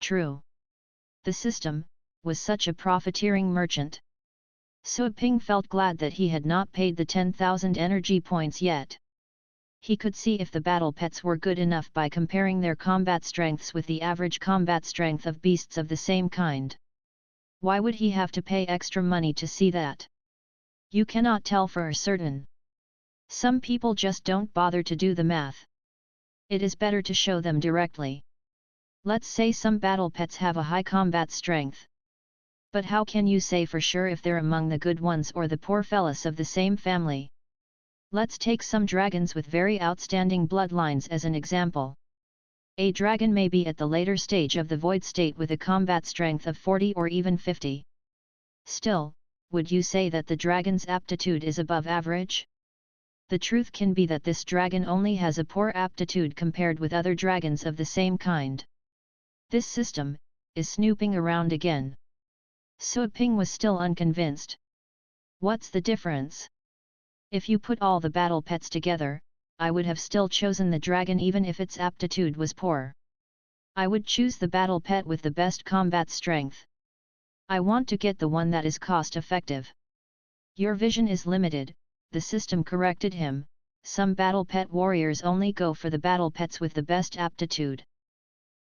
True. The system was such a profiteering merchant. Suaping felt glad that he had not paid the 10,000 energy points yet. He could see if the battle pets were good enough by comparing their combat strengths with the average combat strength of beasts of the same kind. Why would he have to pay extra money to see that? You cannot tell for certain. Some people just don't bother to do the math. It is better to show them directly. Let's say some battle pets have a high combat strength. But how can you say for sure if they're among the good ones or the poor fellas of the same family? Let's take some dragons with very outstanding bloodlines as an example. A dragon may be at the later stage of the void state with a combat strength of 40 or even 50. Still, would you say that the dragon's aptitude is above average? The truth can be that this dragon only has a poor aptitude compared with other dragons of the same kind. This system is snooping around again. Suaping was still unconvinced. What's the difference? If you put all the battle pets together, I would have still chosen the dragon even if its aptitude was poor. I would choose the battle pet with the best combat strength. I want to get the one that is cost effective. Your vision is limited, the system corrected him. Some battle pet warriors only go for the battle pets with the best aptitude.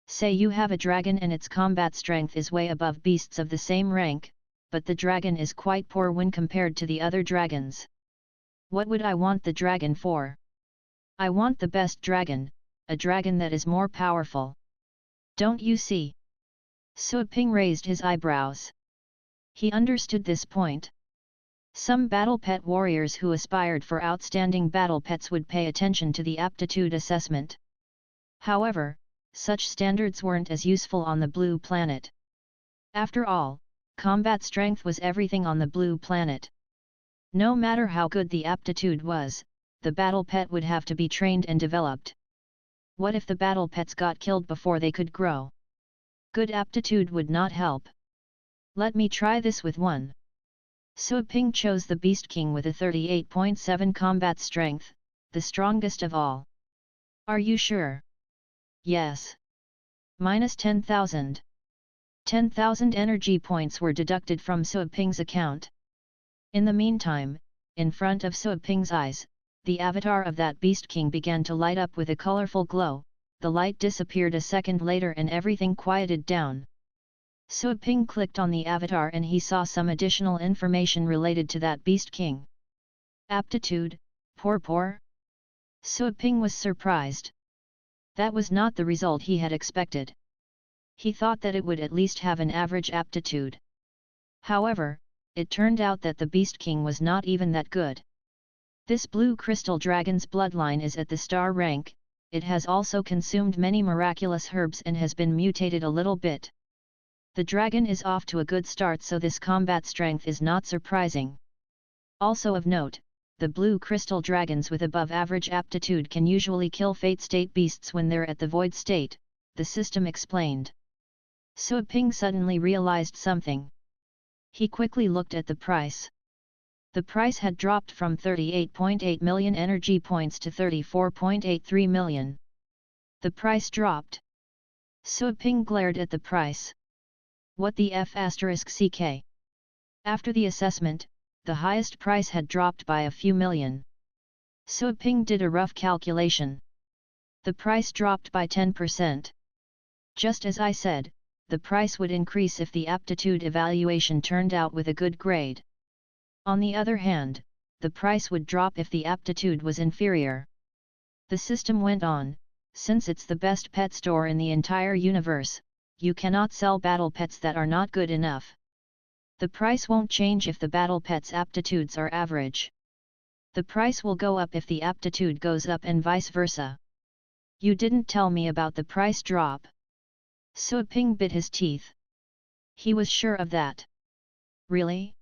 Say you have a dragon and its combat strength is way above beasts of the same rank, but the dragon is quite poor when compared to the other dragons. What would I want the dragon for? I want the best dragon, a dragon that is more powerful. Don't you see? Suaping raised his eyebrows. He understood this point. Some battle pet warriors who aspired for outstanding battle pets would pay attention to the aptitude assessment. However, such standards weren't as useful on the blue planet. After all, combat strength was everything on the blue planet. No matter how good the aptitude was, the battle pet would have to be trained and developed. What if the battle pets got killed before they could grow? Good aptitude would not help. Let me try this with one. Suaping chose the Beast King with a 38.7 combat strength, the strongest of all. Are you sure? Yes. Minus 10,000. 10,000 energy points were deducted from Suaping's account. In the meantime, in front of Suaping's eyes, the avatar of that Beast King began to light up with a colorful glow. The light disappeared a second later and everything quieted down. Suaping clicked on the avatar and he saw some additional information related to that Beast King. Aptitude, poor. Suaping was surprised. That was not the result he had expected. He thought that it would at least have an average aptitude. However, it turned out that the Beast King was not even that good. This blue crystal dragon's bloodline is at the star rank. It has also consumed many miraculous herbs and has been mutated a little bit. The dragon is off to a good start, so this combat strength is not surprising. Also of note, the blue crystal dragons with above average aptitude can usually kill fate state beasts when they're at the void state, the system explained. Suaping suddenly realized something. He quickly looked at the price. The price had dropped from 38.8 million energy points to 34.83 million. The price dropped. Suaping glared at the price. What the F***? After the assessment, the highest price had dropped by a few million. Suaping did a rough calculation. The price dropped by 10%. Just as I said, the price would increase if the aptitude evaluation turned out with a good grade. On the other hand, the price would drop if the aptitude was inferior. The system went on, since it's the best pet store in the entire universe, you cannot sell battle pets that are not good enough. The price won't change if the battle pet's aptitudes are average. The price will go up if the aptitude goes up and vice versa. You didn't tell me about the price drop. Suaping bit his teeth. He was sure of that. Really?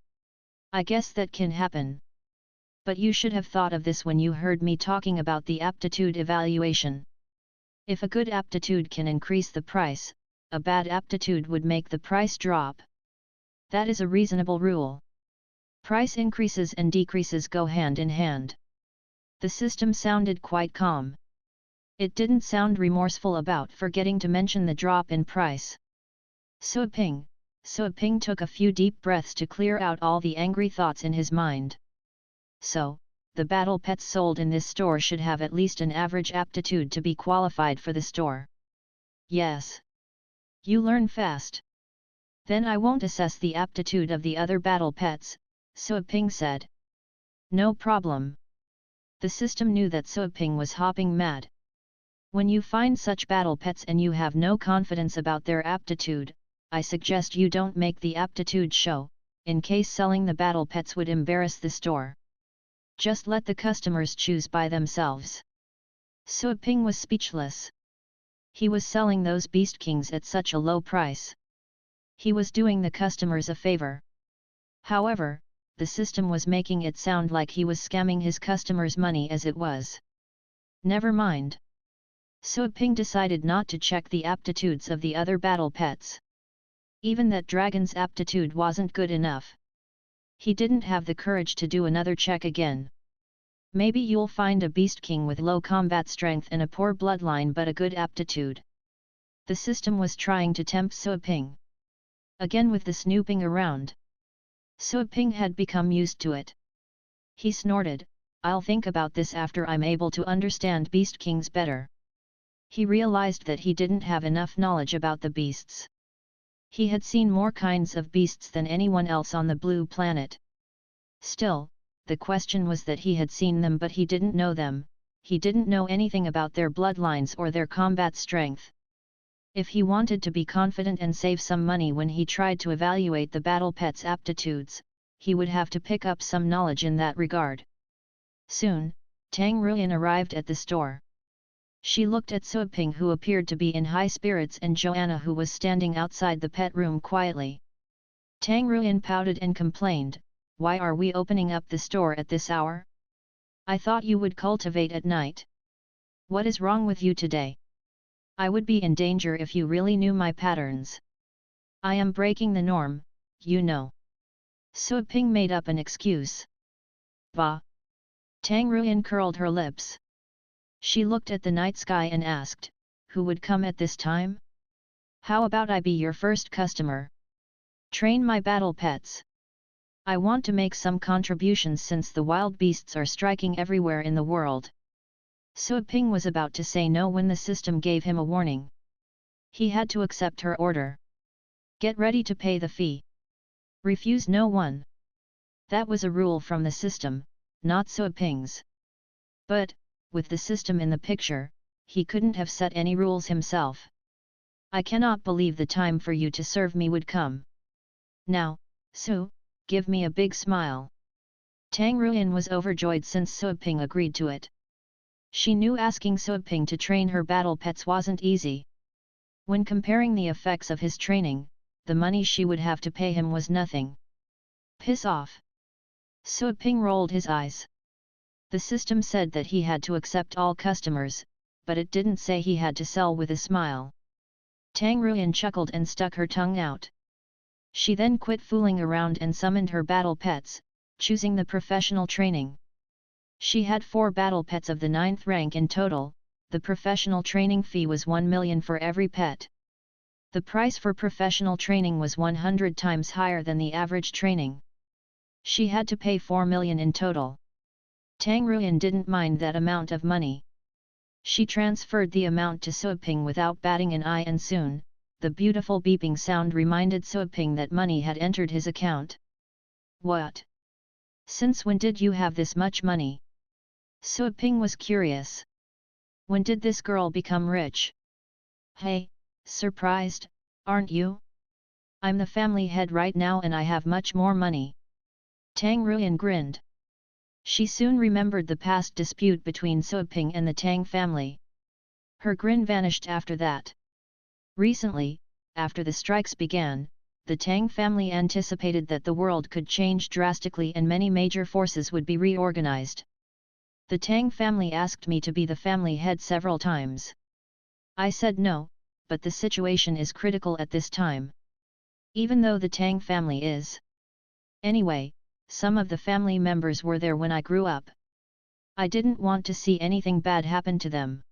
I guess that can happen. But you should have thought of this when you heard me talking about the aptitude evaluation. If a good aptitude can increase the price, a bad aptitude would make the price drop. That is a reasonable rule. Price increases and decreases go hand in hand. The system sounded quite calm. It didn't sound remorseful about forgetting to mention the drop in price. Suaping took a few deep breaths to clear out all the angry thoughts in his mind. So, the battle pets sold in this store should have at least an average aptitude to be qualified for the store. Yes. You learn fast. Then I won't assess the aptitude of the other battle pets, Suaping said. No problem. The system knew that Suaping was hopping mad. When you find such battle pets and you have no confidence about their aptitude, I suggest you don't make the aptitude show, in case selling the battle pets would embarrass the store. Just let the customers choose by themselves. Suaping was speechless. He was selling those beast kings at such a low price. He was doing the customers a favor. However, the system was making it sound like he was scamming his customers' money as it was. Never mind. Suaping decided not to check the aptitudes of the other battle pets. Even that dragon's aptitude wasn't good enough. He didn't have the courage to do another check again. Maybe you'll find a beast king with low combat strength and a poor bloodline but a good aptitude. The system was trying to tempt Suaping. Again with the snooping around. Suaping had become used to it. He snorted, I'll think about this after I'm able to understand beast kings better. He realized that he didn't have enough knowledge about the beasts. He had seen more kinds of beasts than anyone else on the blue planet. Still, the question was that he had seen them but he didn't know them, he didn't know anything about their bloodlines or their combat strength. If he wanted to be confident and save some money when he tried to evaluate the battle pet's aptitudes, he would have to pick up some knowledge in that regard. Soon, Tang Ruin arrived at the store. She looked at Suaping who appeared to be in high spirits and Joanna who was standing outside the pet room quietly. Tang Ruin pouted and complained, why are we opening up the store at this hour? I thought you would cultivate at night. What is wrong with you today? I would be in danger if you really knew my patterns. I am breaking the norm, you know. Suaping made up an excuse. Bah! Tang Ruin curled her lips. She looked at the night sky and asked, who would come at this time? How about I be your first customer? Train my battle pets. I want to make some contributions since the wild beasts are striking everywhere in the world. Suaping was about to say no when the system gave him a warning. He had to accept her order. Get ready to pay the fee. Refuse no one. That was a rule from the system, not Suaping's. But, with the system in the picture, he couldn't have set any rules himself. I cannot believe the time for you to serve me would come. Now, Su, give me a big smile. Tang Ruin was overjoyed since Suaping agreed to it. She knew asking Suaping to train her battle pets wasn't easy. When comparing the effects of his training, the money she would have to pay him was nothing. Piss off! Suaping rolled his eyes. The system said that he had to accept all customers, but it didn't say he had to sell with a smile. Tang Ruin chuckled and stuck her tongue out. She then quit fooling around and summoned her battle pets, choosing the professional training. She had 4 battle pets of the 9th rank in total. The professional training fee was 1 million for every pet. The price for professional training was 100 times higher than the average training. She had to pay 4 million in total. Tang Ruin didn't mind that amount of money. She transferred the amount to Suaping without batting an eye and soon, the beautiful beeping sound reminded Suaping that money had entered his account. What? Since when did you have this much money? Suaping was curious. When did this girl become rich? Hey, surprised, aren't you? I'm the family head right now and I have much more money. Tang Ruin grinned. She soon remembered the past dispute between Suaping and the Tang family. Her grin vanished after that. Recently, after the strikes began, the Tang family anticipated that the world could change drastically and many major forces would be reorganized. The Tang family asked me to be the family head several times. I said no, but the situation is critical at this time. Even though the Tang family is. Anyway, some of the family members were there when I grew up. I didn't want to see anything bad happen to them.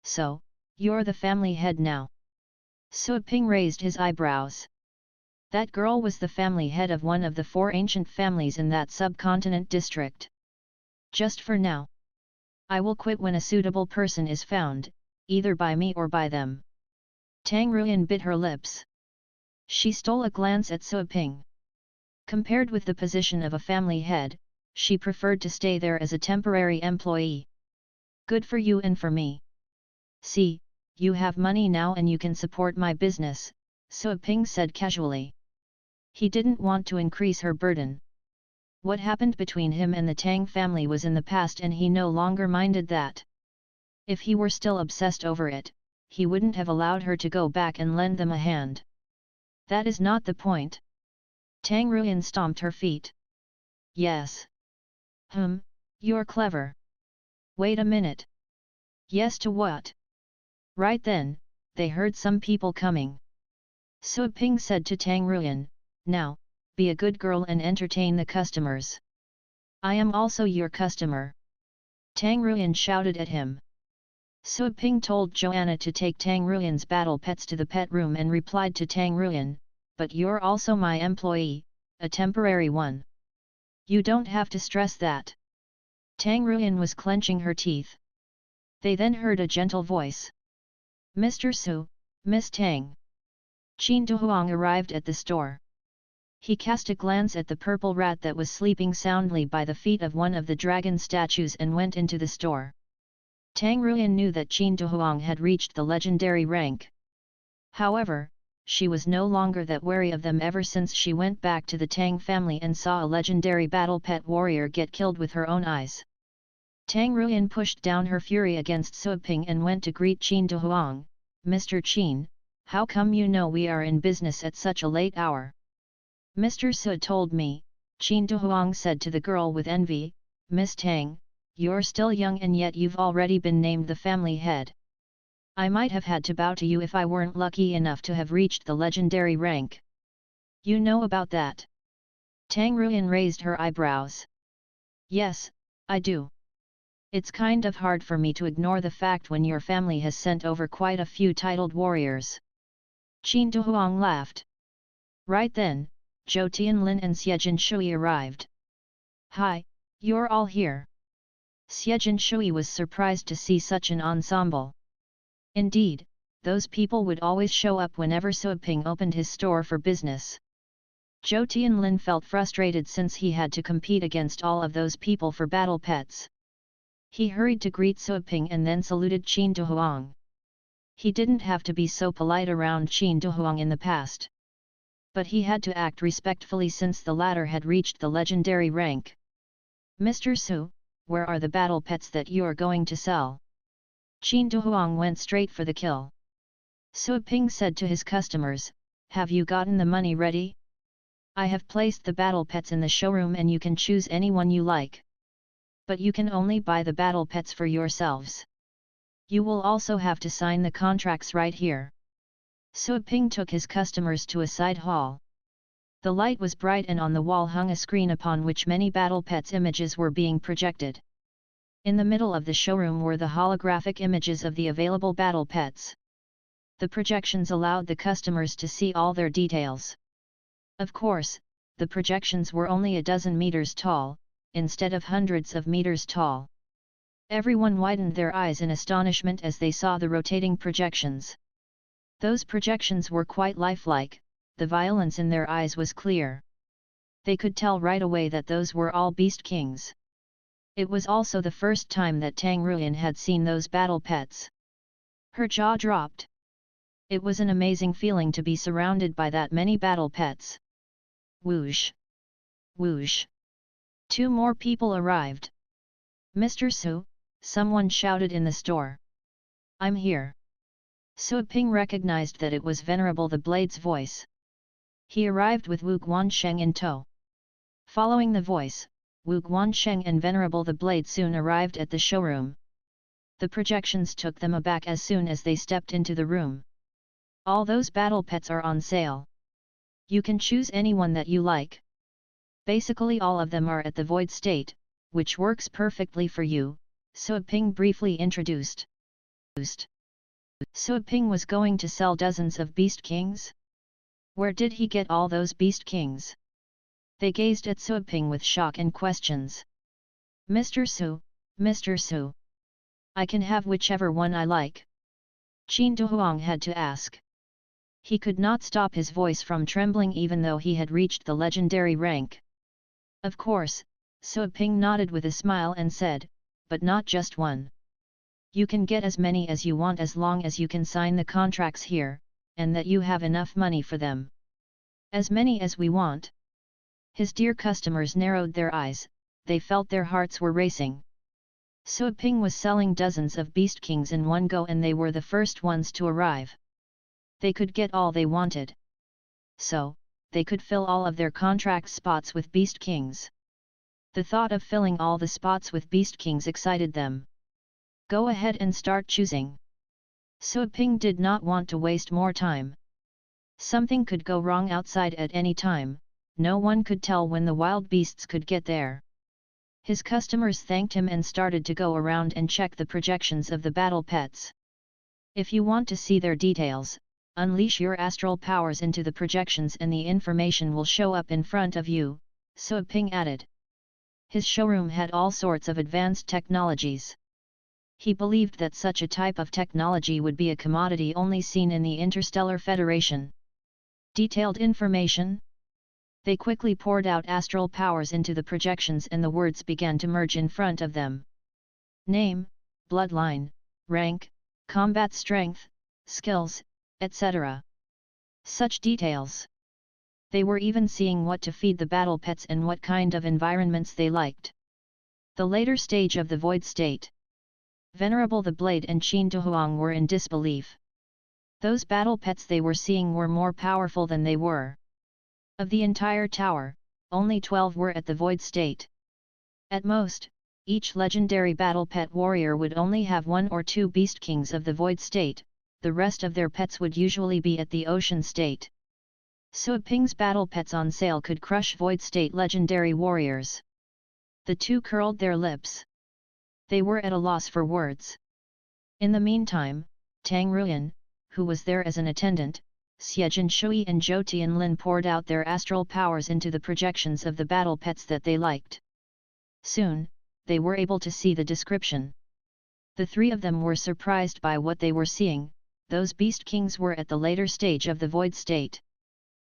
So, you're the family head now. Sui Ping raised his eyebrows. That girl was the family head of one of the 4 ancient families in that subcontinent district. Just for now. I will quit when a suitable person is found, either by me or by them. Tang Ruyan bit her lips. She stole a glance at Sui Ping. Compared with the position of a family head, she preferred to stay there as a temporary employee. Good for you and for me. See, you have money now and you can support my business, Sui Ping said casually. He didn't want to increase her burden. What happened between him and the Tang family was in the past and he no longer minded that. If he were still obsessed over it, he wouldn't have allowed her to go back and lend them a hand. That is not the point. Tang Ruyan stomped her feet. Yes. You're clever. Wait a minute. Yes to what? Right then, they heard some people coming. Sui Ping said to Tang Ruyan, now, be a good girl and entertain the customers. I am also your customer. Tang Ruyan shouted at him. Sui Ping told Joanna to take Tang Ruyan's battle pets to the pet room and replied to Tang Ruyan, but you're also my employee, a temporary one. You don't have to stress that. Tang Ruyan was clenching her teeth. They then heard a gentle voice. Mr. Su, Miss Tang. Qin Duhuang arrived at the store. He cast a glance at the purple rat that was sleeping soundly by the feet of one of the dragon statues and went into the store. Tang Ruyan knew that Qin Duhuang had reached the legendary rank. However, she was no longer that wary of them ever since she went back to the Tang family and saw a legendary battle pet warrior get killed with her own eyes. Tang Ruyan pushed down her fury against Sui Ping and went to greet Qin Duhuang. Mr. Qin, how come you know we are in business at such a late hour? Mr. Su told me, Qin Duhuang said to the girl with envy. Miss Tang, you're still young and yet you've already been named the family head. I might have had to bow to you if I weren't lucky enough to have reached the legendary rank. You know about that? Tang Ruyan raised her eyebrows. Yes, I do. It's kind of hard for me to ignore the fact when your family has sent over quite a few titled warriors. Qin Duhuang laughed. Right then, Zhou Tianlin and Xiejin Shui arrived. Hi, you're all here. Xiejin Shui was surprised to see such an ensemble. Indeed, those people would always show up whenever Sui Ping opened his store for business. Zhou Tianlin felt frustrated since he had to compete against all of those people for battle pets. He hurried to greet Sui Ping and then saluted Qin Duhuang. He didn't have to be so polite around Qin Duhuang in the past. But he had to act respectfully since the latter had reached the legendary rank. Mr. Su, where are the battle pets that you are going to sell? Qin Duhuang went straight for the kill. Sui Ping said to his customers, have you gotten the money ready? I have placed the battle pets in the showroom and you can choose any one you like. But you can only buy the battle pets for yourselves. You will also have to sign the contracts right here. Sui Ping took his customers to a side hall. The light was bright and on the wall hung a screen upon which many battle pets images were being projected. In the middle of the showroom were the holographic images of the available battle pets. The projections allowed the customers to see all their details. Of course, the projections were only a dozen meters tall, instead of hundreds of meters tall. Everyone widened their eyes in astonishment as they saw the rotating projections. Those projections were quite lifelike, the violence in their eyes was clear. They could tell right away that those were all beast kings. It was also the first time that Tang Ruyan had seen those battle pets. Her jaw dropped. It was an amazing feeling to be surrounded by that many battle pets. Whoosh! Whoosh! 2 more people arrived. Mr. Su, someone shouted in the store. I'm here. Sui Ping recognized that it was Venerable the Blade's voice. He arrived with Wu Guansheng in tow. Following the voice, Wu Guansheng and Venerable the Blade soon arrived at the showroom. The projections took them aback as soon as they stepped into the room. All those battle pets are on sale. You can choose anyone that you like. Basically all of them are at the void state, which works perfectly for you, Sui Ping briefly introduced. So Ping was going to sell dozens of beast kings? Where did he get all those beast kings? They gazed at So Ping with shock and questions. Mr. Su, Mr. Su. I can have whichever one I like. Qin Duhuang had to ask. He could not stop his voice from trembling even though he had reached the legendary rank. Of course, So Ping nodded with a smile and said, but not just one. You can get as many as you want as long as you can sign the contracts here, and that you have enough money for them. As many as we want. His dear customers narrowed their eyes, they felt their hearts were racing. So Ping was selling dozens of beast kings in one go and they were the first ones to arrive. They could get all they wanted. So, they could fill all of their contract spots with beast kings. The thought of filling all the spots with beast kings excited them. Go ahead and start choosing. So Ping did not want to waste more time. Something could go wrong outside at any time, no one could tell when the wild beasts could get there. His customers thanked him and started to go around and check the projections of the battle pets. If you want to see their details, unleash your astral powers into the projections and the information will show up in front of you, So Ping added. His showroom had all sorts of advanced technologies. He believed that such a type of technology would be a commodity only seen in the Interstellar Federation. Detailed information? They quickly poured out astral powers into the projections and the words began to merge in front of them. Name, bloodline, rank, combat strength, skills, etc. Such details. They were even seeing what to feed the battle pets and what kind of environments they liked. The later stage of the void state. Venerable the Blade and Qin Duhuang were in disbelief. Those battle pets they were seeing were more powerful than they were. Of the entire tower, only 12 were at the void state. At most, each legendary battle pet warrior would only have 1 or 2 beast kings of the void state, the rest of their pets would usually be at the ocean state. So Ping's battle pets on sale could crush void state legendary warriors. The two curled their lips. They were at a loss for words. In the meantime, Tang Ruyan, who was there as an attendant, Xiejin Shui and Zhou Tianlin poured out their astral powers into the projections of the battle pets that they liked. Soon, they were able to see the description. The three of them were surprised by what they were seeing, those beast kings were at the later stage of the void state.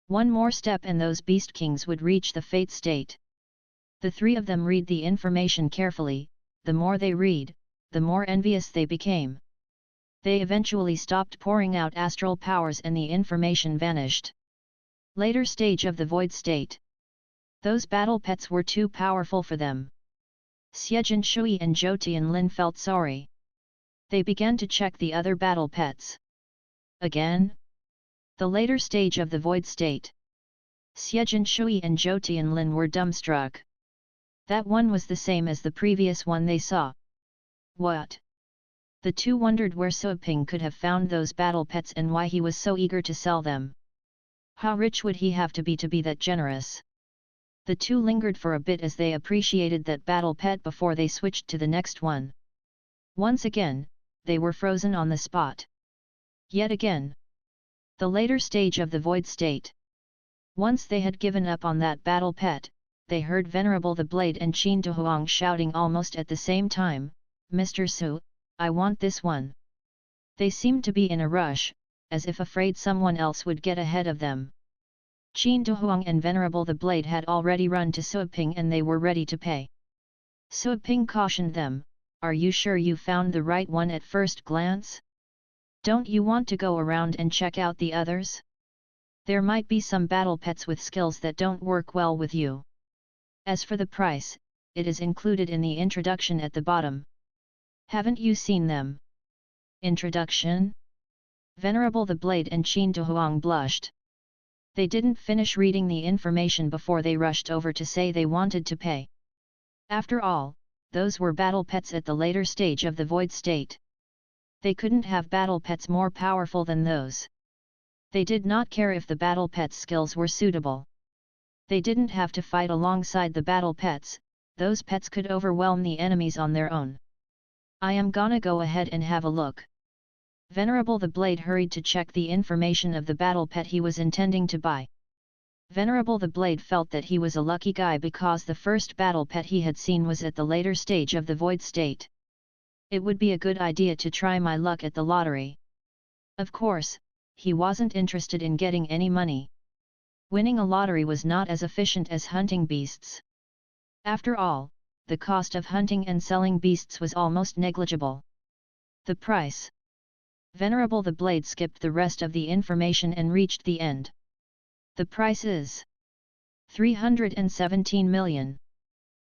One more step and those beast kings would reach the fate state. The three of them read the information carefully, the more they read, the more envious they became. They eventually stopped pouring out astral powers and the information vanished. Later stage of the void state. Those battle pets were too powerful for them. Xiejin Shui and Zhou Tianlin felt sorry. They began to check the other battle pets. Again? The later stage of the void state. Xiejin Shui and Zhou Tianlin were dumbstruck. That one was the same as the previous one they saw. What? The two wondered where So Ping could have found those battle pets and why he was so eager to sell them. How rich would he have to be that generous? The two lingered for a bit as they appreciated that battle pet before they switched to the next one. Once again, they were frozen on the spot. Yet again. The later stage of the void state. Once they had given up on that battle pet, they heard Venerable the Blade and Qin Duhuang shouting almost at the same time, Mr. Su, I want this one. They seemed to be in a rush, as if afraid someone else would get ahead of them. Qin Duhuang and Venerable the Blade had already run to So Ping and they were ready to pay. So Ping cautioned them, are you sure you found the right one at first glance? Don't you want to go around and check out the others? There might be some battle pets with skills that don't work well with you. As for the price, it is included in the introduction at the bottom. Haven't you seen them? Introduction? Venerable the Blade and Qin Duhuang blushed. They didn't finish reading the information before they rushed over to say they wanted to pay. After all, those were battle pets at the later stage of the void state. They couldn't have battle pets more powerful than those. They did not care if the battle pets' skills were suitable. They didn't have to fight alongside the battle pets, those pets could overwhelm the enemies on their own. I am gonna go ahead and have a look. Venerable the Blade hurried to check the information of the battle pet he was intending to buy. Venerable the Blade felt that he was a lucky guy because the first battle pet he had seen was at the later stage of the void state. It would be a good idea to try my luck at the lottery. Of course, he wasn't interested in getting any money. Winning a lottery was not as efficient as hunting beasts. After all, the cost of hunting and selling beasts was almost negligible. The price. Venerable the Blade skipped the rest of the information and reached the end. The price is 317 million.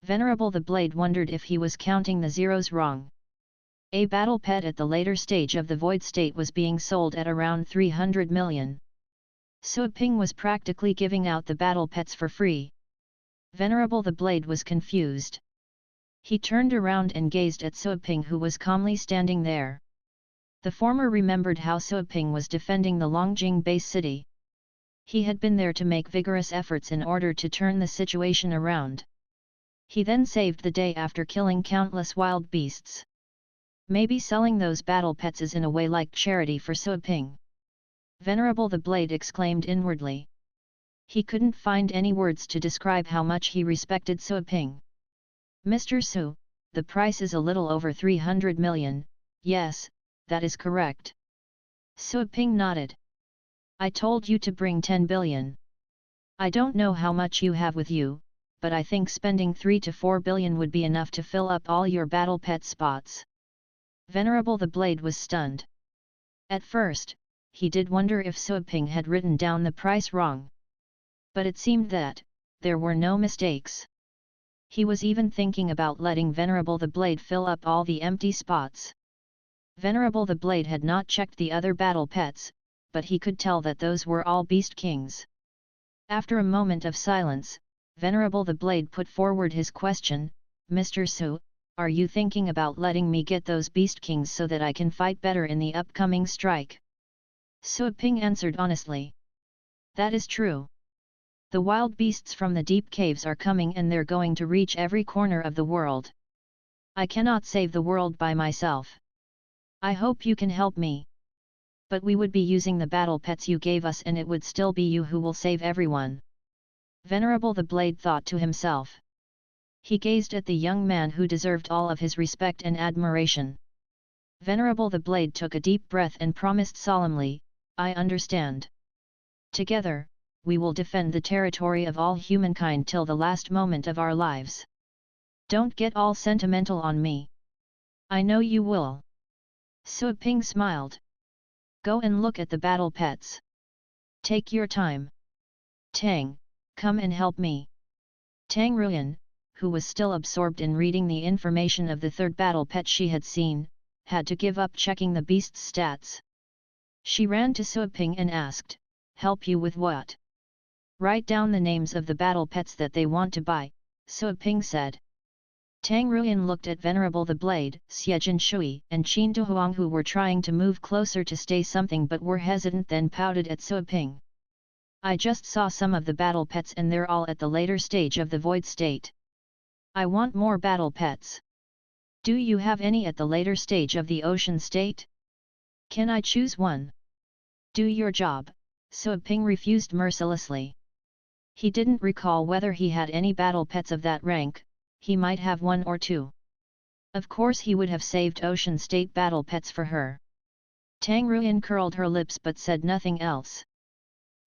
Venerable the Blade wondered if he was counting the zeros wrong. A battle pet at the later stage of the void state was being sold at around 300 million. Sui Ping was practically giving out the battle pets for free. Venerable the Blade was confused. He turned around and gazed at Sui Ping, who was calmly standing there. The former remembered how Sui Ping was defending the Longjing base city. He had been there to make vigorous efforts in order to turn the situation around. He then saved the day after killing countless wild beasts. Maybe selling those battle pets is in a way like charity for Sui Ping. Venerable the Blade exclaimed inwardly. He couldn't find any words to describe how much he respected Sui Ping. Mr. Su, the price is a little over 300 million, yes, that is correct. Sui Ping nodded. I told you to bring 10 billion. I don't know how much you have with you, but I think spending 3 to 4 billion would be enough to fill up all your battle pet spots. Venerable the Blade was stunned. At first, he did wonder if Sui Ping had written down the price wrong. But it seemed that there were no mistakes. He was even thinking about letting Venerable the Blade fill up all the empty spots. Venerable the Blade had not checked the other battle pets, but he could tell that those were all beast kings. After a moment of silence, Venerable the Blade put forward his question, Mr. Su, are you thinking about letting me get those beast kings so that I can fight better in the upcoming strike? Sui Ping answered honestly. That is true. The wild beasts from the deep caves are coming and they're going to reach every corner of the world. I cannot save the world by myself. I hope you can help me. But we would be using the battle pets you gave us and it would still be you who will save everyone. Venerable the Blade thought to himself. He gazed at the young man who deserved all of his respect and admiration. Venerable the Blade took a deep breath and promised solemnly, I understand. Together, we will defend the territory of all humankind till the last moment of our lives. Don't get all sentimental on me. I know you will. Sui Ping smiled. Go and look at the battle pets. Take your time. Tang, come and help me. Tang Ruyan, who was still absorbed in reading the information of the third battle pet she had seen, had to give up checking the beast's stats. She ran to Sui Ping and asked, help you with what? Write down the names of the battle pets that they want to buy, Sui Ping said. Tang Ruyan looked at Venerable the Blade, Xiejin Shui and Qin Duhuang, who were trying to move closer to say something but were hesitant, then pouted at Sui Ping. I just saw some of the battle pets and they're all at the later stage of the void state. I want more battle pets. Do you have any at the later stage of the ocean state? Can I choose one? Do your job, Sui Ping refused mercilessly. He didn't recall whether he had any battle pets of that rank, he might have one or two. Of course he would have saved ocean state battle pets for her. Tang Ruyan curled her lips but said nothing else.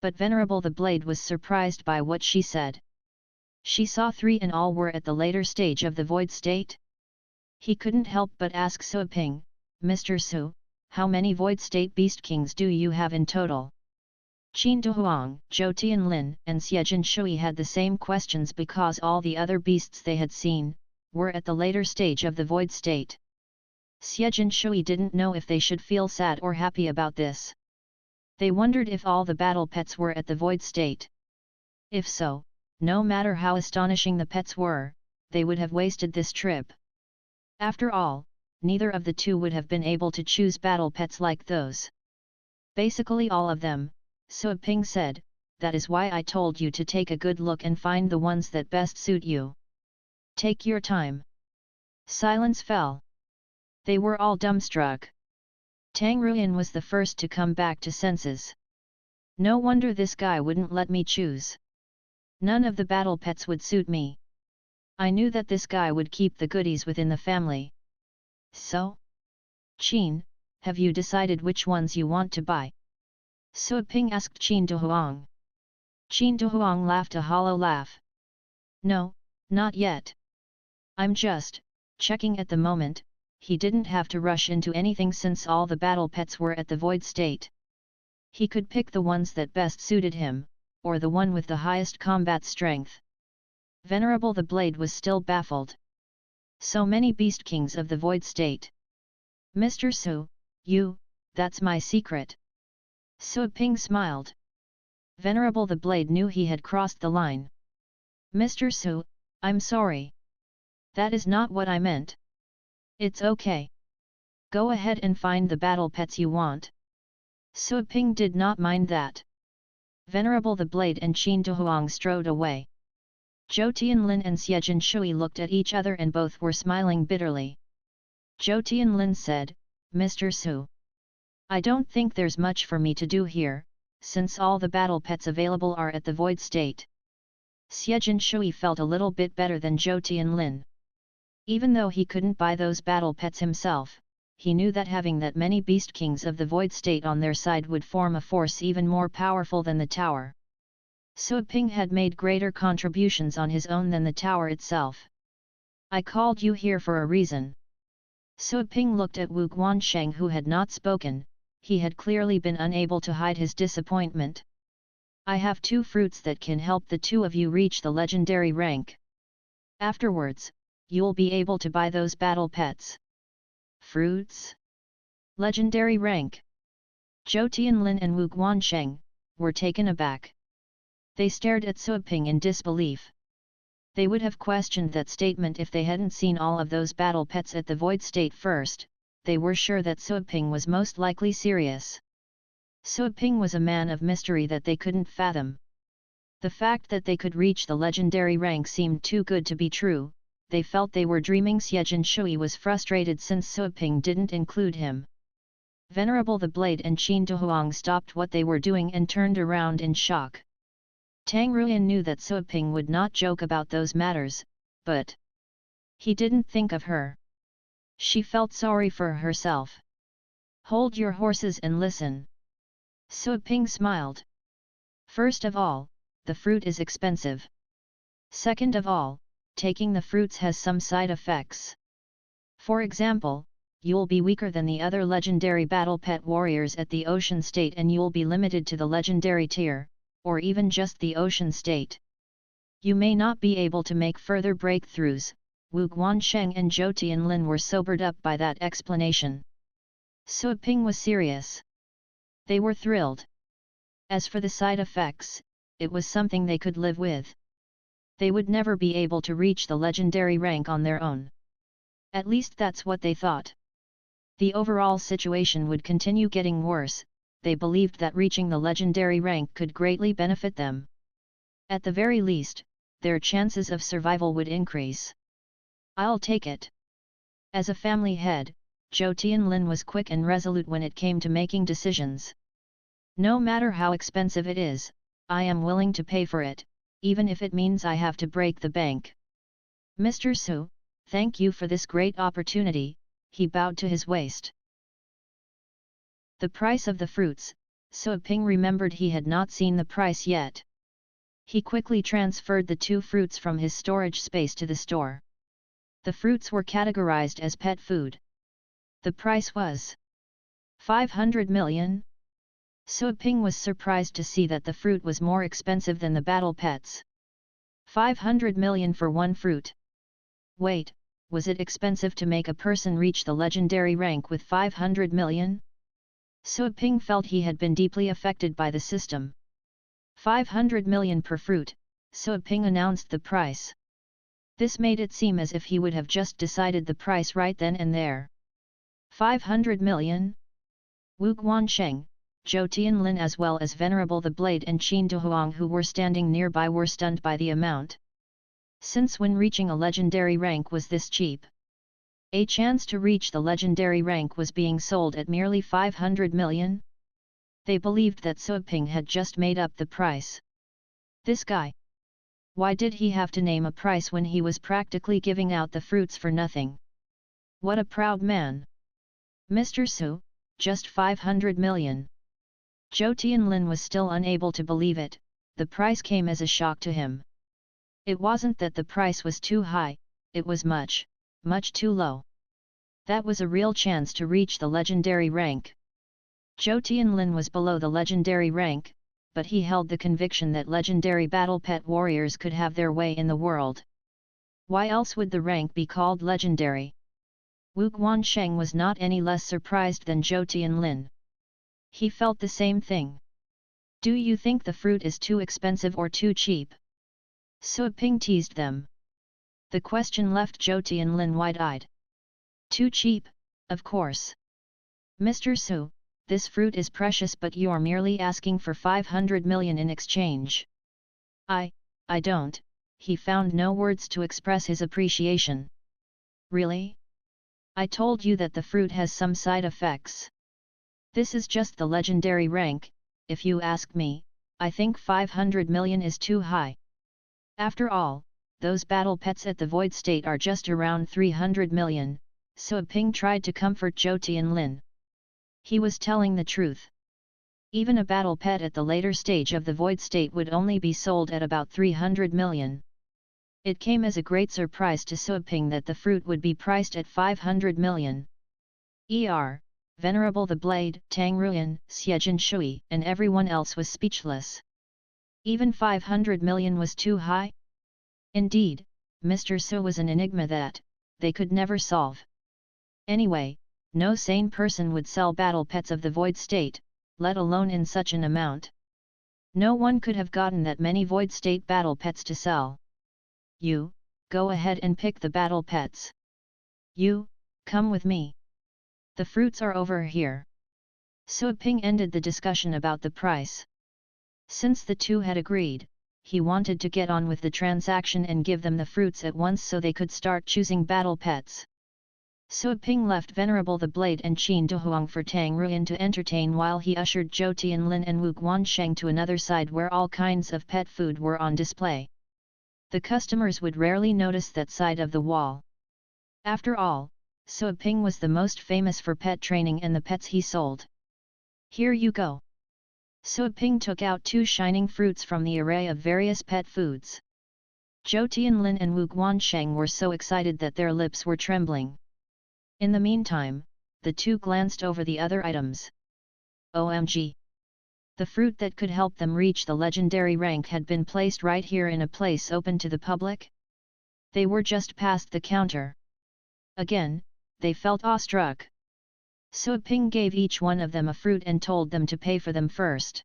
But Venerable the Blade was surprised by what she said. She saw 3 in all were at the later stage of the void state. He couldn't help but ask Sui Ping, Mr. Su, how many void state beast kings do you have in total? Qin Duhuang, Zhou Tianlin and Xiejin Shui had the same questions because all the other beasts they had seen, were at the later stage of the void state. Xiejin Shui didn't know if they should feel sad or happy about this. They wondered if all the battle pets were at the void state. If so, no matter how astonishing the pets were, they would have wasted this trip. After all, neither of the two would have been able to choose battle pets like those. Basically all of them, Sui Ping said, that is why I told you to take a good look and find the ones that best suit you. Take your time. Silence fell. They were all dumbstruck. Tang Ruyan was the first to come back to senses. No wonder this guy wouldn't let me choose. None of the battle pets would suit me. I knew that this guy would keep the goodies within the family. So? Qin, have you decided which ones you want to buy? Sui Ping asked Qin Dehuang. Qin Dehuang laughed a hollow laugh. No, not yet. I'm just checking at the moment. He didn't have to rush into anything since all the battle pets were at the void state. He could pick the ones that best suited him, or the one with the highest combat strength. Venerable the Blade was still baffled. So many beast kings of the void state. Mr. Su, that's my secret. Sui Ping smiled. Venerable the Blade knew he had crossed the line. Mr. Su, I'm sorry. That is not what I meant. It's okay. Go ahead and find the battle pets you want. Sui Ping did not mind that. Venerable the Blade and Qin Dehuang strode away. Zhou Tianlin and Xiejin Shui looked at each other and both were smiling bitterly. Zhou Tianlin said, Mr. Su, I don't think there's much for me to do here, since all the battle pets available are at the void state. Xiejin Shui felt a little bit better than Zhou Tianlin. Even though he couldn't buy those battle pets himself, he knew that having that many beast kings of the void state on their side would form a force even more powerful than the tower. Sui Ping had made greater contributions on his own than the tower itself. I called you here for a reason. Sui Ping looked at Wu Guansheng, who had not spoken. He had clearly been unable to hide his disappointment. I have 2 fruits that can help the 2 of you reach the legendary rank. Afterwards, you'll be able to buy those battle pets. Fruits? Legendary rank? Zhou Tianlin and Wu Guansheng were taken aback. They stared at Sui Ping in disbelief. They would have questioned that statement if they hadn't seen all of those battle pets at the void state first. They were sure that Sui Ping was most likely serious. Sui Ping was a man of mystery that they couldn't fathom. The fact that they could reach the legendary rank seemed too good to be true. They felt they were dreaming. Xiejin Shui was frustrated since Sui Ping didn't include him. Venerable the Blade and Qin Dehuang stopped what they were doing and turned around in shock. Tang Ruyan knew that Sui Ping would not joke about those matters, but he didn't think of her. She felt sorry for herself. Hold your horses and listen. Sui Ping smiled. First of all, the fruit is expensive. Second of all, taking the fruits has some side effects. For example, you'll be weaker than the other legendary battle pet warriors at the ocean state and you'll be limited to the legendary tier, or even just the ocean state. You may not be able to make further breakthroughs. Wu Guansheng and Zhou Tianlin were sobered up by that explanation. Sui Ping was serious. They were thrilled. As for the side effects, it was something they could live with. They would never be able to reach the legendary rank on their own. At least that's what they thought. The overall situation would continue getting worse. They believed that reaching the legendary rank could greatly benefit them. At the very least, their chances of survival would increase. I'll take it. As a family head, Zhou Tianlin was quick and resolute when it came to making decisions. No matter how expensive it is, I am willing to pay for it, even if it means I have to break the bank. Mr. Su, thank you for this great opportunity. He bowed to his waist. The price of the fruits. Sui Ping remembered he had not seen the price yet. He quickly transferred the 2 fruits from his storage space to the store. The fruits were categorized as pet food. The price was 500 million. Sui Ping was surprised to see that the fruit was more expensive than the battle pets. 500 million for one fruit. Wait, was it expensive to make a person reach the legendary rank with 500 million? Sui Ping felt he had been deeply affected by the system. 500 million per fruit, Sui Ping announced the price. This made it seem as if he would have just decided the price right then and there. 500 million? Wu Guansheng, Zhou Tianlin as well as Venerable the Blade and Qin Dehuang who were standing nearby were stunned by the amount. Since when reaching a legendary rank was this cheap? A chance to reach the legendary rank was being sold at merely 500 million? They believed that Suoping had just made up the price. This guy. Why did he have to name a price when he was practically giving out the fruits for nothing? What a proud man! Mr. Su, just 500 million. Zhou Tianlin was still unable to believe it. The price came as a shock to him. It wasn't that the price was too high, it was much, much too low. That was a real chance to reach the legendary rank. Zhou Tianlin was below the legendary rank, but he held the conviction that legendary battle pet warriors could have their way in the world. Why else would the rank be called legendary? Wu Guansheng was not any less surprised than Zhou Tianlin. He felt the same thing. Do you think the fruit is too expensive or too cheap? Suoping teased them. The question left Zhou Tianlin wide-eyed. Too cheap, of course. Mr. Su, this fruit is precious, but you're merely asking for 500 million in exchange. I don't. He found no words to express his appreciation. Really? I told you that the fruit has some side effects. This is just the legendary rank. If you ask me, I think 500 million is too high. After all, those battle pets at the void state are just around 300 million, Suoping tried to comfort Zhou Tianlin. He was telling the truth. Even a battle pet at the later stage of the void state would only be sold at about 300 million. It came as a great surprise to Suoping that the fruit would be priced at 500 million. Venerable the Blade, Tang Ruyan, Xiejin Shui, and everyone else was speechless. Even 500 million was too high? Indeed, Mr. Su was an enigma that they could never solve. Anyway, no sane person would sell battle pets of the void state, let alone in such an amount. No one could have gotten that many void state battle pets to sell. You, go ahead and pick the battle pets. You, come with me. The fruits are over here. Suoping ended the discussion about the price. Since the two had agreed, he wanted to get on with the transaction and give them the fruits at once so they could start choosing battle pets. Suoping left Venerable the Blade and Qin Dehuang for Tang Ruyan to entertain while he ushered Zhou Tianlin and Wu Guansheng to another side where all kinds of pet food were on display. The customers would rarely notice that side of the wall. After all, Suoping was the most famous for pet training and the pets he sold. Here you go. Suoping took out 2 shining fruits from the array of various pet foods. Zhou Tianlin and Wu Guansheng were so excited that their lips were trembling. In the meantime, the two glanced over the other items. OMG! The fruit that could help them reach the legendary rank had been placed right here in a place open to the public. They were just past the counter. Again, they felt awestruck. Suoping gave each one of them a fruit and told them to pay for them first.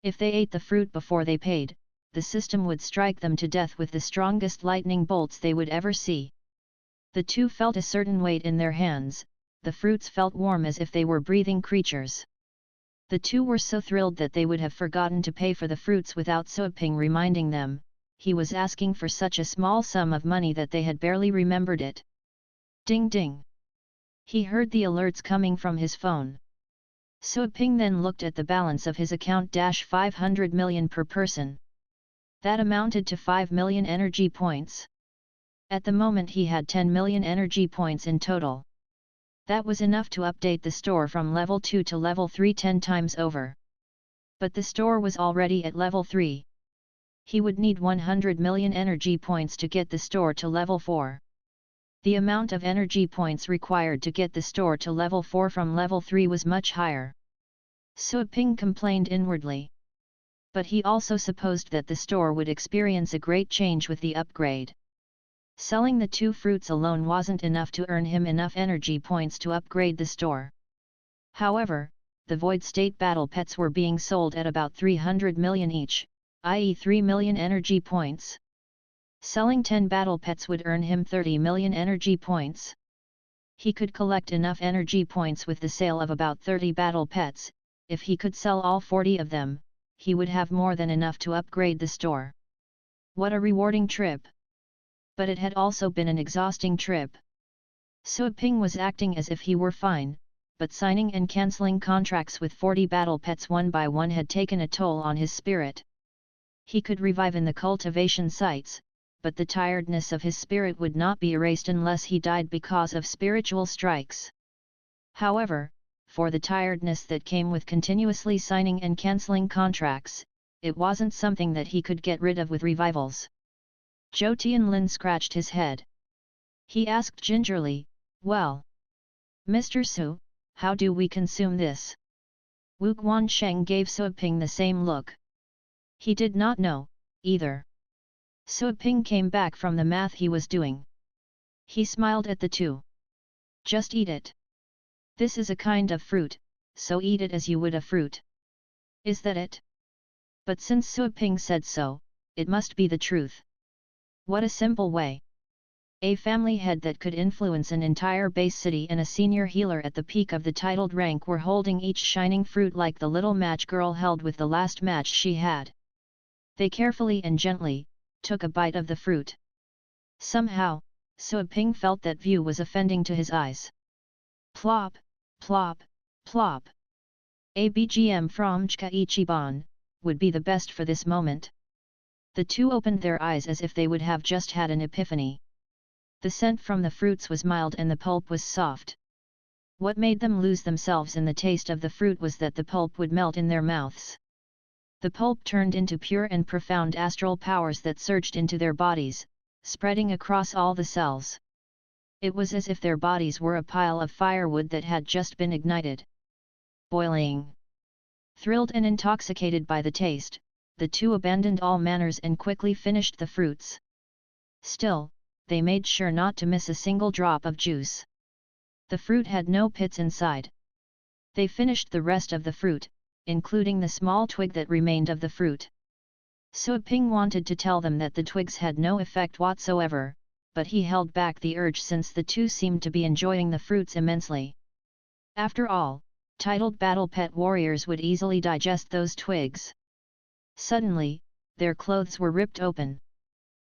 If they ate the fruit before they paid, the system would strike them to death with the strongest lightning bolts they would ever see. The two felt a certain weight in their hands, the fruits felt warm as if they were breathing creatures. The two were so thrilled that they would have forgotten to pay for the fruits without Suoping reminding them. He was asking for such a small sum of money that they had barely remembered it. Ding ding! He heard the alerts coming from his phone. Suoping then looked at the balance of his account. 500 million per person. That amounted to 5 million energy points. At the moment he had 10 million energy points in total. That was enough to update the store from level 2 to level 3 10 times over. But the store was already at level 3. He would need 100 million energy points to get the store to level 4. The amount of energy points required to get the store to level 4 from level 3 was much higher. Suoping complained inwardly. But he also supposed that the store would experience a great change with the upgrade. Selling the 2 fruits alone wasn't enough to earn him enough energy points to upgrade the store. However, the Void State Battle Pets were being sold at about 300 million each, i.e. 3 million energy points. Selling 10 Battle Pets would earn him 30 million energy points. He could collect enough energy points with the sale of about 30 Battle Pets. If he could sell all 40 of them, he would have more than enough to upgrade the store. What a rewarding trip! But it had also been an exhausting trip. Suaping was acting as if he were fine, but signing and cancelling contracts with 40 battle pets one by one had taken a toll on his spirit. He could revive in the cultivation sites, but the tiredness of his spirit would not be erased unless he died because of spiritual strikes. However, for the tiredness that came with continuously signing and cancelling contracts, it wasn't something that he could get rid of with revivals. Zhou Tianlin scratched his head. He asked gingerly, "Well, Mr. Su, how do we consume this?" Wu Guansheng gave Suaping the same look. He did not know, either. Suaping came back from the math he was doing. He smiled at the two. "Just eat it. This is a kind of fruit, so eat it as you would a fruit. Is that it?" But since Suaping said so, it must be the truth. What a simple way! A family head that could influence an entire base city and a senior healer at the peak of the titled rank were holding each shining fruit like the little match girl held with the last match she had. They carefully and gently took a bite of the fruit. Somehow, Suaping felt that view was offending to his eyes. Plop, plop, plop. A BGM from Chka Ichiban would be the best for this moment. The two opened their eyes as if they would have just had an epiphany. The scent from the fruits was mild and the pulp was soft. What made them lose themselves in the taste of the fruit was that the pulp would melt in their mouths. The pulp turned into pure and profound astral powers that surged into their bodies, spreading across all the cells. It was as if their bodies were a pile of firewood that had just been ignited. Boiling. Thrilled and intoxicated by the taste, the two abandoned all manners and quickly finished the fruits. Still, they made sure not to miss a single drop of juice. The fruit had no pits inside. They finished the rest of the fruit, including the small twig that remained of the fruit. Suaping wanted to tell them that the twigs had no effect whatsoever, but he held back the urge since the two seemed to be enjoying the fruits immensely. After all, titled battle pet warriors would easily digest those twigs. Suddenly, their clothes were ripped open.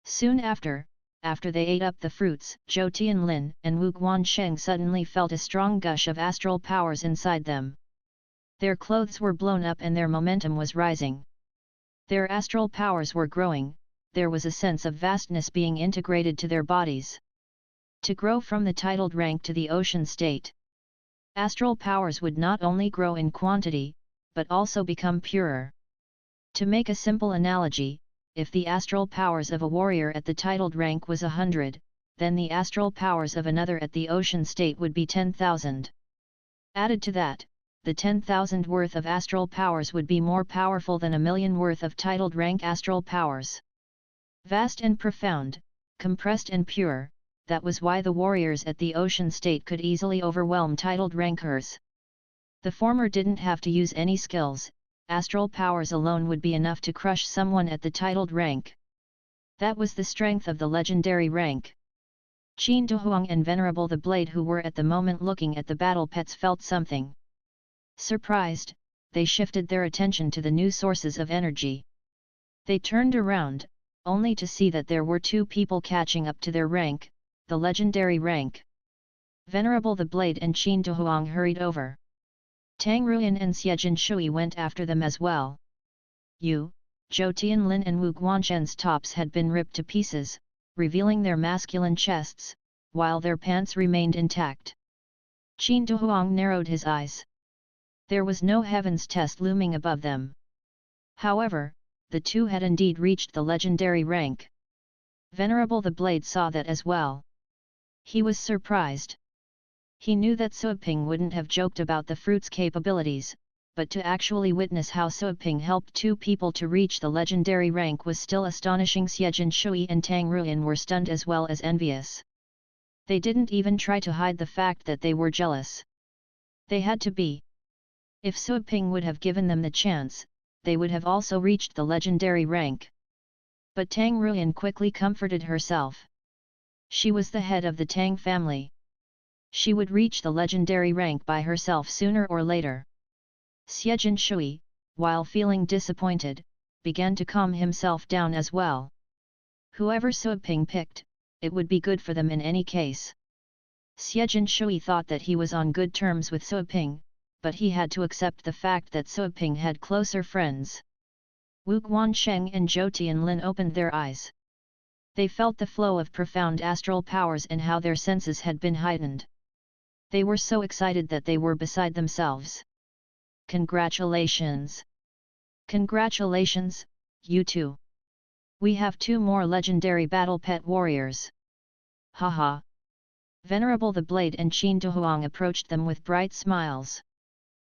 Soon after they ate up the fruits, Zhou Tianlin and Wu Guansheng suddenly felt a strong gush of astral powers inside them. Their clothes were blown up and their momentum was rising. Their astral powers were growing, there was a sense of vastness being integrated to their bodies. To grow from the titled rank to the ocean state, astral powers would not only grow in quantity, but also become purer. To make a simple analogy, if the astral powers of a warrior at the titled rank was 100, then the astral powers of another at the ocean state would be 10,000. Added to that, the 10,000 worth of astral powers would be more powerful than 1,000,000 worth of titled rank astral powers. Vast and profound, compressed and pure, that was why the warriors at the ocean state could easily overwhelm titled rankers. The former didn't have to use any skills, astral powers alone would be enough to crush someone at the titled rank. That was the strength of the legendary rank. Qin Dehuang and Venerable the Blade, who were at the moment looking at the battle pets, felt something. Surprised, they shifted their attention to the new sources of energy. They turned around, only to see that there were two people catching up to their rank, the legendary rank. Venerable the Blade and Qin Dehuang hurried over. Tang Ruyan and Xiejin Shui went after them as well. Zhou Tianlin and Wu Guanshen's tops had been ripped to pieces, revealing their masculine chests, while their pants remained intact. Qin Dehuang narrowed his eyes. There was no heaven's test looming above them. However, the two had indeed reached the legendary rank. Venerable the Blade saw that as well. He was surprised. He knew that Suaping wouldn't have joked about the fruit's capabilities, but to actually witness how Suaping helped two people to reach the legendary rank was still astonishing. Xiejin Shui and Tang Ruyan were stunned as well as envious. They didn't even try to hide the fact that they were jealous. They had to be. If Suaping would have given them the chance, they would have also reached the legendary rank. But Tang Ruyan quickly comforted herself. She was the head of the Tang family. She would reach the legendary rank by herself sooner or later. Xiejin Shui, while feeling disappointed, began to calm himself down as well. Whoever Suaping picked, it would be good for them in any case. Xiejin Shui thought that he was on good terms with Suoping, but he had to accept the fact that Suoping had closer friends. Wu Guansheng and Zhou Tianlin opened their eyes. They felt the flow of profound astral powers and how their senses had been heightened. They were so excited that they were beside themselves. Congratulations! Congratulations, you two! We have 2 more legendary battle pet warriors. Haha! Venerable the Blade and Qin Dehuang approached them with bright smiles.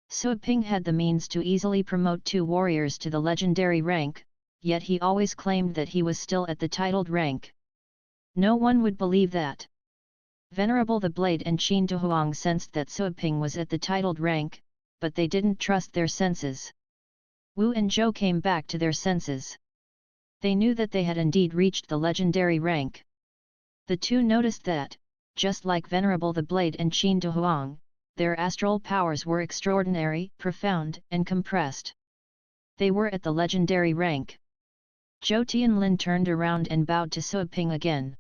Suoping had the means to easily promote 2 warriors to the legendary rank, yet he always claimed that he was still at the titled rank. No one would believe that. Venerable the Blade and Qin Dehuang sensed that Suoping was at the titled rank, but they didn't trust their senses. Wu and Zhou came back to their senses. They knew that they had indeed reached the legendary rank. The two noticed that, just like Venerable the Blade and Qin Dehuang, their astral powers were extraordinary, profound, and compressed. They were at the legendary rank. Zhou Tianlin turned around and bowed to Suoping again.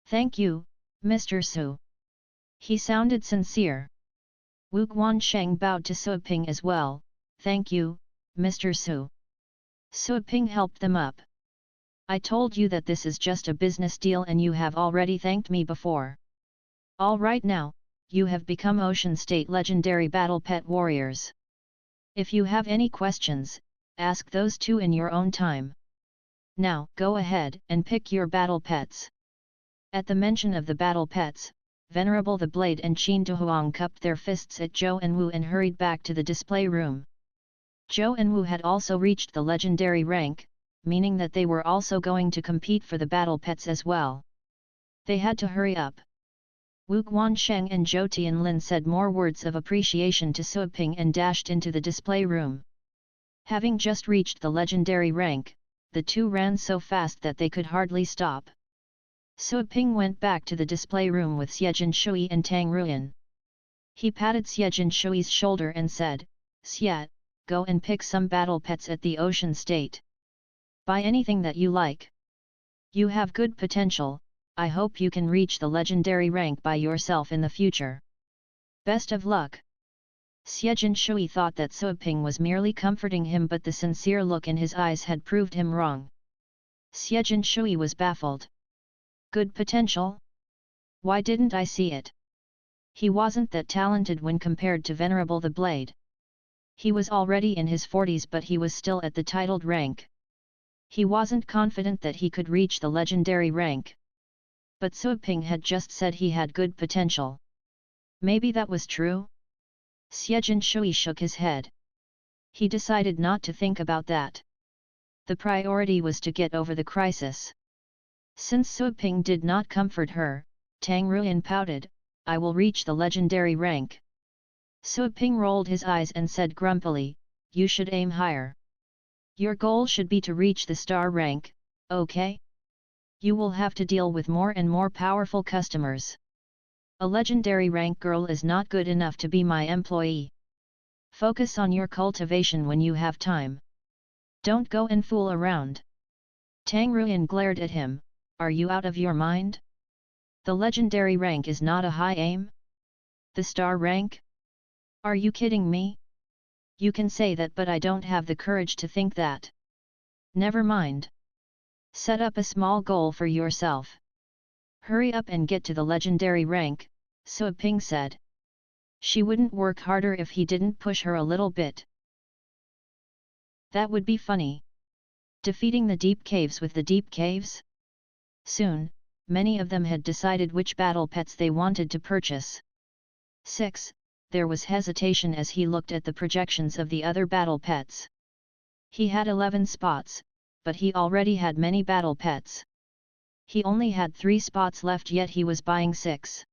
"Thank you, Mr. Su." He sounded sincere. Wu Guansheng bowed to Suoping as well. "Thank you, Mr. Su." Suoping helped them up. "I told you that this is just a business deal and you have already thanked me before. All right, now, you have become Ocean State Legendary Battle Pet Warriors. If you have any questions, ask those 2 in your own time. Now, go ahead and pick your battle pets." At the mention of the battle pets, Venerable the Blade and Qin Dehuang cupped their fists at Zhou and Wu and hurried back to the display room. Zhou and Wu had also reached the legendary rank, meaning that they were also going to compete for the battle pets as well. They had to hurry up. Wu Guansheng and Zhou Tianlin said more words of appreciation to Suoping and dashed into the display room. Having just reached the legendary rank, the 2 ran so fast that they could hardly stop. Suoping went back to the display room with Xiejin Shui and Tang Ruyan. He patted Xiejin Shui's shoulder and said, "Xie, go and pick some battle pets at the Ocean State. Buy anything that you like. You have good potential, I hope you can reach the legendary rank by yourself in the future. Best of luck." Xiejin Shui thought that Suoping was merely comforting him, but the sincere look in his eyes had proved him wrong. Xiejin Shui was baffled. Good potential? Why didn't I see it? He wasn't that talented when compared to Venerable the Blade. He was already in his 40s, but he was still at the titled rank. He wasn't confident that he could reach the legendary rank. But Suoping had just said he had good potential. Maybe that was true? Xiejin Shui shook his head. He decided not to think about that. The priority was to get over the crisis. Since Suoping did not comfort her, Tang Ruyan pouted, "I will reach the legendary rank." Suoping rolled his eyes and said grumpily, "You should aim higher. Your goal should be to reach the star rank, okay? You will have to deal with more and more powerful customers. A legendary rank girl is not good enough to be my employee. Focus on your cultivation when you have time. Don't go and fool around." Tang Ruyan glared at him, "Are you out of your mind? The legendary rank is not a high aim? The star rank? Are you kidding me? You can say that, but I don't have the courage to think that. Never mind. Set up a small goal for yourself. Hurry up and get to the legendary rank," Suoping said. She wouldn't work harder if he didn't push her a little bit. That would be funny. Defeating the deep caves with the deep caves? Soon, many of them had decided which battle pets they wanted to purchase. 6. There was hesitation as he looked at the projections of the other battle pets. He had 11 spots, but he already had many battle pets. He only had 3 spots left, yet he was buying 6.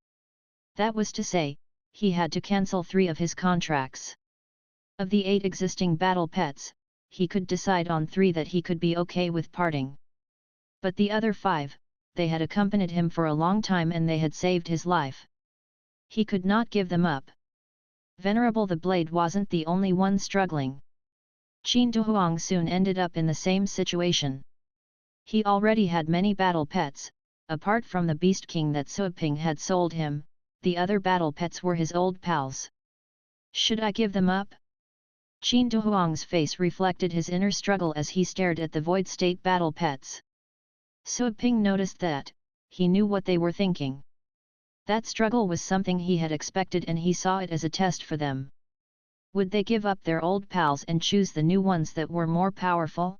That was to say, he had to cancel 3 of his contracts. Of the 8 existing battle pets, he could decide on 3 that he could be okay with parting. But the other 5, they had accompanied him for a long time and they had saved his life. He could not give them up. Venerable the Blade wasn't the only one struggling. Qin Dehuang soon ended up in the same situation. He already had many battle pets, apart from the Beast King that Suoping had sold him, the other battle pets were his old pals. Should I give them up? Qin Duhuang's face reflected his inner struggle as he stared at the void state battle pets. Sui Ping noticed that, he knew what they were thinking. That struggle was something he had expected and he saw it as a test for them. Would they give up their old pals and choose the new ones that were more powerful?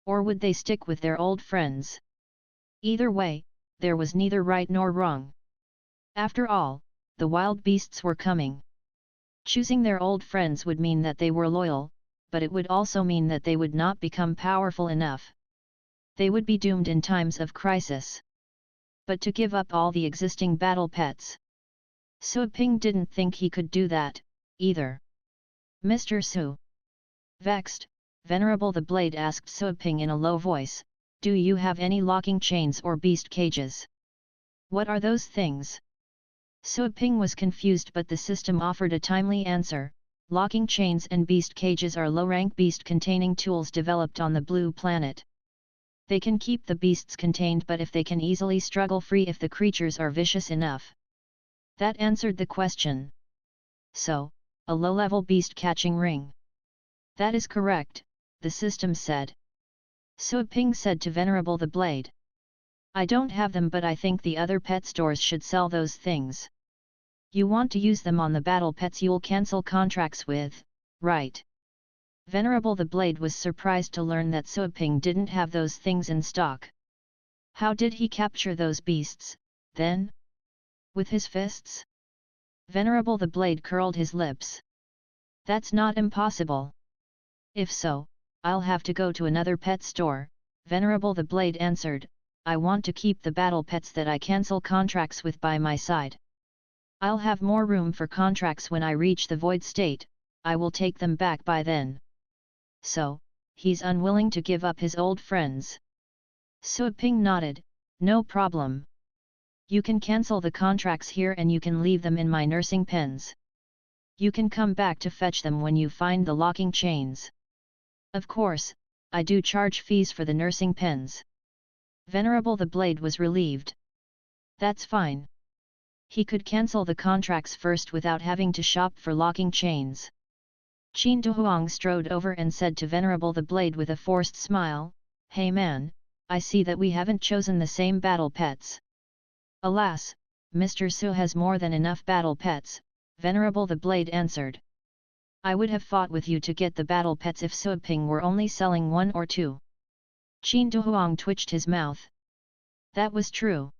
Or would they stick with their old friends? Either way, there was neither right nor wrong. After all, the wild beasts were coming. Choosing their old friends would mean that they were loyal, but it would also mean that they would not become powerful enough. They would be doomed in times of crisis. But to give up all the existing battle pets? Sui Ping didn't think he could do that, either. Mr. Su. Vexed, Venerable the Blade asked Sui Ping in a low voice, do you have any locking chains or beast cages? What are those things? Sui Ping was confused, but the system offered a timely answer. Locking chains and beast cages are low-rank beast-containing tools developed on the blue planet. They can keep the beasts contained, but if they can easily struggle free if the creatures are vicious enough. That answered the question. So, a low-level beast-catching ring. That is correct, the system said. Sui Ping said to Venerable the Blade. I don't have them, but I think the other pet stores should sell those things. You want to use them on the battle pets you'll cancel contracts with, right? Venerable the Blade was surprised to learn that Sui Ping didn't have those things in stock. How did he capture those beasts, then? With his fists? Venerable the Blade curled his lips. That's not impossible. If so, I'll have to go to another pet store, Venerable the Blade answered. I want to keep the battle pets that I cancel contracts with by my side. I'll have more room for contracts when I reach the void state, I will take them back by then. So, he's unwilling to give up his old friends. Sui Ping nodded, no problem. You can cancel the contracts here and you can leave them in my nursing pens. You can come back to fetch them when you find the locking chains. Of course, I do charge fees for the nursing pens. Venerable the Blade was relieved. That's fine. He could cancel the contracts first without having to shop for locking chains. Qin Duhuang strode over and said to Venerable the Blade with a forced smile, Hey man, I see that we haven't chosen the same battle pets. Alas, Mr. Su has more than enough battle pets, Venerable the Blade answered. I would have fought with you to get the battle pets if Sui Ping were only selling one or two. Qin Duhuang twitched his mouth. That was true.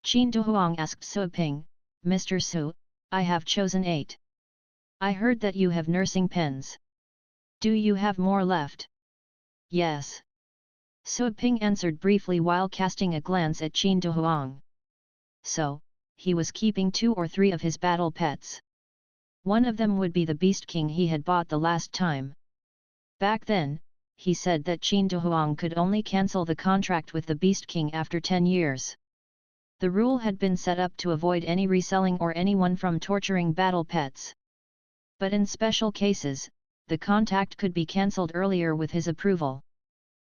Qin Duhuang asked Sui Ping, Mr. Su, I have chosen 8. I heard that you have nursing pens. Do you have more left? Yes. Sui Ping answered briefly while casting a glance at Qin Duhuang. So, he was keeping 2 or 3 of his battle pets. One of them would be the Beast King he had bought the last time. Back then, he said that Qin Duhuang could only cancel the contract with the Beast King after 10 years. The rule had been set up to avoid any reselling or anyone from torturing battle pets. But in special cases, the contract could be cancelled earlier with his approval.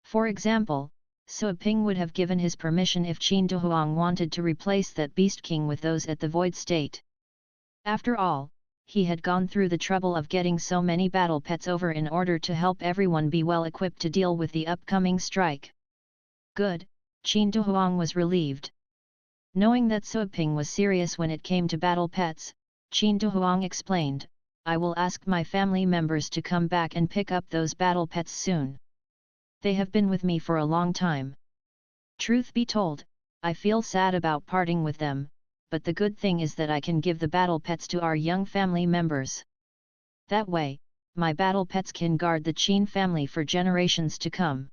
For example, Sui Ping would have given his permission if Qin Duhuang wanted to replace that Beast King with those at the void state. After all, he had gone through the trouble of getting so many battle pets over in order to help everyone be well equipped to deal with the upcoming strike. Good, Qin Duhuang was relieved. Knowing that Sui Ping was serious when it came to battle pets, Qin Duhuang explained, I will ask my family members to come back and pick up those battle pets soon. They have been with me for a long time. Truth be told, I feel sad about parting with them, but the good thing is that I can give the battle pets to our young family members. That way, my battle pets can guard the Qin family for generations to come.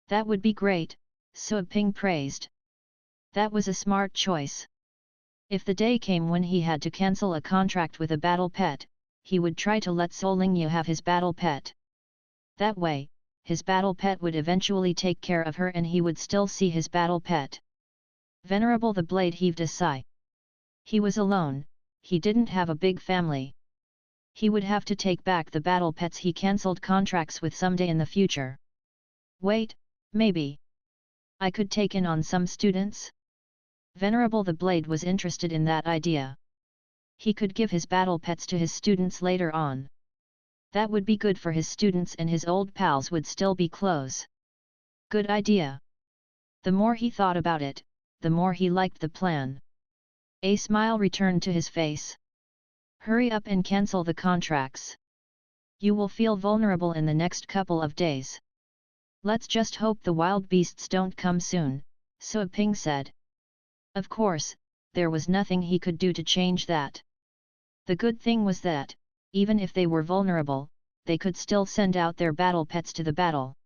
That would be great, Sui Ping praised. That was a smart choice. If the day came when he had to cancel a contract with a battle pet, he would try to let Solingyu have his battle pet. That way, his battle pet would eventually take care of her and he would still see his battle pet. Venerable the Blade heaved a sigh. He was alone, he didn't have a big family. He would have to take back the battle pets he cancelled contracts with someday in the future. Wait, maybe I could take in on some students? Venerable the Blade was interested in that idea. He could give his battle pets to his students later on. That would be good for his students, and his old pals would still be close. Good idea. The more he thought about it, the more he liked the plan. A smile returned to his face. Hurry up and cancel the contracts. You will feel vulnerable in the next couple of days. Let's just hope the wild beasts don't come soon, So Ping said. Of course, there was nothing he could do to change that. The good thing was that, even if they were vulnerable, they could still send out their battle pets to the battle.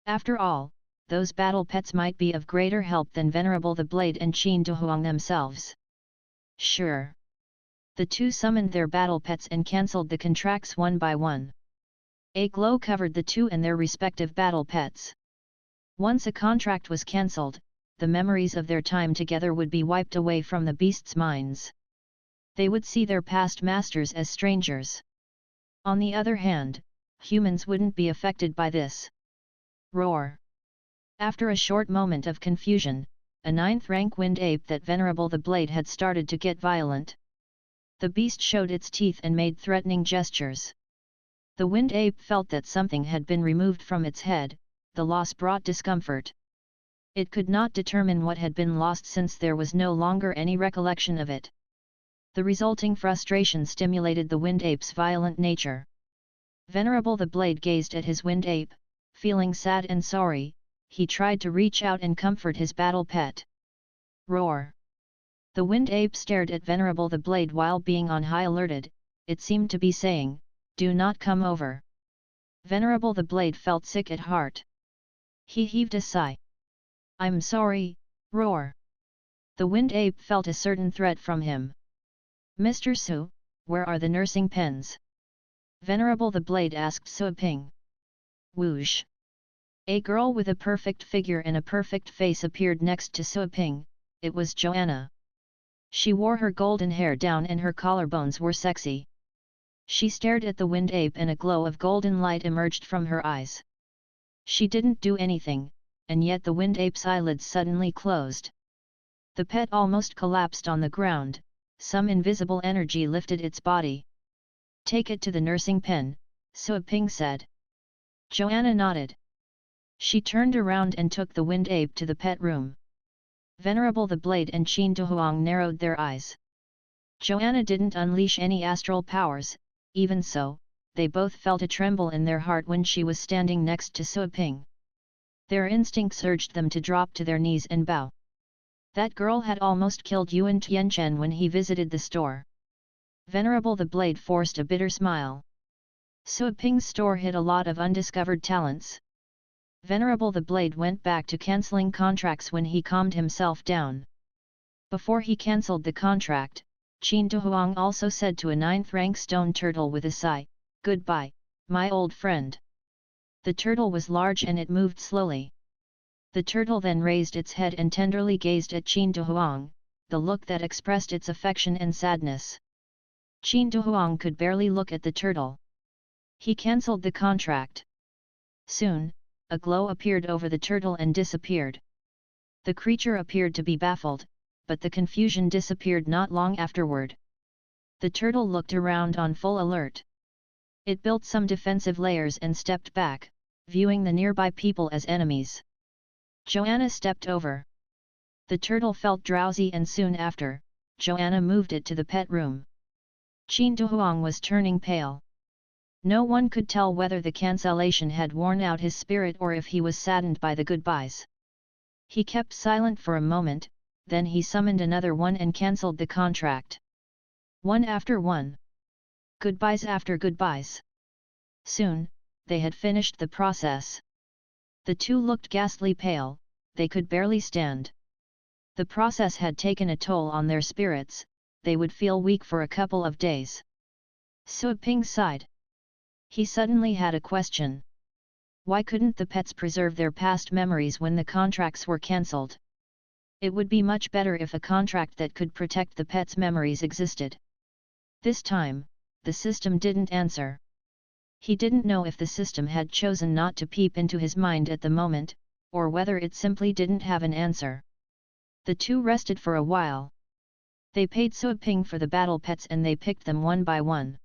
After all, those battle pets might be of greater help than Venerable the Blade and Qin Dehuang themselves. Sure. The two summoned their battle pets and cancelled the contracts one by one. A glow covered the two and their respective battle pets. Once a contract was cancelled, the memories of their time together would be wiped away from the beasts' minds. They would see their past masters as strangers. On the other hand, humans wouldn't be affected by this. Roar! After a short moment of confusion, a 9th-rank wind ape that Venerable the Blade had started to get violent. The beast showed its teeth and made threatening gestures. The wind ape felt that something had been removed from its head. The loss brought discomfort. It could not determine what had been lost since there was no longer any recollection of it. The resulting frustration stimulated the wind ape's violent nature. Venerable the Blade gazed at his wind ape, feeling sad and sorry. He tried to reach out and comfort his battle pet. Roar! The wind ape stared at Venerable the Blade while being on high alerted. It seemed to be saying, "Do not come over." Venerable the Blade felt sick at heart. He heaved a sigh. "I'm sorry." Roar! The wind ape felt a certain threat from him. "Mr. Su, where are the nursing pens?" Venerable the Blade asked Su Ping. Whoosh! A girl with a perfect figure and a perfect face appeared next to Su Ping. It was Joanna. She wore her golden hair down and her collarbones were sexy. She stared at the wind ape and a glow of golden light emerged from her eyes. She didn't do anything, and yet the wind ape's eyelids suddenly closed. The pet almost collapsed on the ground. Some invisible energy lifted its body. "Take it to the nursing pen," Su Ping said. Joanna nodded. She turned around and took the wind ape to the pet room. Venerable the Blade and Qin Dehuang narrowed their eyes. Joanna didn't unleash any astral powers. Even so, they both felt a tremble in their heart when she was standing next to Su Ping. Their instincts urged them to drop to their knees and bow. That girl had almost killed Yuan Tianchen when he visited the store. Venerable the Blade forced a bitter smile. Su Ping's store hid a lot of undiscovered talents. Venerable the Blade went back to cancelling contracts when he calmed himself down. Before he cancelled the contract, Qin Dehuang also said to a 9th-rank stone turtle with a sigh, "Goodbye, my old friend." The turtle was large and it moved slowly. The turtle then raised its head and tenderly gazed at Qin Dehuang, the look that expressed its affection and sadness. Qin Dehuang could barely look at the turtle. He cancelled the contract. Soon, a glow appeared over the turtle and disappeared. The creature appeared to be baffled, but the confusion disappeared not long afterward. The turtle looked around on full alert. It built some defensive layers and stepped back, viewing the nearby people as enemies. Joanna stepped over. The turtle felt drowsy and soon after, Joanna moved it to the pet room. Qin Dehuang was turning pale. No one could tell whether the cancellation had worn out his spirit or if he was saddened by the goodbyes. He kept silent for a moment, then he summoned another one and cancelled the contract. One after one. Goodbyes after goodbyes. Soon, they had finished the process. The two looked ghastly pale, they could barely stand. The process had taken a toll on their spirits, they would feel weak for a couple of days. Su Ping sighed. He suddenly had a question. Why couldn't the pets preserve their past memories when the contracts were cancelled? It would be much better if a contract that could protect the pets' memories existed. This time, the system didn't answer. He didn't know if the system had chosen not to peep into his mind at the moment, or whether it simply didn't have an answer. The two rested for a while. They paid Suaping for the battle pets and they picked them one by one.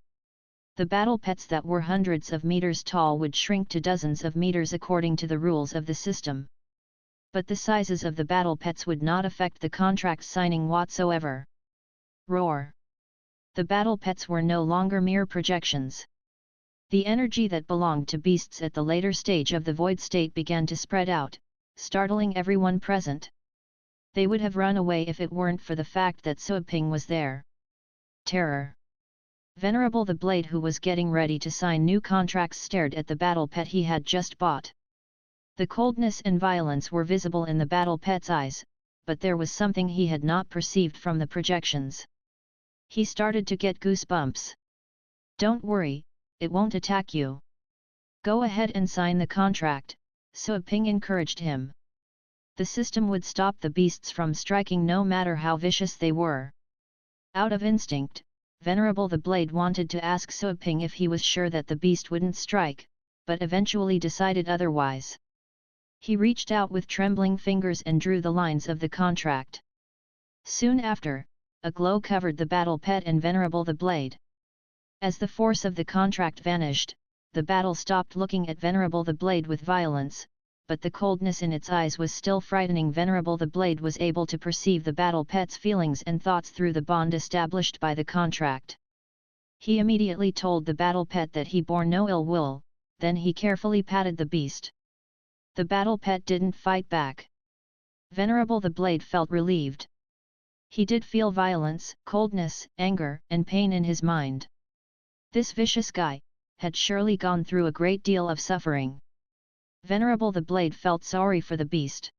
The battle pets that were hundreds of meters tall would shrink to dozens of meters according to the rules of the system. But the sizes of the battle pets would not affect the contract signing whatsoever. Roar! The battle pets were no longer mere projections. The energy that belonged to beasts at the later stage of the void state began to spread out, startling everyone present. They would have run away if it weren't for the fact that Suaping was there. Terror! Venerable the Blade, who was getting ready to sign new contracts, stared at the battle pet he had just bought. The coldness and violence were visible in the battle pet's eyes, but there was something he had not perceived from the projections. He started to get goosebumps. "Don't worry, it won't attack you. Go ahead and sign the contract," Suaping encouraged him. The system would stop the beasts from striking no matter how vicious they were. Out of instinct, Venerable the Blade wanted to ask Suaping if he was sure that the beast wouldn't strike, but eventually decided otherwise. He reached out with trembling fingers and drew the lines of the contract. Soon after, a glow covered the battle pet and Venerable the Blade. As the force of the contract vanished, the battle stopped looking at Venerable the Blade with violence, but the coldness in its eyes was still frightening. Venerable the Blade was able to perceive the battle pet's feelings and thoughts through the bond established by the contract. He immediately told the battle pet that he bore no ill will, then he carefully patted the beast. The battle pet didn't fight back. Venerable the Blade felt relieved. He did feel violence, coldness, anger, and pain in his mind. This vicious guy had surely gone through a great deal of suffering. Venerable the Blade felt sorry for the beast.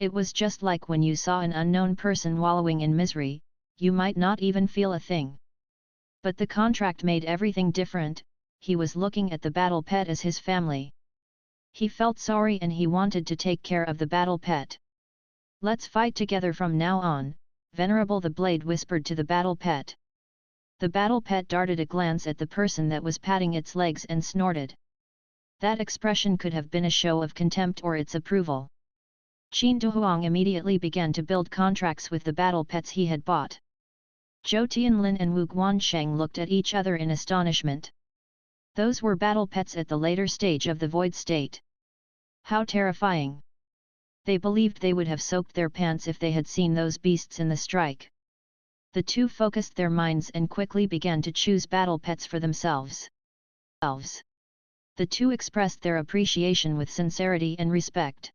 It was just like when you saw an unknown person wallowing in misery, you might not even feel a thing. But the contract made everything different. He was looking at the battle pet as his family. He felt sorry and he wanted to take care of the battle pet. "Let's fight together from now on," Venerable the Blade whispered to the battle pet. The battle pet darted a glance at the person that was patting its legs and snorted. That expression could have been a show of contempt or its approval. Qin Duhuang immediately began to build contracts with the battle pets he had bought. Zhou Tianlin and Wu Guansheng looked at each other in astonishment. Those were battle pets at the later stage of the void state. How terrifying! They believed they would have soaked their pants if they had seen those beasts in the strike. The two focused their minds and quickly began to choose battle pets for themselves. The two expressed their appreciation with sincerity and respect.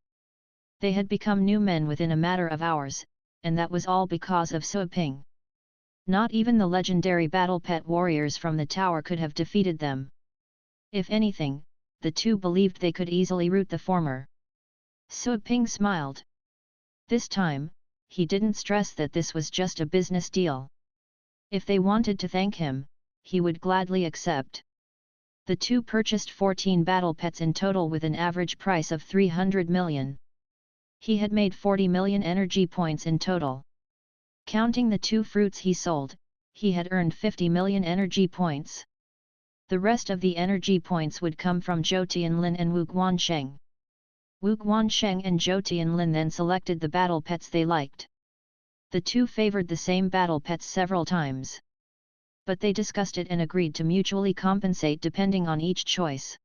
They had become new men within a matter of hours, and that was all because of Suaping. Not even the legendary battle pet warriors from the tower could have defeated them. If anything, the two believed they could easily rout the former. Suaping smiled. This time, he didn't stress that this was just a business deal. If they wanted to thank him, he would gladly accept. The two purchased 14 battle pets in total with an average price of 300 million. He had made 40 million energy points in total. Counting the two fruits he sold, he had earned 50 million energy points. The rest of the energy points would come from Zhou Tianlin and Wu Guansheng. Wu Guansheng and Zhou Tianlin then selected the battle pets they liked. The two favored the same battle pets several times. But they discussed it and agreed to mutually compensate depending on each choice.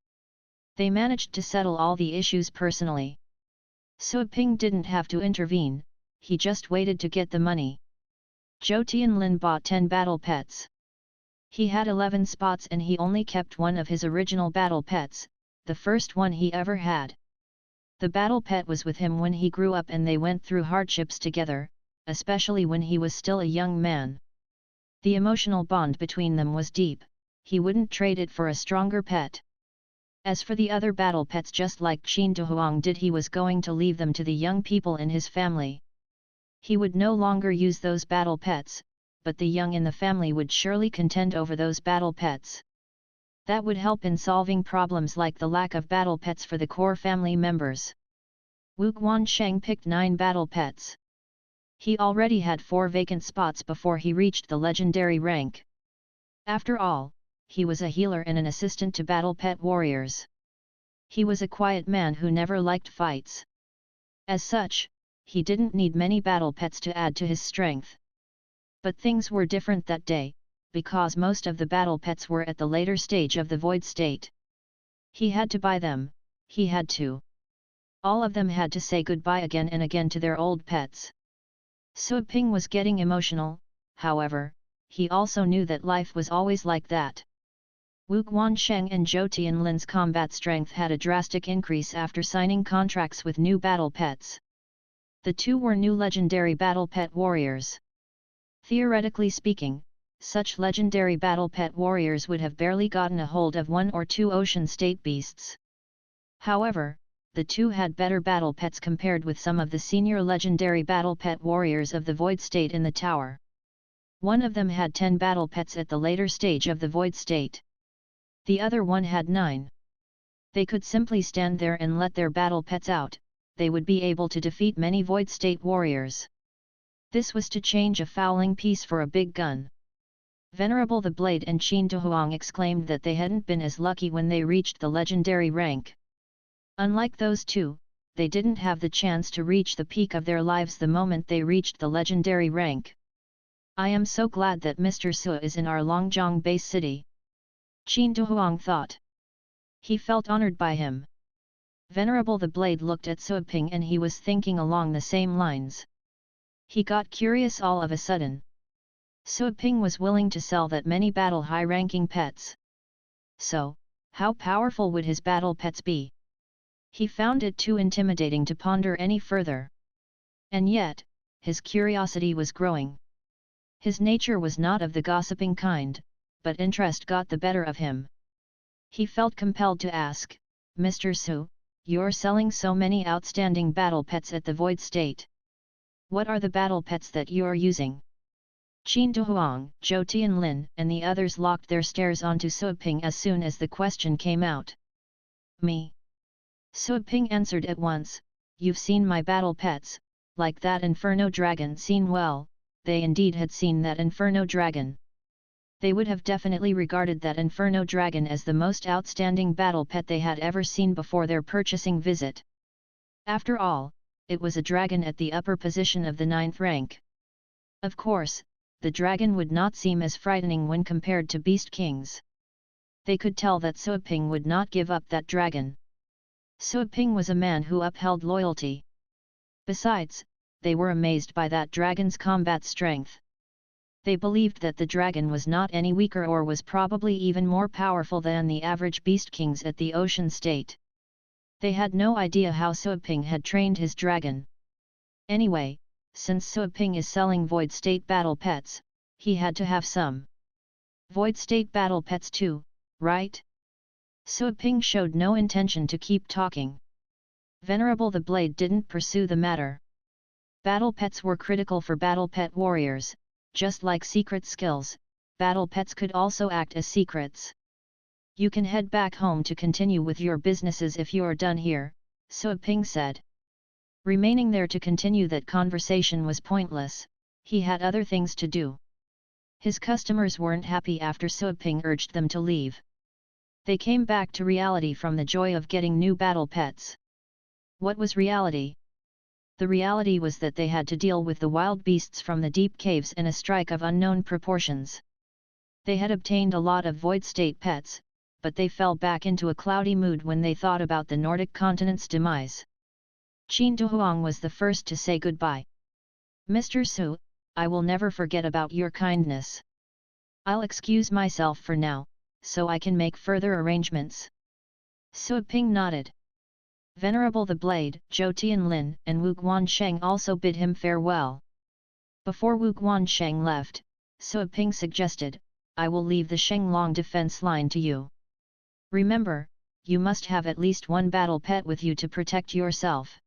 They managed to settle all the issues personally. Suaping didn't have to intervene, he just waited to get the money. Zhou Tianlin bought 10 battle pets. He had 11 spots and he only kept one of his original battle pets, the first one he ever had. The battle pet was with him when he grew up and they went through hardships together, especially when he was still a young man. The emotional bond between them was deep, he wouldn't trade it for a stronger pet. As for the other battle pets, just like Qin Duhuang did, he was going to leave them to the young people in his family. He would no longer use those battle pets, but the young in the family would surely contend over those battle pets. That would help in solving problems like the lack of battle pets for the core family members. Wu Guansheng picked 9 battle pets. He already had 4 vacant spots before he reached the legendary rank. After all, he was a healer and an assistant to battle pet warriors. He was a quiet man who never liked fights. As such, he didn't need many battle pets to add to his strength. But things were different that day, because most of the battle pets were at the later stage of the void state. He had to buy them, he had to. All of them had to say goodbye again and again to their old pets. Su Ping was getting emotional, however, he also knew that life was always like that. Wu Guansheng and Zhou Tianlin's combat strength had a drastic increase after signing contracts with new battle pets. The two were new legendary battle pet warriors. Theoretically speaking, such legendary battle pet warriors would have barely gotten a hold of one or two ocean state beasts. However, the two had better battle pets compared with some of the senior legendary battle pet warriors of the void state in the tower. One of them had 10 battle pets at the later stage of the void state. The other one had 9. They could simply stand there and let their battle pets out, they would be able to defeat many void state warriors. This was to change a fowling piece for a big gun. Venerable the Blade and Qin Dehuang exclaimed that they hadn't been as lucky when they reached the legendary rank. Unlike those two, they didn't have the chance to reach the peak of their lives the moment they reached the legendary rank. I am so glad that Mr. Su is in our Longjiang base city. Qin Dehuang thought. He felt honored by him. Venerable the Blade looked at Su Ping and he was thinking along the same lines. He got curious all of a sudden. Su Ping was willing to sell that many battle high-ranking pets. So, how powerful would his battle pets be? He found it too intimidating to ponder any further. And yet, his curiosity was growing. His nature was not of the gossiping kind, but interest got the better of him. He felt compelled to ask, Mr. Su, you're selling so many outstanding battle pets at the void state. What are the battle pets that you're using? Qin Dehuang, Zhou Tianlin and the others locked their stares onto Su Ping as soon as the question came out. Me. Su Ping answered at once, you've seen my battle pets, like that Inferno Dragon seen well, they indeed had seen that Inferno Dragon. They would have definitely regarded that Inferno Dragon as the most outstanding battle pet they had ever seen before their purchasing visit. After all, it was a dragon at the upper position of the 9th rank. Of course, the dragon would not seem as frightening when compared to Beast Kings. They could tell that Su Ping would not give up that dragon. Su Ping was a man who upheld loyalty. Besides, they were amazed by that dragon's combat strength. They believed that the dragon was not any weaker or was probably even more powerful than the average Beast Kings at the Ocean State. They had no idea how Su Ping had trained his dragon. Anyway, since Su Ping is selling Void State battle pets, he had to have some Void State battle pets too, right? Su Ping showed no intention to keep talking. Venerable the Blade didn't pursue the matter. Battle pets were critical for battle pet warriors, just like secret skills, battle pets could also act as secrets. You can head back home to continue with your businesses if you're done here, Su Ping said. Remaining there to continue that conversation was pointless, he had other things to do. His customers weren't happy after Su Ping urged them to leave. They came back to reality from the joy of getting new battle pets. What was reality? The reality was that they had to deal with the wild beasts from the deep caves and a strike of unknown proportions. They had obtained a lot of void state pets, but they fell back into a cloudy mood when they thought about the Nordic continent's demise. Qin Dehuang was the first to say goodbye. Mr. Su, I will never forget about your kindness. I'll excuse myself for now, so I can make further arrangements. Su Ping nodded. Venerable the Blade, Zhou Tianlin and Wu Guansheng also bid him farewell. Before Wu Guansheng left, Su Ping suggested, I will leave the Shenglong defense line to you. Remember, you must have at least one battle pet with you to protect yourself.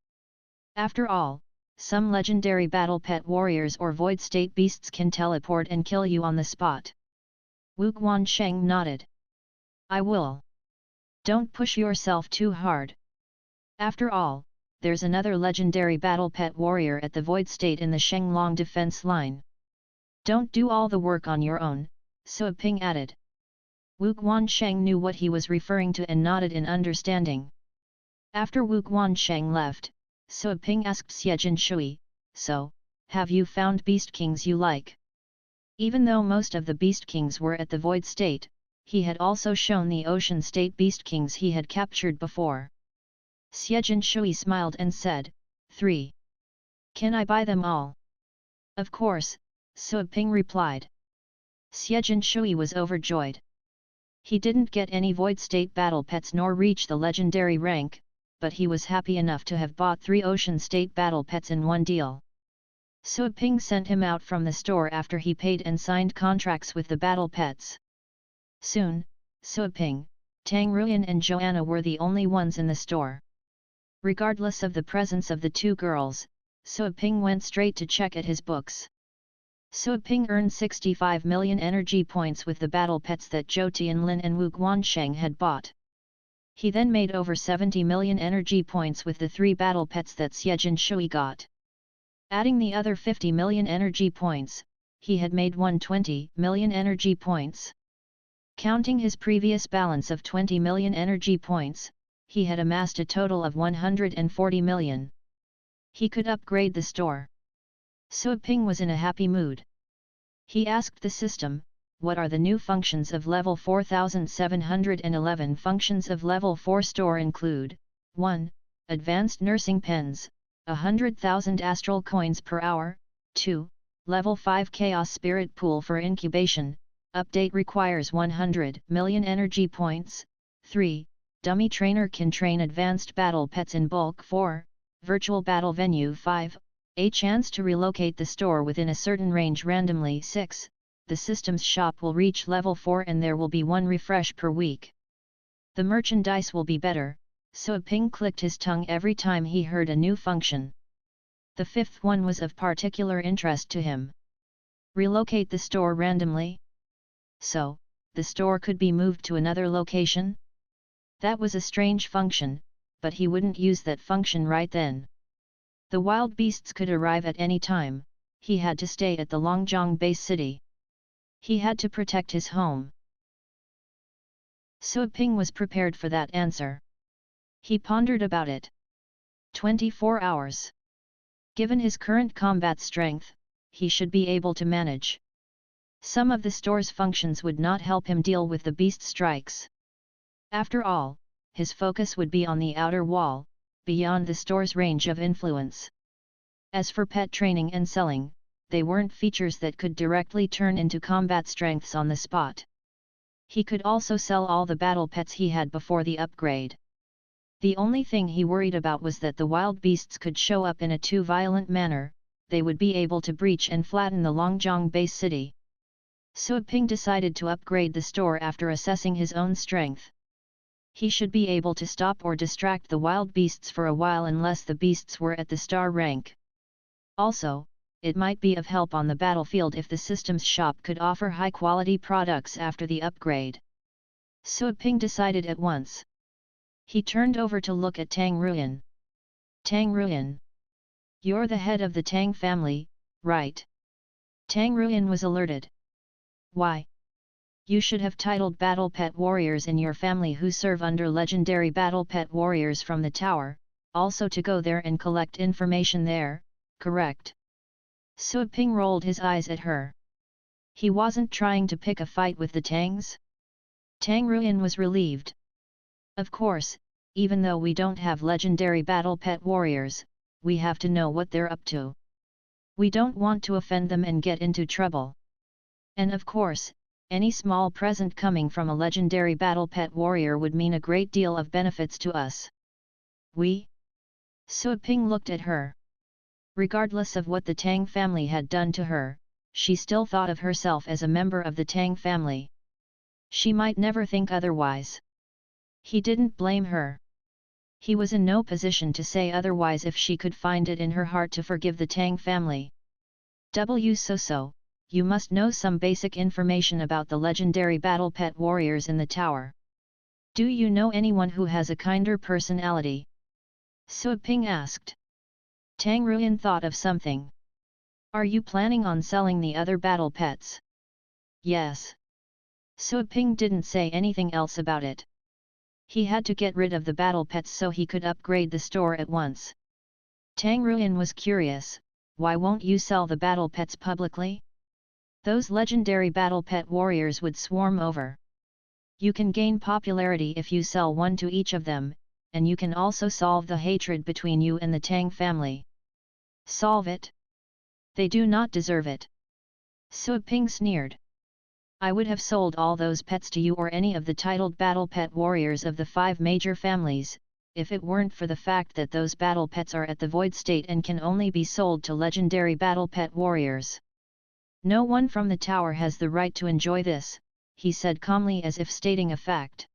After all, some legendary battle pet warriors or void state beasts can teleport and kill you on the spot. Wu Guansheng nodded. I will. Don't push yourself too hard. After all, there's another legendary battle pet warrior at the void state in the Shenglong defense line. Don't do all the work on your own, Su Ping added. Wu Guansheng knew what he was referring to and nodded in understanding. After Wu Guansheng left, So Ping asked Xiejin Shui, "So, have you found beast kings you like?" Even though most of the beast kings were at the void state, he had also shown the ocean state beast kings he had captured before. Xiejin Shui smiled and said, 3. Can I buy them all? Of course, So Ping replied. Xiejin Shui was overjoyed. He didn't get any void state battle pets nor reach the legendary rank, but he was happy enough to have bought 3 ocean state battle pets in one deal. So Ping sent him out from the store after he paid and signed contracts with the battle pets. Soon, So Ping, Tang Ruyan and Joanna were the only ones in the store. Regardless of the presence of the 2 girls, So Ping went straight to check at his books. So Ping earned 65 million energy points with the battle pets that Zhou Tianlin and Wu Guansheng had bought. He then made over 70 million energy points with the 3 battle pets that Xiejin Shui got. Adding the other 50 million energy points, he had made 120 million energy points. Counting his previous balance of 20 million energy points, he had amassed a total of 140 million. He could upgrade the store. So Ping was in a happy mood. He asked the system, "What are the new functions of level 4711? Functions of level 4 store include 1. Advanced nursing pens, 100,000 astral coins per hour, 2. Level 5 chaos spirit pool for incubation, update requires 100 million energy points, 3. Dummy trainer can train advanced battle pets in bulk 4. Virtual battle venue 5. A chance to relocate the store within a certain range randomly 6. The system's shop will reach level 4 and there will be 1 refresh per week. The merchandise will be better." So Ping clicked his tongue every time he heard a new function. The 5th one was of particular interest to him. Relocate the store randomly? So, the store could be moved to another location? That was a strange function, but he wouldn't use that function right then. The wild beasts could arrive at any time, he had to stay at the Longjiang base city. He had to protect his home. So Ping was prepared for that answer. He pondered about it. 24 hours. Given his current combat strength, he should be able to manage. Some of the store's functions would not help him deal with the beast strikes. After all, his focus would be on the outer wall, beyond the store's range of influence. As for pet training and selling, they weren't features that could directly turn into combat strengths on the spot. He could also sell all the battle pets he had before the upgrade. The only thing he worried about was that the wild beasts could show up in a too violent manner, they would be able to breach and flatten the Longjiang base city. So Ping decided to upgrade the store after assessing his own strength. He should be able to stop or distract the wild beasts for a while unless the beasts were at the star rank. Also, it might be of help on the battlefield if the system's shop could offer high-quality products after the upgrade. So Ping decided at once. He turned over to look at Tang Ruyan. Tang Ruyan. You're the head of the Tang family, right? Tang Ruyan was alerted. Why? You should have titled battle pet warriors in your family who serve under legendary battle pet warriors from the tower, also to go there and collect information there, correct? So Ping rolled his eyes at her. He wasn't trying to pick a fight with the Tangs? Tang Ruyan was relieved. Of course, even though we don't have legendary battle pet warriors, we have to know what they're up to. We don't want to offend them and get into trouble. And of course, any small present coming from a legendary battle pet warrior would mean a great deal of benefits to us. We? So Ping looked at her. Regardless of what the Tang family had done to her, she still thought of herself as a member of the Tang family. She might never think otherwise. He didn't blame her. He was in no position to say otherwise if she could find it in her heart to forgive the Tang family. So, you must know some basic information about the legendary battle pet warriors in the tower. Do you know anyone who has a kinder personality? So Ping asked. Tang Ruyan thought of something. Are you planning on selling the other battle pets? Yes. So Ping didn't say anything else about it. He had to get rid of the battle pets so he could upgrade the store at once. Tang Ruyan was curious, why won't you sell the battle pets publicly? Those legendary battle pet warriors would swarm over. You can gain popularity if you sell one to each of them, and you can also solve the hatred between you and the Tang family. Solve it? They do not deserve it. Su Ping sneered. I would have sold all those pets to you or any of the titled battle pet warriors of the 5 major families, if it weren't for the fact that those battle pets are at the void state and can only be sold to legendary battle pet warriors. No one from the tower has the right to enjoy this, he said calmly as if stating a fact.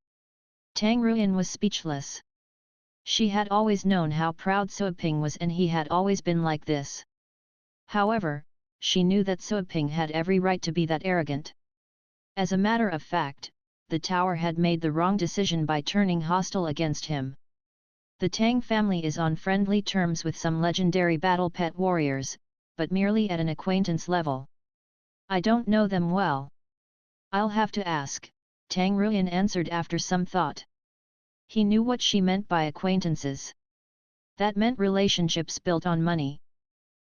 Tang Ruyan was speechless. She had always known how proud Su Ping was and he had always been like this. However, she knew that Su Ping had every right to be that arrogant. As a matter of fact, the tower had made the wrong decision by turning hostile against him. The Tang family is on friendly terms with some legendary battle pet warriors, but merely at an acquaintance level. I don't know them well. I'll have to ask, Tang Ruyan answered after some thought. He knew what she meant by acquaintances. That meant relationships built on money.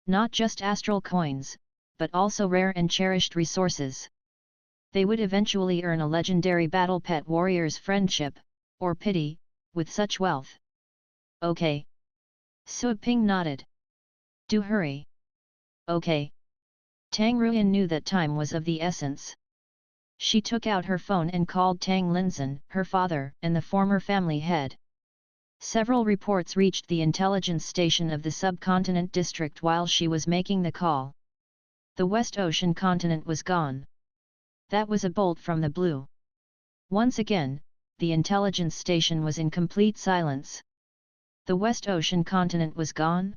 Not just astral coins, but also rare and cherished resources. They would eventually earn a legendary battle pet warrior's friendship, or pity, with such wealth. Okay. Su Ping nodded. Do hurry. Okay. Tang Ruyan knew that time was of the essence. She took out her phone and called Tang Linzhen, her father, and the former family head. Several reports reached the intelligence station of the subcontinent district while she was making the call. The West Ocean continent was gone. That was a bolt from the blue. Once again, the intelligence station was in complete silence. The West Ocean continent was gone?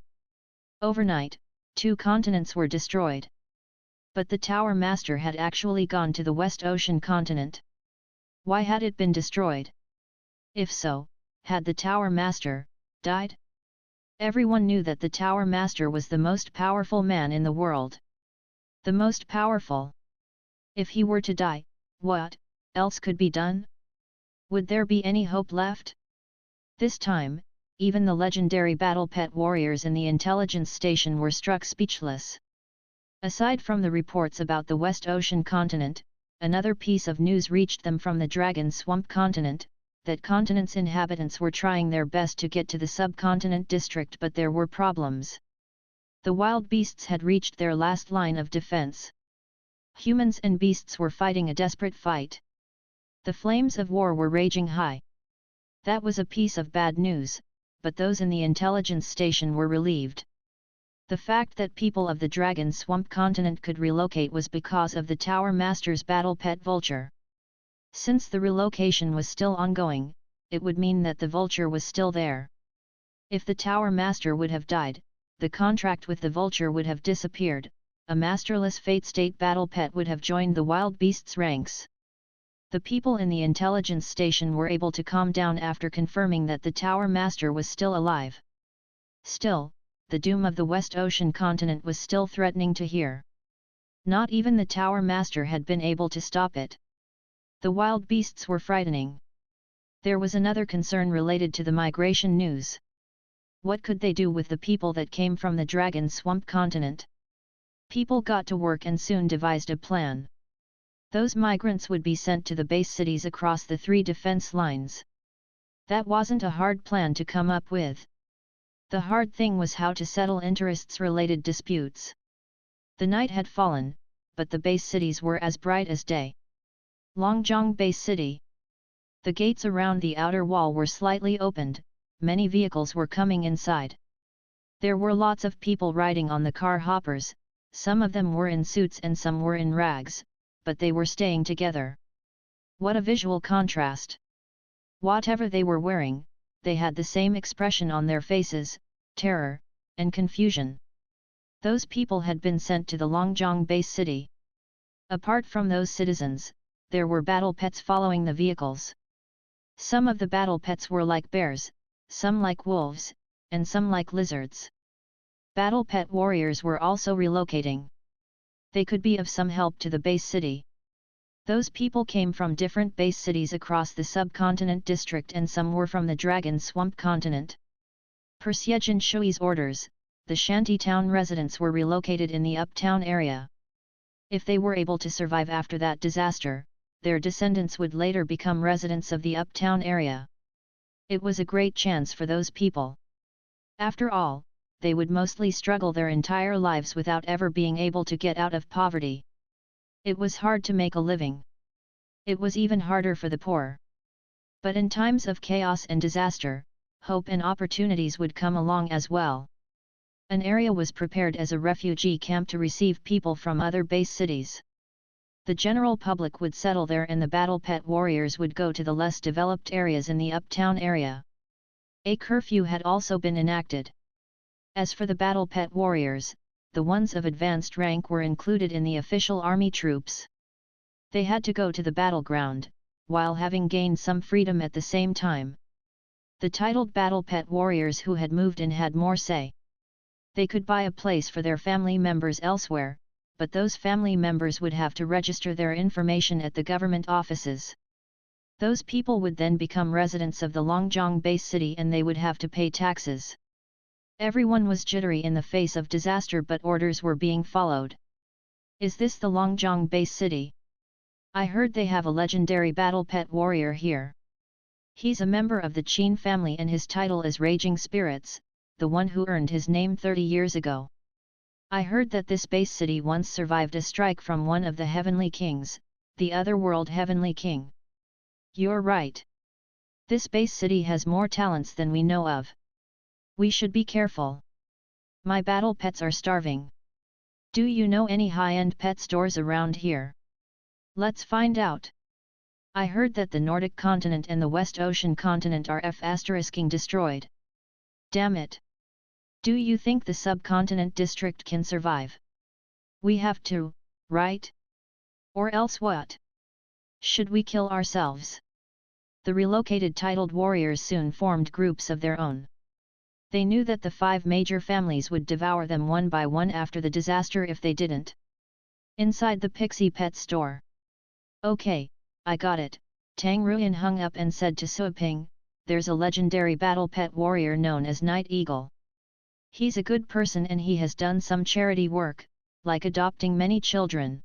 Overnight, 2 continents were destroyed. But the Tower Master had actually gone to the West Ocean continent. Why had it been destroyed? If so, had the Tower Master died? Everyone knew that the Tower Master was the most powerful man in the world. The most powerful. If he were to die, what else could be done? Would there be any hope left? This time, even the legendary battle pet warriors in the intelligence station were struck speechless. Aside from the reports about the West Ocean continent, another piece of news reached them from the Dragon Swamp continent, that continent's inhabitants were trying their best to get to the subcontinent district, but there were problems. The wild beasts had reached their last line of defense. Humans and beasts were fighting a desperate fight. The flames of war were raging high. That was a piece of bad news, but those in the intelligence station were relieved. The fact that people of the Dragon Swamp continent could relocate was because of the Tower Master's battle pet vulture. Since the relocation was still ongoing, it would mean that the vulture was still there. If the Tower Master would have died, the contract with the vulture would have disappeared, a masterless fate state battle pet would have joined the wild beasts' ranks. The people in the intelligence station were able to calm down after confirming that the Tower Master was still alive. Still, the doom of the West Ocean continent was still threatening to hear. Not even the Tower Master had been able to stop it. The wild beasts were frightening. There was another concern related to the migration news. What could they do with the people that came from the Dragon Swamp continent? People got to work and soon devised a plan. Those migrants would be sent to the base cities across the 3 defense lines. That wasn't a hard plan to come up with. The hard thing was how to settle interests-related disputes. The night had fallen, but the base cities were as bright as day. Longjiang Base City. The gates around the outer wall were slightly opened, many vehicles were coming inside. There were lots of people riding on the car hoppers, some of them were in suits and some were in rags, but they were staying together. What a visual contrast! Whatever they were wearing, they had the same expression on their faces, terror, and confusion. Those people had been sent to the Longjiang base city. Apart from those citizens, there were battle pets following the vehicles. Some of the battle pets were like bears, some like wolves, and some like lizards. Battle pet warriors were also relocating. They could be of some help to the base city. Those people came from different base cities across the subcontinent district and some were from the Dragon Swamp continent. Per Siejin Shui's orders, the shantytown residents were relocated in the uptown area. If they were able to survive after that disaster, their descendants would later become residents of the uptown area. It was a great chance for those people. After all, they would mostly struggle their entire lives without ever being able to get out of poverty. It was hard to make a living. It was even harder for the poor. But in times of chaos and disaster, hope and opportunities would come along as well. An area was prepared as a refugee camp to receive people from other base cities. The general public would settle there and the battle pet warriors would go to the less developed areas in the uptown area. A curfew had also been enacted. As for the battle pet warriors, the ones of advanced rank were included in the official army troops. They had to go to the battleground, while having gained some freedom at the same time. The titled battle pet warriors who had moved in had more say. They could buy a place for their family members elsewhere, but those family members would have to register their information at the government offices. Those people would then become residents of the Longjong base city and they would have to pay taxes. Everyone was jittery in the face of disaster, but orders were being followed. Is this the Longjong base city? I heard they have a legendary battle pet warrior here. He's a member of the Qin family and his title is Raging Spirits, the one who earned his name 30 years ago. I heard that this base city once survived a strike from one of the Heavenly Kings, the Otherworld Heavenly King. You're right. This base city has more talents than we know of. We should be careful. My battle pets are starving. Do you know any high-end pet stores around here? Let's find out. I heard that the Nordic continent and the West Ocean continent are *ing destroyed. Damn it. Do you think the subcontinent district can survive? We have to, right? Or else what? Should we kill ourselves? The relocated titled warriors soon formed groups of their own. They knew that the 5 major families would devour them one by one after the disaster if they didn't. Inside the Pixie Pet Store. Okay, I got it, Tang Ruyan hung up and said to Suoping, there's a legendary battle pet warrior known as Night Eagle. He's a good person and he has done some charity work, like adopting many children.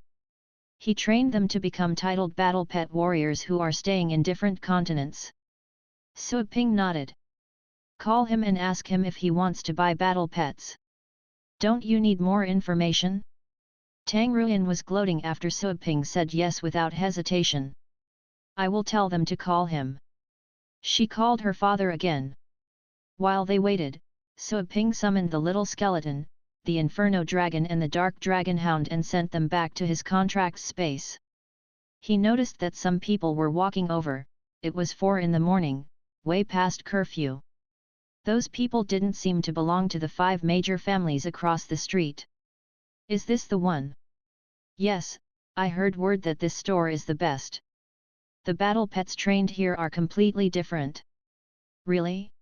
He trained them to become titled battle pet warriors who are staying in different continents. Suoping nodded. Call him and ask him if he wants to buy battle pets. Don't you need more information? Tang Ruyan was gloating after Suoping said yes without hesitation. I will tell them to call him. She called her father again. While they waited, Suoping summoned the little skeleton, the Inferno Dragon and the Dark Dragon Hound and sent them back to his contract space. He noticed that some people were walking over. It was 4 in the morning, way past curfew. Those people didn't seem to belong to the 5 major families across the street. Is this the one? Yes, I heard word that this store is the best. The battle pets trained here are completely different. Really?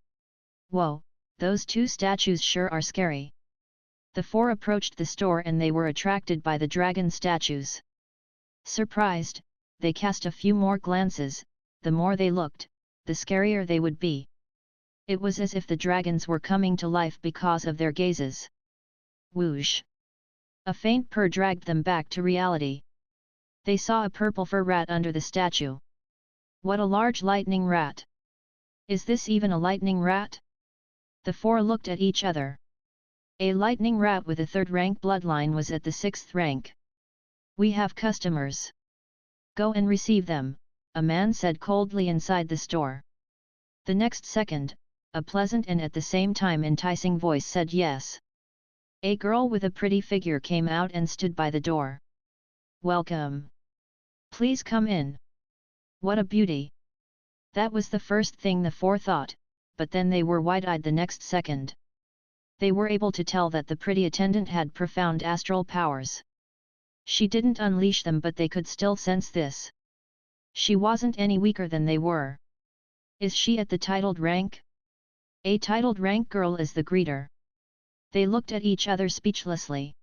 Whoa, those 2 statues sure are scary. The 4 approached the store and they were attracted by the dragon statues. Surprised, they cast a few more glances. The more they looked, the scarier they would be. It was as if the dragons were coming to life because of their gazes. Whoosh! A faint purr dragged them back to reality. They saw a purple fur rat under the statue. What a large lightning rat! Is this even a lightning rat? The 4 looked at each other. A lightning rat with a 3rd rank bloodline was at the 6th rank. We have customers. Go and receive them, a man said coldly inside the store. The next second, a pleasant and at the same time enticing voice said yes. A girl with a pretty figure came out and stood by the door. Welcome. Please come in. What a beauty. That was the first thing the 4 thought, but then they were wide-eyed the next second. They were able to tell that the pretty attendant had profound astral powers. She didn't unleash them, but they could still sense this. She wasn't any weaker than they were. Is she at the titled rank? A titled rank girl is the greeter. They looked at each other speechlessly.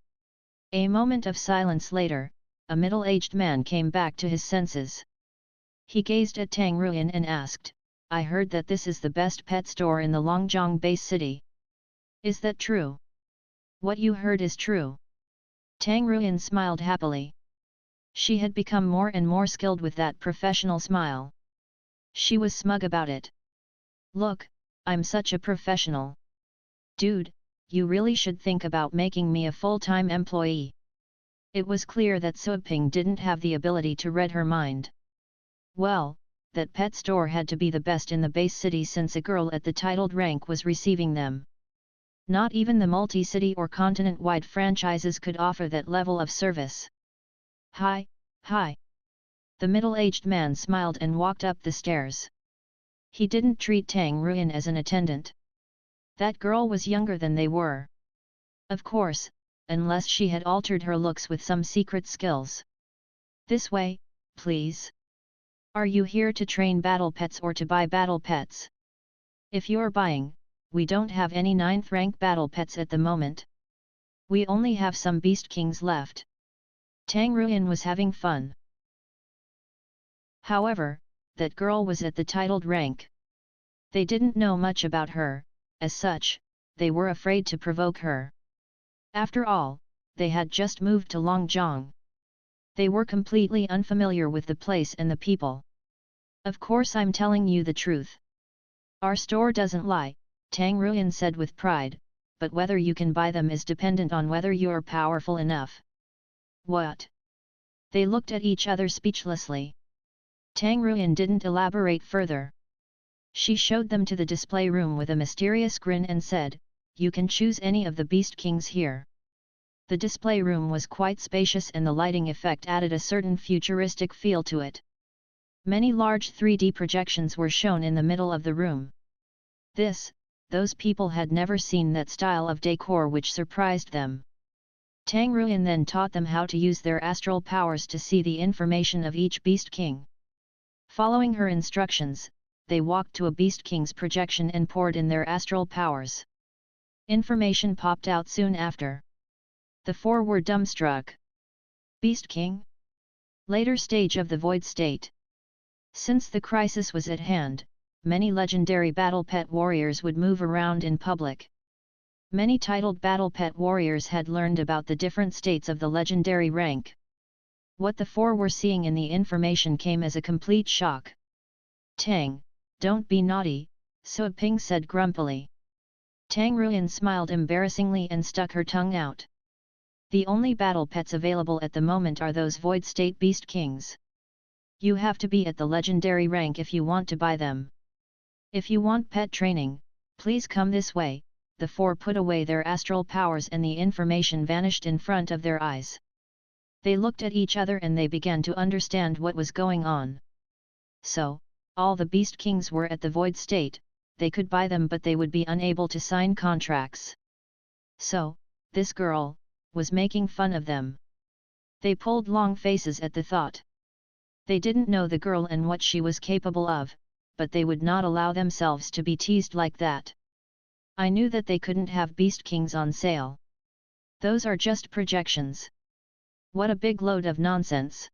A moment of silence later, a middle-aged man came back to his senses. He gazed at Tang Ruyan and asked, I heard that this is the best pet store in the Longjong base city. Is that true? What you heard is true. Tang Ruin smiled happily. She had become more and more skilled with that professional smile. She was smug about it. Look, I'm such a professional. Dude, you really should think about making me a full-time employee. It was clear that Suiping didn't have the ability to read her mind. Well, that pet store had to be the best in the base city since a girl at the titled rank was receiving them. Not even the multi-city or continent-wide franchises could offer that level of service. Hi, hi. The middle-aged man smiled and walked up the stairs. He didn't treat Tang Ruin as an attendant. That girl was younger than they were. Of course, unless she had altered her looks with some secret skills. This way, please. Are you here to train battle pets or to buy battle pets? If you're buying, we don't have any 9th rank battle pets at the moment. We only have some beast kings left. Tang Ruin was having fun. However, that girl was at the titled rank. They didn't know much about her, as such, they were afraid to provoke her. After all, they had just moved to Longjiang. They were completely unfamiliar with the place and the people. Of course I'm telling you the truth. Our store doesn't lie, Tang Ruin said with pride, but whether you can buy them is dependent on whether you're powerful enough. What? They looked at each other speechlessly. Tang Ruin didn't elaborate further. She showed them to the display room with a mysterious grin and said, you can choose any of the beast kings here. The display room was quite spacious and the lighting effect added a certain futuristic feel to it. Many large 3D projections were shown in the middle of the room. Those people had never seen that style of decor, which surprised them. Tang Ruin then taught them how to use their astral powers to see the information of each beast king. Following her instructions, they walked to a beast king's projection and poured in their astral powers. Information popped out soon after. The four were dumbstruck. Beast king? Later stage of the void state. Since the crisis was at hand, many legendary battle pet warriors would move around in public. Many titled battle pet warriors had learned about the different states of the legendary rank. What the four were seeing in the information came as a complete shock. Tang, don't be naughty, Suiping said grumpily. Tang Ruin smiled embarrassingly and stuck her tongue out. The only battle pets available at the moment are those void state beast kings. You have to be at the legendary rank if you want to buy them. If you want pet training, please come this way. The four put away their astral powers and the information vanished in front of their eyes. They looked at each other and they began to understand what was going on. So, all the beast kings were at the void state, they could buy them but they would be unable to sign contracts. So, this girl was making fun of them. They pulled long faces at the thought. They didn't know the girl and what she was capable of, but they would not allow themselves to be teased like that. I knew that they couldn't have beast kings on sale. Those are just projections. What a big load of nonsense.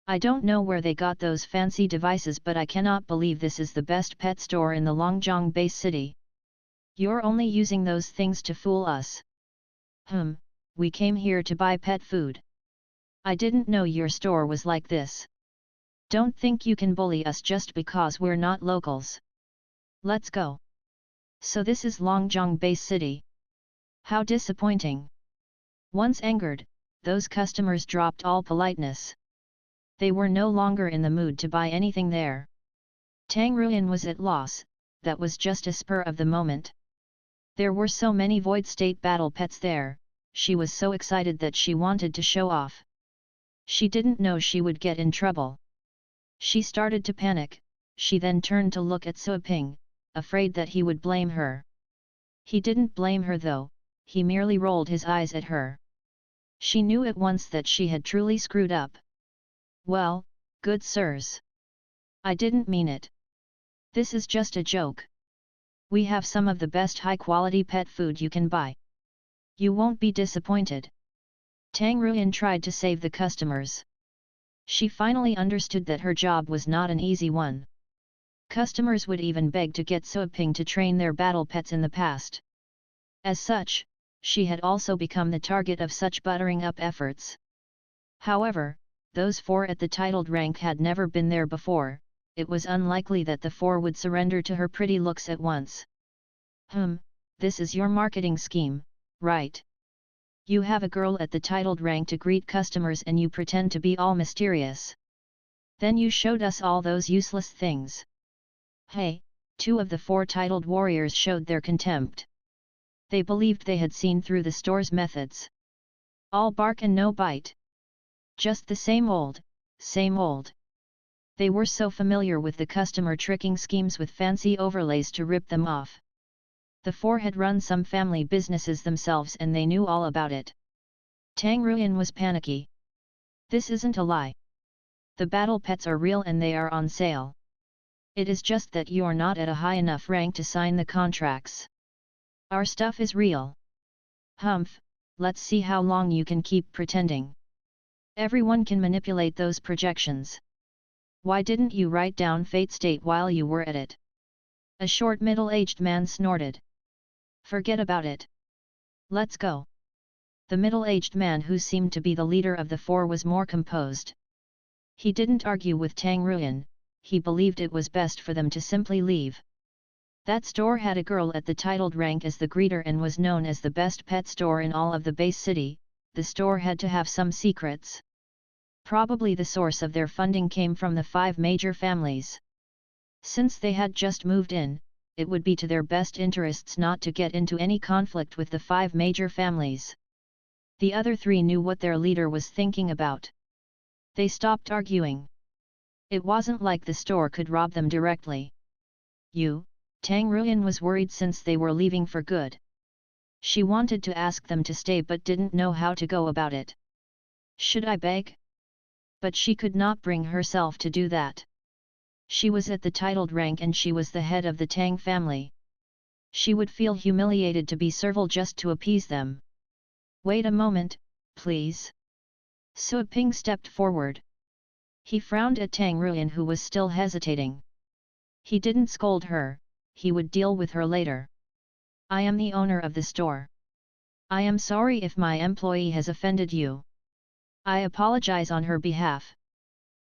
I don't know where they got those fancy devices, but I cannot believe this is the best pet store in the Longjiang base city. You're only using those things to fool us. We came here to buy pet food. I didn't know your store was like this. Don't think you can bully us just because we're not locals. Let's go. So this is Longjiang base city. How disappointing. Once angered, those customers dropped all politeness. They were no longer in the mood to buy anything there. Tang Ruin was at loss, that was just a spur of the moment. There were so many void state battle pets there, she was so excited that she wanted to show off. She didn't know she would get in trouble. She started to panic, she then turned to look at Suiping, afraid that he would blame her. He didn't blame her though, he merely rolled his eyes at her. She knew at once that she had truly screwed up. Well, good sirs. I didn't mean it. This is just a joke. We have some of the best high-quality pet food you can buy. You won't be disappointed. Tang Ruin tried to save the customers. She finally understood that her job was not an easy one. Customers would even beg to get Suiping to train their battle pets in the past. As such, she had also become the target of such buttering up efforts. However, those 4 at the titled rank had never been there before. It was unlikely that the 4 would surrender to her pretty looks at once. This is your marketing scheme, right? You have a girl at the titled rank to greet customers and you pretend to be all mysterious. Then you showed us all those useless things. Hey, 2 of the 4 titled warriors showed their contempt. They believed they had seen through the store's methods. All bark and no bite. Just the same old, same old. They were so familiar with the customer tricking schemes with fancy overlays to rip them off. The 4 had run some family businesses themselves and they knew all about it. Tang Ruyan was panicky. This isn't a lie. The battle pets are real and they are on sale. It is just that you're not at a high enough rank to sign the contracts. Our stuff is real. Let's see how long you can keep pretending. Everyone can manipulate those projections. Why didn't you write down Fate State while you were at it? A short middle-aged man snorted. Forget about it. Let's go. The middle-aged man who seemed to be the leader of the 4 was more composed. He didn't argue with Tang Ruyan, he believed it was best for them to simply leave. That store had a girl at the titled rank as the greeter and was known as the best pet store in all of the base city. The store had to have some secrets. Probably the source of their funding came from the 5 major families. Since they had just moved in, it would be to their best interests not to get into any conflict with the 5 major families. The other 3 knew what their leader was thinking about. They stopped arguing. It wasn't like the store could rob them directly. Tang Ruyan was worried since they were leaving for good. She wanted to ask them to stay but didn't know how to go about it. Should I beg? But she could not bring herself to do that. She was at the titled rank and she was the head of the Tang family. She would feel humiliated to be servile just to appease them. Wait a moment, please. Su Ping stepped forward. He frowned at Tang Ruyan who was still hesitating. He didn't scold her, he would deal with her later. I am the owner of the store. I am sorry if my employee has offended you. I apologize on her behalf.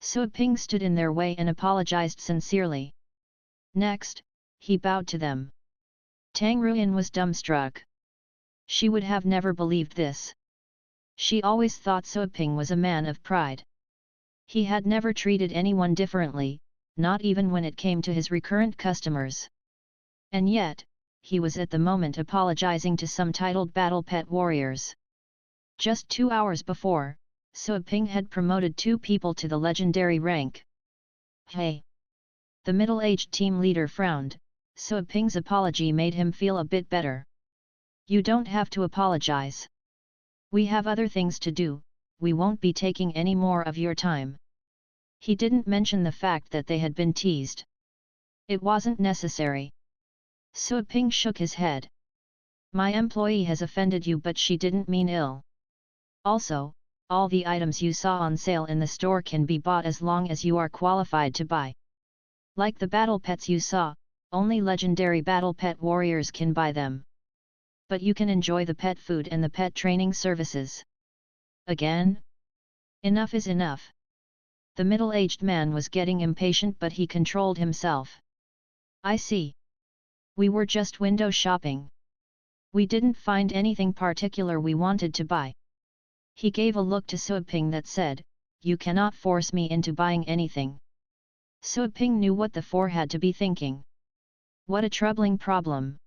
Su Ping stood in their way and apologized sincerely. Next, he bowed to them. Tang Ruyan was dumbstruck. She would have never believed this. She always thought Su Ping was a man of pride. He had never treated anyone differently, not even when it came to his recurrent customers. And yet, he was at the moment apologizing to some titled battle pet warriors. Just 2 hours before, Su Ping had promoted 2 people to the legendary rank. Hey! The middle-aged team leader frowned. Su Ping's apology made him feel a bit better. You don't have to apologize. We have other things to do, we won't be taking any more of your time. He didn't mention the fact that they had been teased. It wasn't necessary. Su Ping shook his head. My employee has offended you but she didn't mean ill. Also, all the items you saw on sale in the store can be bought as long as you are qualified to buy. Like the battle pets you saw, only legendary battle pet warriors can buy them. But you can enjoy the pet food and the pet training services. Again? Enough is enough. The middle-aged man was getting impatient but he controlled himself. I see. We were just window shopping. We didn't find anything particular we wanted to buy. He gave a look to Su Ping that said, you cannot force me into buying anything. Su Ping knew what the 4 had to be thinking. What a troubling problem.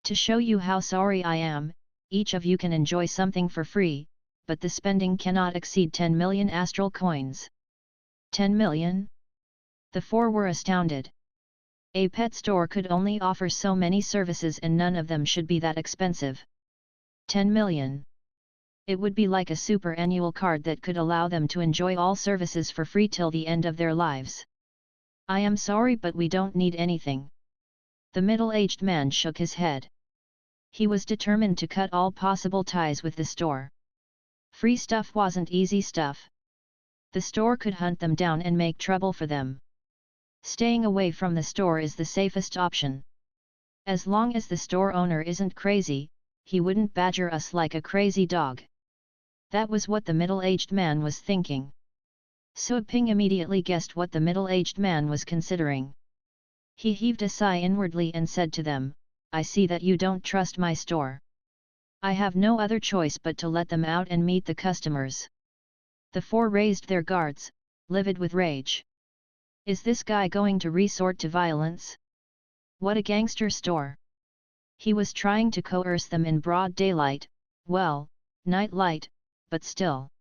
To show you how sorry I am, each of you can enjoy something for free, but the spending cannot exceed 10 million astral coins. 10 million? The 4 were astounded. A pet store could only offer so many services and none of them should be that expensive. 10 million. It would be like a superannual card that could allow them to enjoy all services for free till the end of their lives. I am sorry but we don't need anything. The middle-aged man shook his head. He was determined to cut all possible ties with the store. Free stuff wasn't easy stuff. The store could hunt them down and make trouble for them. Staying away from the store is the safest option. As long as the store owner isn't crazy, he wouldn't badger us like a crazy dog. That was what the middle-aged man was thinking. So Ping immediately guessed what the middle-aged man was considering. He heaved a sigh inwardly and said to them, "I see that you don't trust my store. I have no other choice but to let them out and meet the customers." The four raised their guards, livid with rage. Is this guy going to resort to violence? What a gangster store! He was trying to coerce them in broad daylight, well, night light, but still.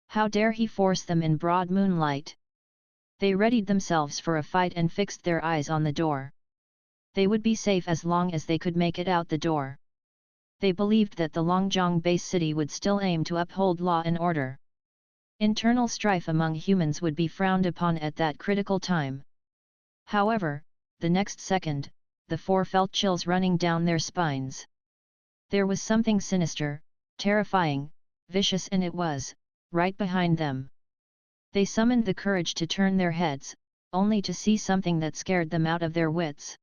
How dare he force them in broad moonlight? They readied themselves for a fight and fixed their eyes on the door. They would be safe as long as they could make it out the door. They believed that the Longjiang base city would still aim to uphold law and order. Internal strife among humans would be frowned upon at that critical time. However, the next second, the four felt chills running down their spines. There was something sinister, terrifying, vicious, and it was right behind them. They summoned the courage to turn their heads, only to see something that scared them out of their wits.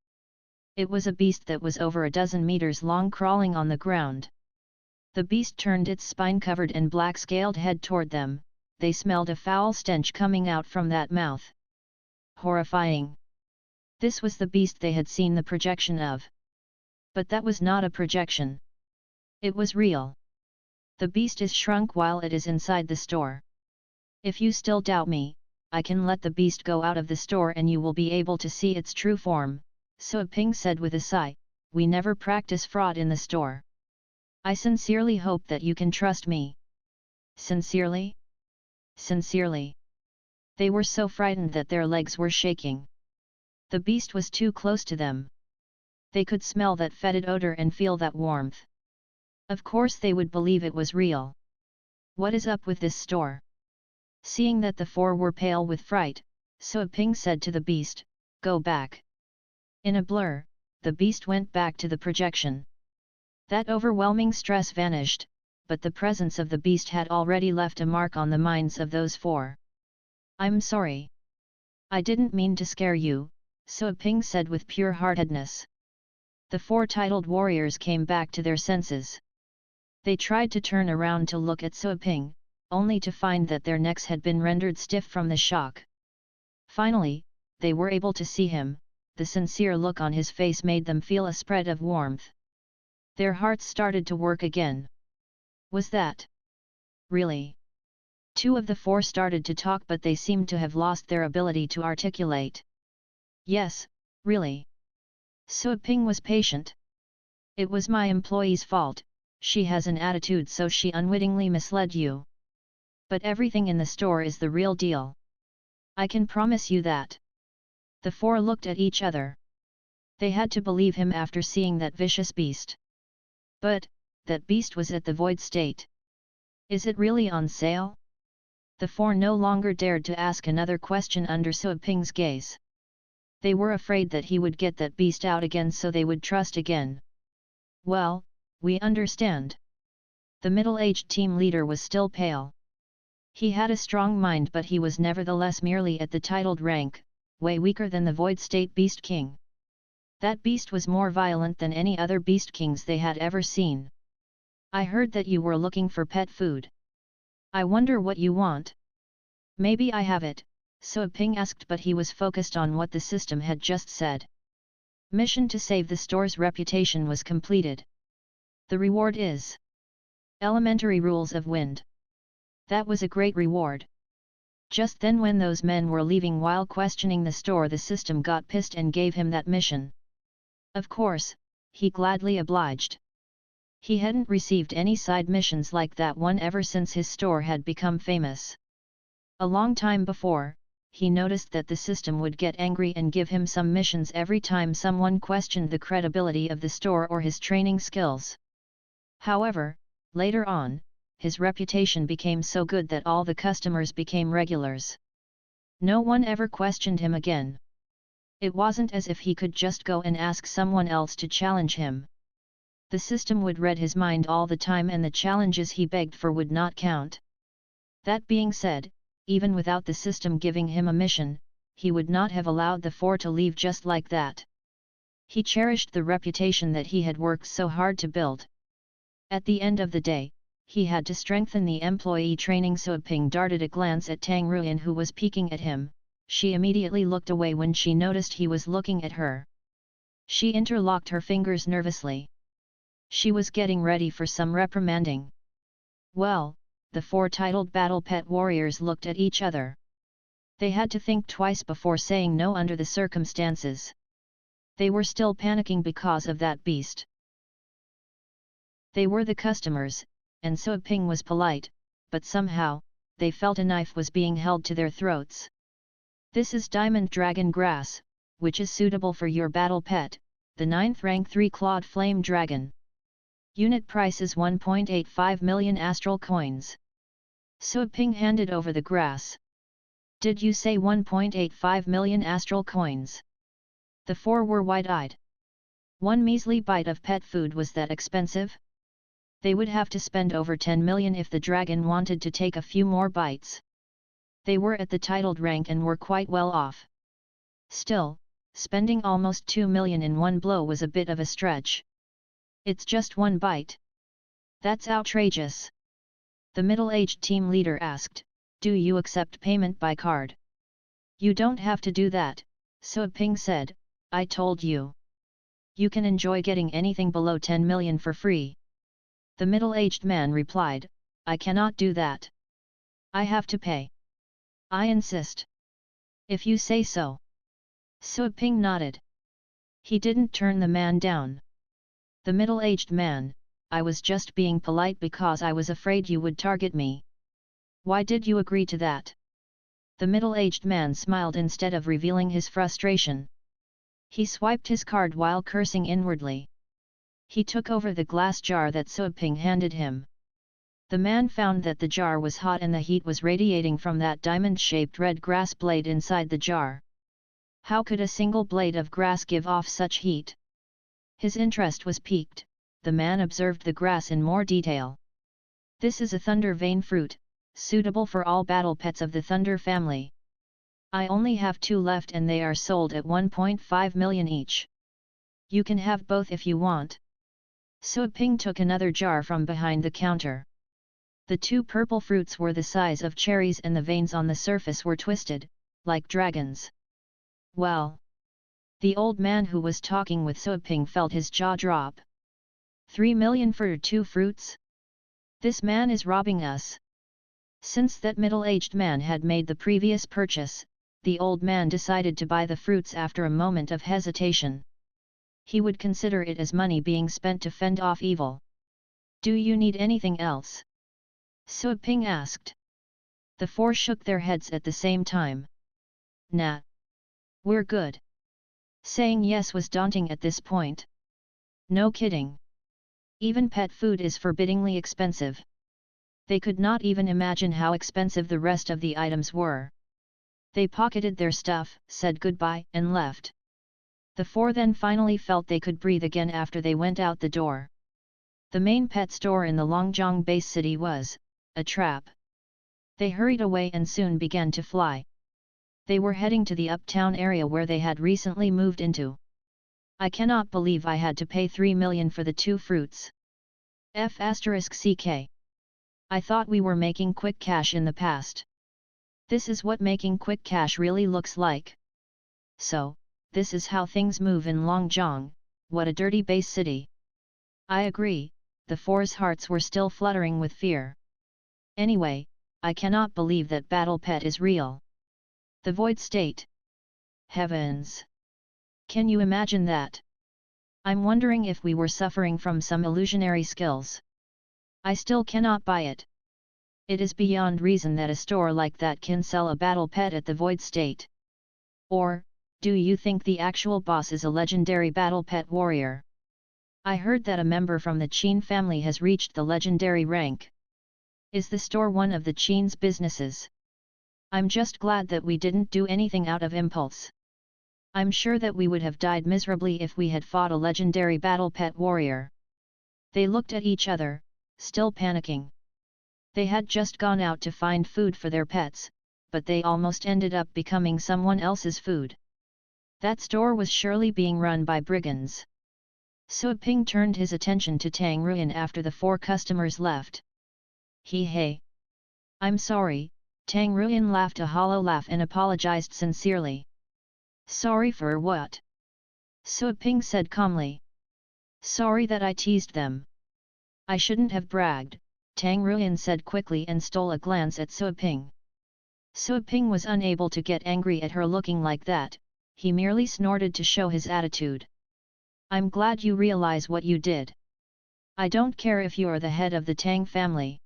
It was a beast that was over a dozen meters long crawling on the ground. The beast turned its spine-covered and black-scaled head toward them. They smelled a foul stench coming out from that mouth. Horrifying! This was the beast they had seen the projection of. But that was not a projection. It was real. The beast is shrunk while it is inside the store. If you still doubt me, I can let the beast go out of the store and you will be able to see its true form, So Ping said with a sigh. We never practice fraud in the store. I sincerely hope that you can trust me. Sincerely? Sincerely. They were so frightened that their legs were shaking. The beast was too close to them. They could smell that fetid odor and feel that warmth. Of course they would believe it was real. What is up with this store? Seeing that the four were pale with fright, So Ping said to the beast, Go back. In a blur, the beast went back to the projection. That overwhelming stress vanished, but the presence of the beast had already left a mark on the minds of those four. I'm sorry. I didn't mean to scare you, So Ping said with pure-heartedness. The four titled warriors came back to their senses. They tried to turn around to look at So Ping, only to find that their necks had been rendered stiff from the shock. Finally, they were able to see him. The sincere look on his face made them feel a spread of warmth. Their hearts started to work again. Was that really? Two of the four started to talk, but they seemed to have lost their ability to articulate. Yes, really. So Ping was patient. It was my employee's fault. She has an attitude, so she unwittingly misled you. But everything in the store is the real deal. I can promise you that. The four looked at each other. They had to believe him after seeing that vicious beast. But, that beast was at the void state. Is it really on sale? The four no longer dared to ask another question under So Ping's gaze. They were afraid that he would get that beast out again, so they would trust again. Well, we understand. The middle-aged team leader was still pale. He had a strong mind, but he was nevertheless merely at the titled rank, way weaker than the Void State Beast King. That beast was more violent than any other Beast Kings they had ever seen. I heard that you were looking for pet food. I wonder what you want. Maybe I have it, So Ping asked, but he was focused on what the system had just said. Mission to save the store's reputation was completed. The reward is Elementary Rules of Wind. That was a great reward. Just then, when those men were leaving while questioning the store, the system got pissed and gave him that mission. Of course, he gladly obliged. He hadn't received any side missions like that one ever since his store had become famous. A long time before, he noticed that the system would get angry and give him some missions every time someone questioned the credibility of the store or his training skills. However, later on, his reputation became so good that all the customers became regulars. No one ever questioned him again. It wasn't as if he could just go and ask someone else to challenge him. The system would read his mind all the time, and the challenges he begged for would not count. That being said, even without the system giving him a mission, he would not have allowed the four to leave just like that. He cherished the reputation that he had worked so hard to build. At the end of the day, he had to strengthen the employee training, so Ping darted a glance at Tang Ruin, who was peeking at him. She immediately looked away when she noticed he was looking at her. She interlocked her fingers nervously. She was getting ready for some reprimanding. Well, the four titled battle pet warriors looked at each other. They had to think twice before saying no under the circumstances. They were still panicking because of that beast. They were the customers, and so Ping was polite, but somehow, they felt a knife was being held to their throats. This is Diamond Dragon Grass, which is suitable for your battle pet, the 9th rank 3-clawed flame dragon. Unit price is 1.85 million astral coins. So Ping handed over the grass. Did you say 1.85 million astral coins? The four were wide-eyed. One measly bite of pet food was that expensive? They would have to spend over 10 million if the dragon wanted to take a few more bites. They were at the titled rank and were quite well off. Still, spending almost 2 million in one blow was a bit of a stretch. It's just one bite. That's outrageous. The middle-aged team leader asked, "Do you accept payment by card?" "You don't have to do that," So Ping said, "I told you. You can enjoy getting anything below 10 million for free." The middle-aged man replied, "I cannot do that. I have to pay. I insist. If you say so." So Ping nodded. He didn't turn the man down. The middle-aged man, "I was just being polite because I was afraid you would target me." "Why did you agree to that?" The middle-aged man smiled instead of revealing his frustration. He swiped his card while cursing inwardly. He took over the glass jar that So Ping handed him. The man found that the jar was hot and the heat was radiating from that diamond-shaped red grass blade inside the jar. How could a single blade of grass give off such heat? His interest was piqued. The man observed the grass in more detail. "This is a thunder vein fruit, suitable for all battle pets of the thunder family. I only have 2 left and they are sold at 1.5 million each. You can have both if you want." So Ping took another jar from behind the counter. The 2 purple fruits were the size of cherries and the veins on the surface were twisted, like dragons. Well! The old man who was talking with So Ping felt his jaw drop. 3 million for 2 fruits? This man is robbing us. Since that middle-aged man had made the previous purchase, the old man decided to buy the fruits after a moment of hesitation. He would consider it as money being spent to fend off evil. "Do you need anything else?" So Ping asked. The 4 shook their heads at the same time. "Nah. We're good." Saying yes was daunting at this point. No kidding. Even pet food is forbiddingly expensive. They could not even imagine how expensive the rest of the items were. They pocketed their stuff, said goodbye, and left. The 4 then finally felt they could breathe again after they went out the door. The main pet store in the Longjiang base city was a trap. They hurried away and soon began to fly. They were heading to the uptown area where they had recently moved into. "I cannot believe I had to pay 3 million for the 2 fruits. *CK. I thought we were making quick cash in the past. This is what making quick cash really looks like. So, this is how things move in Longjiang. What a dirty base city." "I agree," the 4's hearts were still fluttering with fear. "Anyway, I cannot believe that Battle Pet is real. The Void State. Heavens! Can you imagine that? I'm wondering if we were suffering from some illusionary skills. I still cannot buy it. It is beyond reason that a store like that can sell a battle pet at the Void State. Or, do you think the actual boss is a legendary battle pet warrior? I heard that a member from the Qin family has reached the legendary rank. Is the store one of the Qin's businesses? I'm just glad that we didn't do anything out of impulse. I'm sure that we would have died miserably if we had fought a legendary battle pet warrior." They looked at each other, still panicking. They had just gone out to find food for their pets, but they almost ended up becoming someone else's food. That store was surely being run by brigands. Suaping turned his attention to Tang Ruyan after the 4 customers left. Hey. I'm sorry, Tang Ruyan laughed a hollow laugh and apologized sincerely. Sorry for what? Suaping said calmly. Sorry that I teased them. I shouldn't have bragged, Tang Ruyan said quickly and stole a glance at Suaping. Suaping was unable to get angry at her looking like that, he merely snorted to show his attitude. I'm glad you realize what you did. I don't care if you're the head of the Tang family.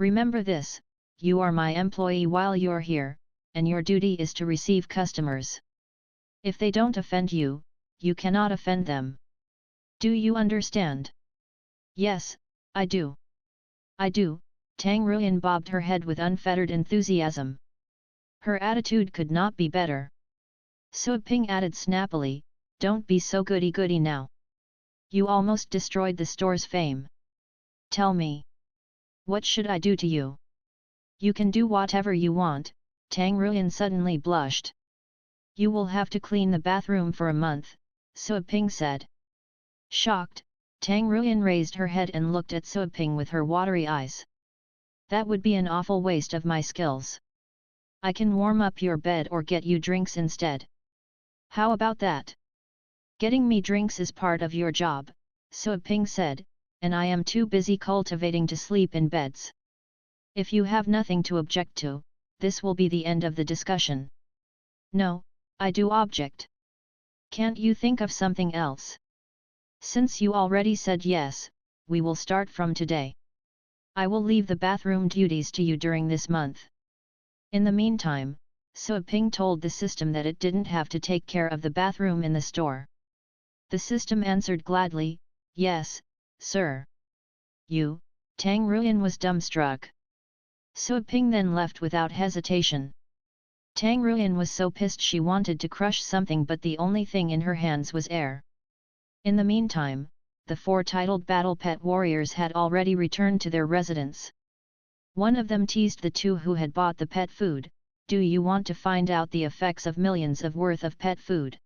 Remember this, you are my employee while you're here, and your duty is to receive customers. If they don't offend you, you cannot offend them. Do you understand? Yes, I do. I do, Tang Ruyan bobbed her head with unfettered enthusiasm. Her attitude could not be better. Suaping added snappily, don't be so goody-goody now. You almost destroyed the store's fame. Tell me. What should I do to you? You can do whatever you want, Tang Ruyan suddenly blushed. You will have to clean the bathroom for a month, Suaping said. Shocked, Tang Ruyan raised her head and looked at Suaping with her watery eyes. That would be an awful waste of my skills. I can warm up your bed or get you drinks instead. How about that? Getting me drinks is part of your job, Suaping said, and I am too busy cultivating to sleep in beds. If you have nothing to object to, this will be the end of the discussion. No, I do object. Can't you think of something else? Since you already said yes, we will start from today. I will leave the bathroom duties to you during this month. In the meantime, Suaping told the system that it didn't have to take care of the bathroom in the store. The system answered gladly, yes, sir. You, Tang Ruyan was dumbstruck. Suaping then left without hesitation. Tang Ruyan was so pissed she wanted to crush something, but the only thing in her hands was air. In the meantime, the 4 titled battle pet warriors had already returned to their residence. One of them teased the 2 who had bought the pet food, do you want to find out the effects of millions of worth of pet food?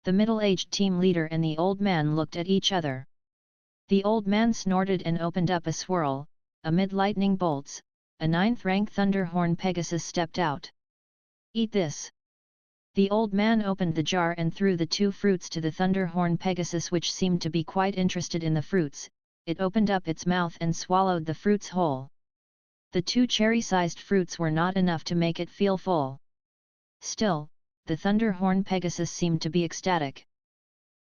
The middle-aged team leader and the old man looked at each other. The old man snorted and opened up a swirl, amid lightning bolts, a 9th rank Thunderhorn Pegasus stepped out. Eat this! The old man opened the jar and threw the 2 fruits to the Thunderhorn Pegasus, which seemed to be quite interested in the fruits. It opened up its mouth and swallowed the fruits whole. The 2 cherry-sized fruits were not enough to make it feel full. Still, the Thunderhorn Pegasus seemed to be ecstatic.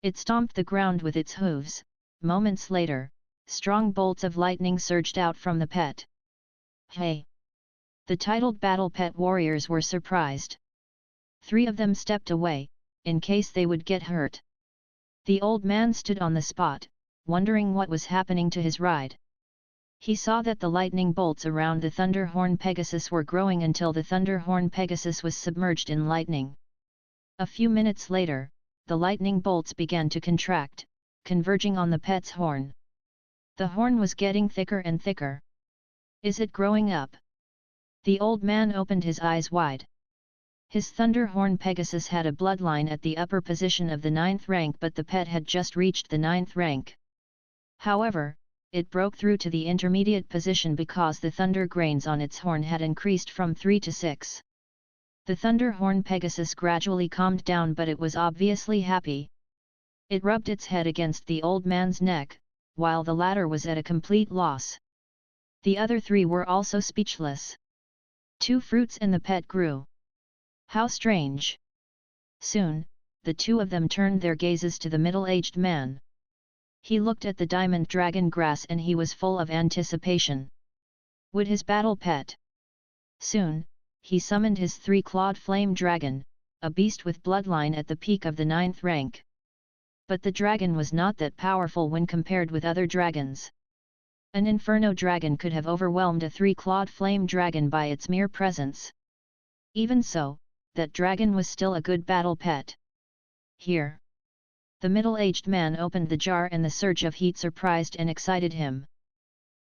It stomped the ground with its hooves. Moments later, strong bolts of lightning surged out from the pet. Hey! The titled battle pet warriors were surprised. 3 of them stepped away, in case they would get hurt. The old man stood on the spot, wondering what was happening to his ride. He saw that the lightning bolts around the Thunderhorn Pegasus were growing until the Thunderhorn Pegasus was submerged in lightning. A few minutes later, the lightning bolts began to contract, converging on the pet's horn. The horn was getting thicker and thicker. Is it growing up? The old man opened his eyes wide. His Thunderhorn Pegasus had a bloodline at the upper position of the 9th rank, but the pet had just reached the 9th rank. However, it broke through to the intermediate position because the thunder grains on its horn had increased from 3 to 6. The Thunderhorn Pegasus gradually calmed down, but it was obviously happy. It rubbed its head against the old man's neck, while the latter was at a complete loss. The other 3 were also speechless. 2 fruits and the pet grew. How strange! Soon, the 2 of them turned their gazes to the middle-aged man. He looked at the diamond dragon grass and he was full of anticipation. Would his battle pet? Soon, he summoned his 3-clawed flame dragon, a beast with bloodline at the peak of the 9th rank. But the dragon was not that powerful when compared with other dragons. An inferno dragon could have overwhelmed a 3-clawed flame dragon by its mere presence. Even so, that dragon was still a good battle pet. Here. The middle-aged man opened the jar and the surge of heat surprised and excited him.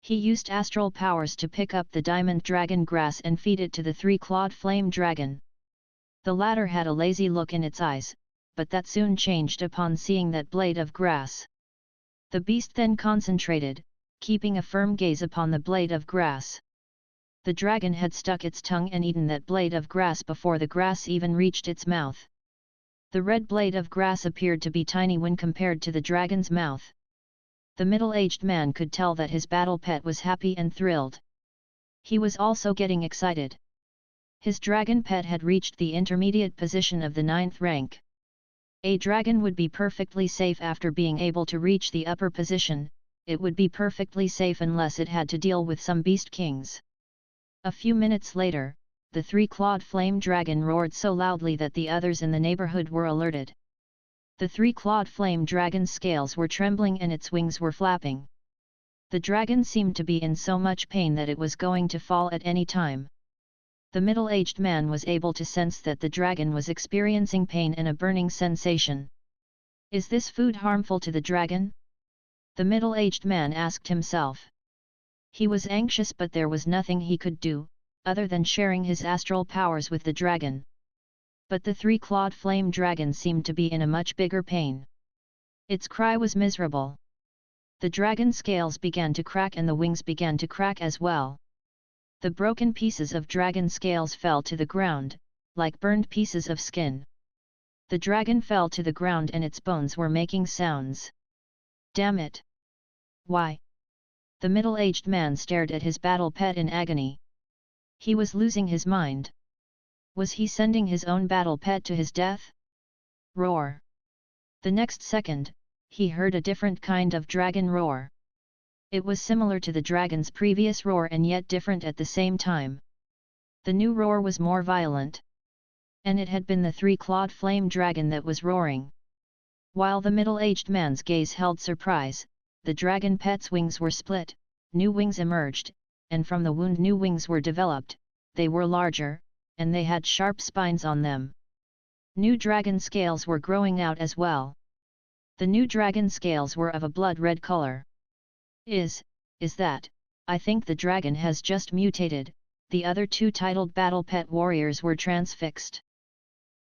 He used astral powers to pick up the diamond dragon grass and feed it to the 3-clawed flame dragon. The latter had a lazy look in its eyes, but that soon changed upon seeing that blade of grass. The beast then concentrated, keeping a firm gaze upon the blade of grass. The dragon had stuck its tongue and eaten that blade of grass before the grass even reached its mouth. The red blade of grass appeared to be tiny when compared to the dragon's mouth. The middle-aged man could tell that his battle pet was happy and thrilled. He was also getting excited. His dragon pet had reached the intermediate position of the 9th rank. A dragon would be perfectly safe after being able to reach the upper position. It would be perfectly safe unless it had to deal with some beast kings. A few minutes later, the three-clawed flame dragon roared so loudly that the others in the neighborhood were alerted. The three-clawed flame dragon's scales were trembling and its wings were flapping. The dragon seemed to be in so much pain that it was going to fall at any time. The middle-aged man was able to sense that the dragon was experiencing pain and a burning sensation. Is this food harmful to the dragon? The middle-aged man asked himself. He was anxious, but there was nothing he could do, other than sharing his astral powers with the dragon. But the three-clawed flame dragon seemed to be in a much bigger pain. Its cry was miserable. The dragon's scales began to crack and the wings began to crack as well. The broken pieces of dragon scales fell to the ground, like burned pieces of skin. The dragon fell to the ground and its bones were making sounds. Damn it! Why? The middle-aged man stared at his battle pet in agony. He was losing his mind. Was he sending his own battle pet to his death? Roar! The next second, he heard a different kind of dragon roar. It was similar to the dragon's previous roar and yet different at the same time. The new roar was more violent. And it had been the three-clawed flame dragon that was roaring. While the middle-aged man's gaze held surprise, the dragon pet's wings were split, new wings emerged, and from the wound new wings were developed. They were larger, and they had sharp spines on them. New dragon scales were growing out as well. The new dragon scales were of a blood-red color. Is that, I think the dragon has just mutated. The other two titled battle pet warriors were transfixed.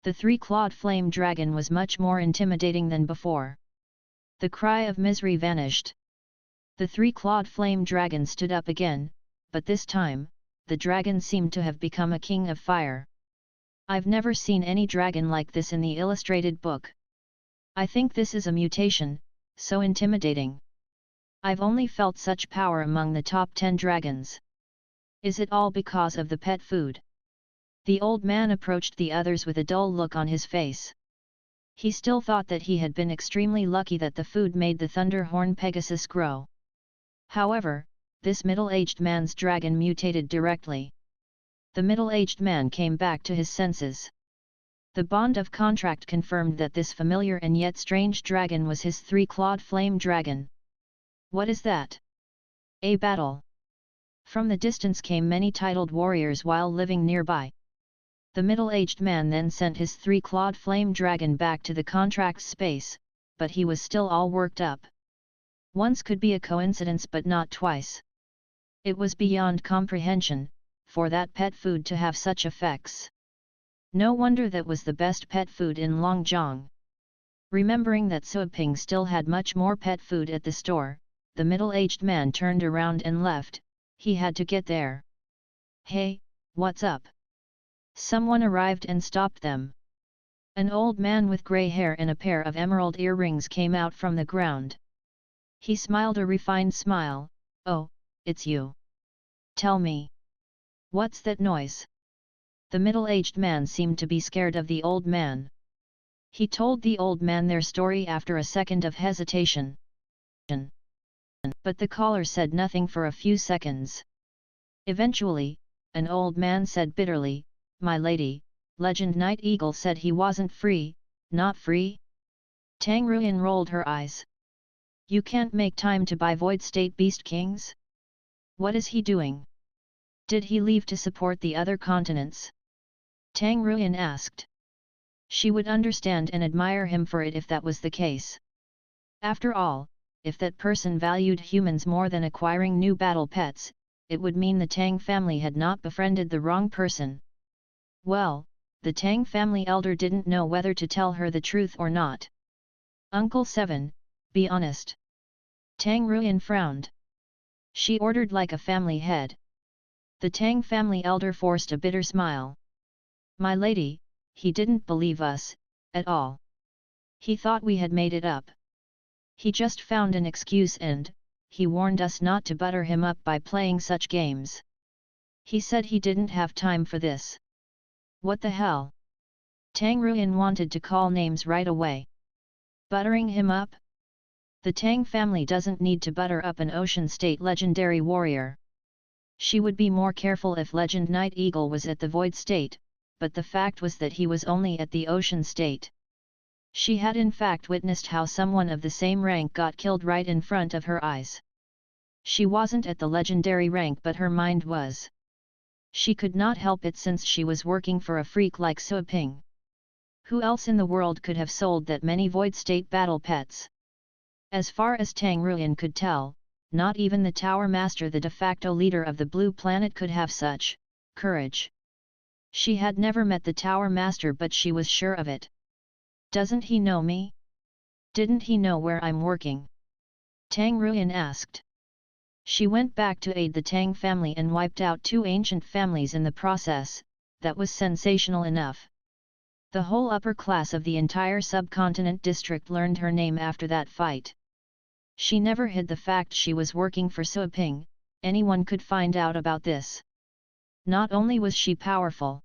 The three-clawed flame dragon was much more intimidating than before. The cry of misery vanished. The three-clawed flame dragon stood up again, but this time, the dragon seemed to have become a king of fire. I've never seen any dragon like this in the illustrated book. I think this is a mutation, so intimidating. I've only felt such power among the top 10 dragons. Is it all because of the pet food? The old man approached the others with a dull look on his face. He still thought that he had been extremely lucky that the food made the Thunderhorn Pegasus grow. However, this middle-aged man's dragon mutated directly. The middle-aged man came back to his senses. The bond of contract confirmed that this familiar and yet strange dragon was his three-clawed flame dragon. What is that? A battle. From the distance came many titled warriors while living nearby. The middle-aged man then sent his three-clawed flame dragon back to the contract space, but he was still all worked up. Once could be a coincidence but not twice. It was beyond comprehension, for that pet food to have such effects. No wonder that was the best pet food in Longjiang. Remembering that Suoping still had much more pet food at the store, the middle-aged man turned around and left. He had to get there. Hey, what's up? Someone arrived and stopped them. An old man with grey hair and a pair of emerald earrings came out from the ground. He smiled a refined smile. Oh, it's you. Tell me. What's that noise? The middle-aged man seemed to be scared of the old man. He told the old man their story after a second of hesitation. But the caller said nothing for a few seconds. Eventually, an old man said bitterly, "My lady, Legend Night Eagle said he wasn't free, not free?" Tang Ruyan rolled her eyes. You can't make time to buy Void State Beast Kings? What is he doing? Did he leave to support the other continents? Tang Ruyan asked. She would understand and admire him for it if that was the case. After all, if that person valued humans more than acquiring new battle pets, it would mean the Tang family had not befriended the wrong person. Well, the Tang family elder didn't know whether to tell her the truth or not. Uncle 7, be honest. Tang Ruyan frowned. She ordered like a family head. The Tang family elder forced a bitter smile. My lady, he didn't believe us, at all. He thought we had made it up. He just found an excuse and, he warned us not to butter him up by playing such games. He said he didn't have time for this. What the hell? Tang Ruyan wanted to call names right away. Buttering him up? The Tang family doesn't need to butter up an Ocean State legendary warrior. She would be more careful if Legend Night Eagle was at the Void State, but the fact was that he was only at the Ocean State. She had in fact witnessed how someone of the same rank got killed right in front of her eyes. She wasn't at the legendary rank but her mind was. She could not help it since she was working for a freak like Sui Ping. Who else in the world could have sold that many Void State battle pets? As far as Tang Ruyan could tell, not even the Tower Master, the de facto leader of the Blue Planet, could have such courage. She had never met the Tower Master but she was sure of it. Doesn't he know me? Didn't he know where I'm working? Tang Ruyan asked. She went back to aid the Tang family and wiped out 2 ancient families in the process. That was sensational enough. The whole upper class of the entire subcontinent district learned her name after that fight. She never hid the fact she was working for Sui Ping. Anyone could find out about this. Not only was she powerful.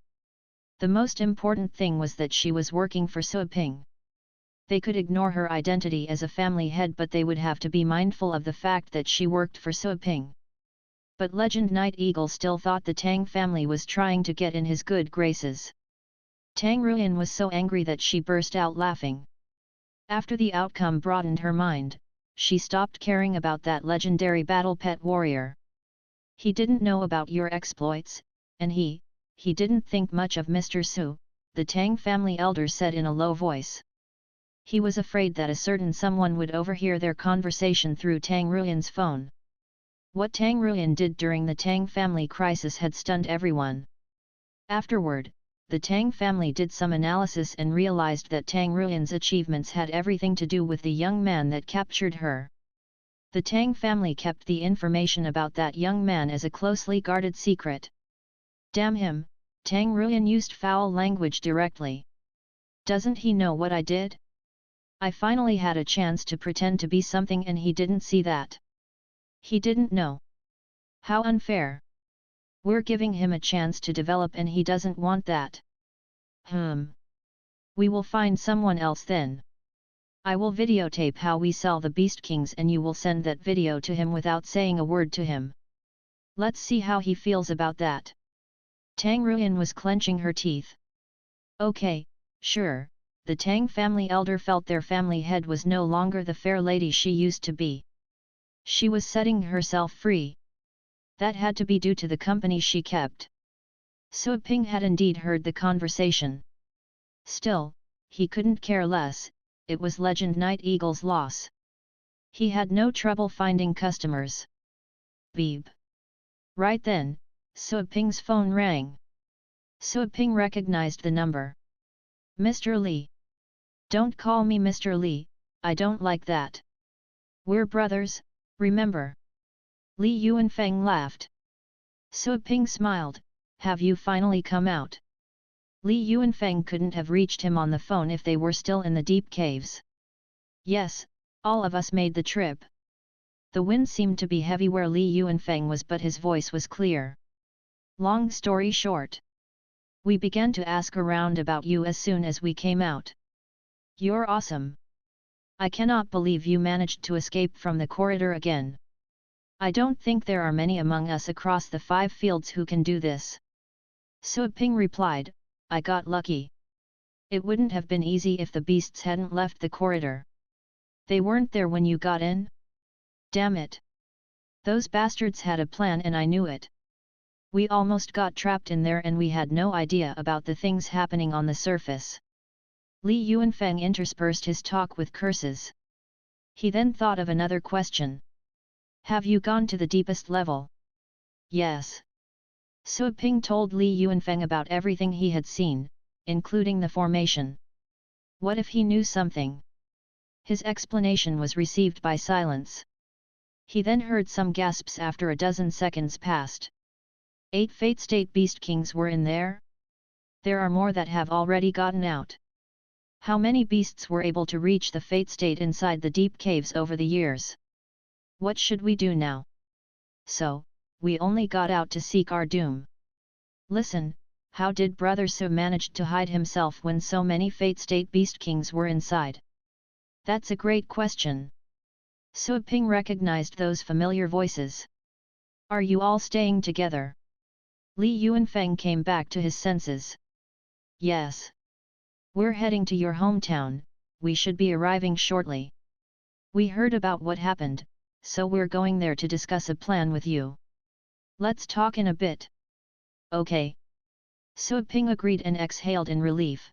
The most important thing was that she was working for Sui Ping. They could ignore her identity as a family head but they would have to be mindful of the fact that she worked for Sui Ping. But Legend Night Eagle still thought the Tang family was trying to get in his good graces. Tang Ruyan was so angry that she burst out laughing. After the outcome broadened her mind, she stopped caring about that legendary battle pet warrior. He didn't know about your exploits, and he didn't think much of Mr. Su, the Tang family elder said in a low voice. He was afraid that a certain someone would overhear their conversation through Tang Ruyan's phone. What Tang Ruyan did during the Tang family crisis had stunned everyone. Afterward, the Tang family did some analysis and realized that Tang Ruyan's achievements had everything to do with the young man that captured her. The Tang family kept the information about that young man as a closely guarded secret. Damn him, Tang Ruyan used foul language directly. Doesn't he know what I did? I finally had a chance to pretend to be something and he didn't see that. He didn't know. How unfair. We're giving him a chance to develop and he doesn't want that. We will find someone else then. I will videotape how we sell the Beast Kings and you will send that video to him without saying a word to him. Let's see how he feels about that. Tang Ruyan was clenching her teeth. Okay, sure, the Tang family elder felt their family head was no longer the fair lady she used to be. She was setting herself free. That had to be due to the company she kept. Sui Ping had indeed heard the conversation. Still, he couldn't care less, it was Legend Night Eagle's loss. He had no trouble finding customers. Beep. Right then, Sui Ping's phone rang. Sui Ping recognized the number. Mr. Li. Don't call me Mr. Li, I don't like that. We're brothers, remember? Li Yuanfeng laughed. Sui Ping smiled, have you finally come out? Li Yuanfeng couldn't have reached him on the phone if they were still in the deep caves. Yes, all of us made the trip. The wind seemed to be heavy where Li Yuanfeng was but his voice was clear. Long story short. We began to ask around about you as soon as we came out. You're awesome. I cannot believe you managed to escape from the corridor again. I don't think there are many among us across the 5 fields who can do this. Sui Ping replied, I got lucky. It wouldn't have been easy if the beasts hadn't left the corridor. They weren't there when you got in? Damn it. Those bastards had a plan and I knew it. We almost got trapped in there and we had no idea about the things happening on the surface. Li Yuanfeng interspersed his talk with curses. He then thought of another question. Have you gone to the deepest level? Yes. Sui Ping told Li Yuanfeng about everything he had seen, including the formation. What if he knew something? His explanation was received by silence. He then heard some gasps after a dozen seconds passed. 8 Fate State Beast Kings were in there? There are more that have already gotten out. How many beasts were able to reach the Fate State inside the deep caves over the years? What should we do now? So, we only got out to seek our doom. Listen, how did Brother Su manage to hide himself when so many Fate State Beast Kings were inside? That's a great question. Su Ping recognized those familiar voices. Are you all staying together? Li Yuanfeng came back to his senses. Yes. We're heading to your hometown, we should be arriving shortly. We heard about what happened, so we're going there to discuss a plan with you. Let's talk in a bit. Okay. Su Ping agreed and exhaled in relief.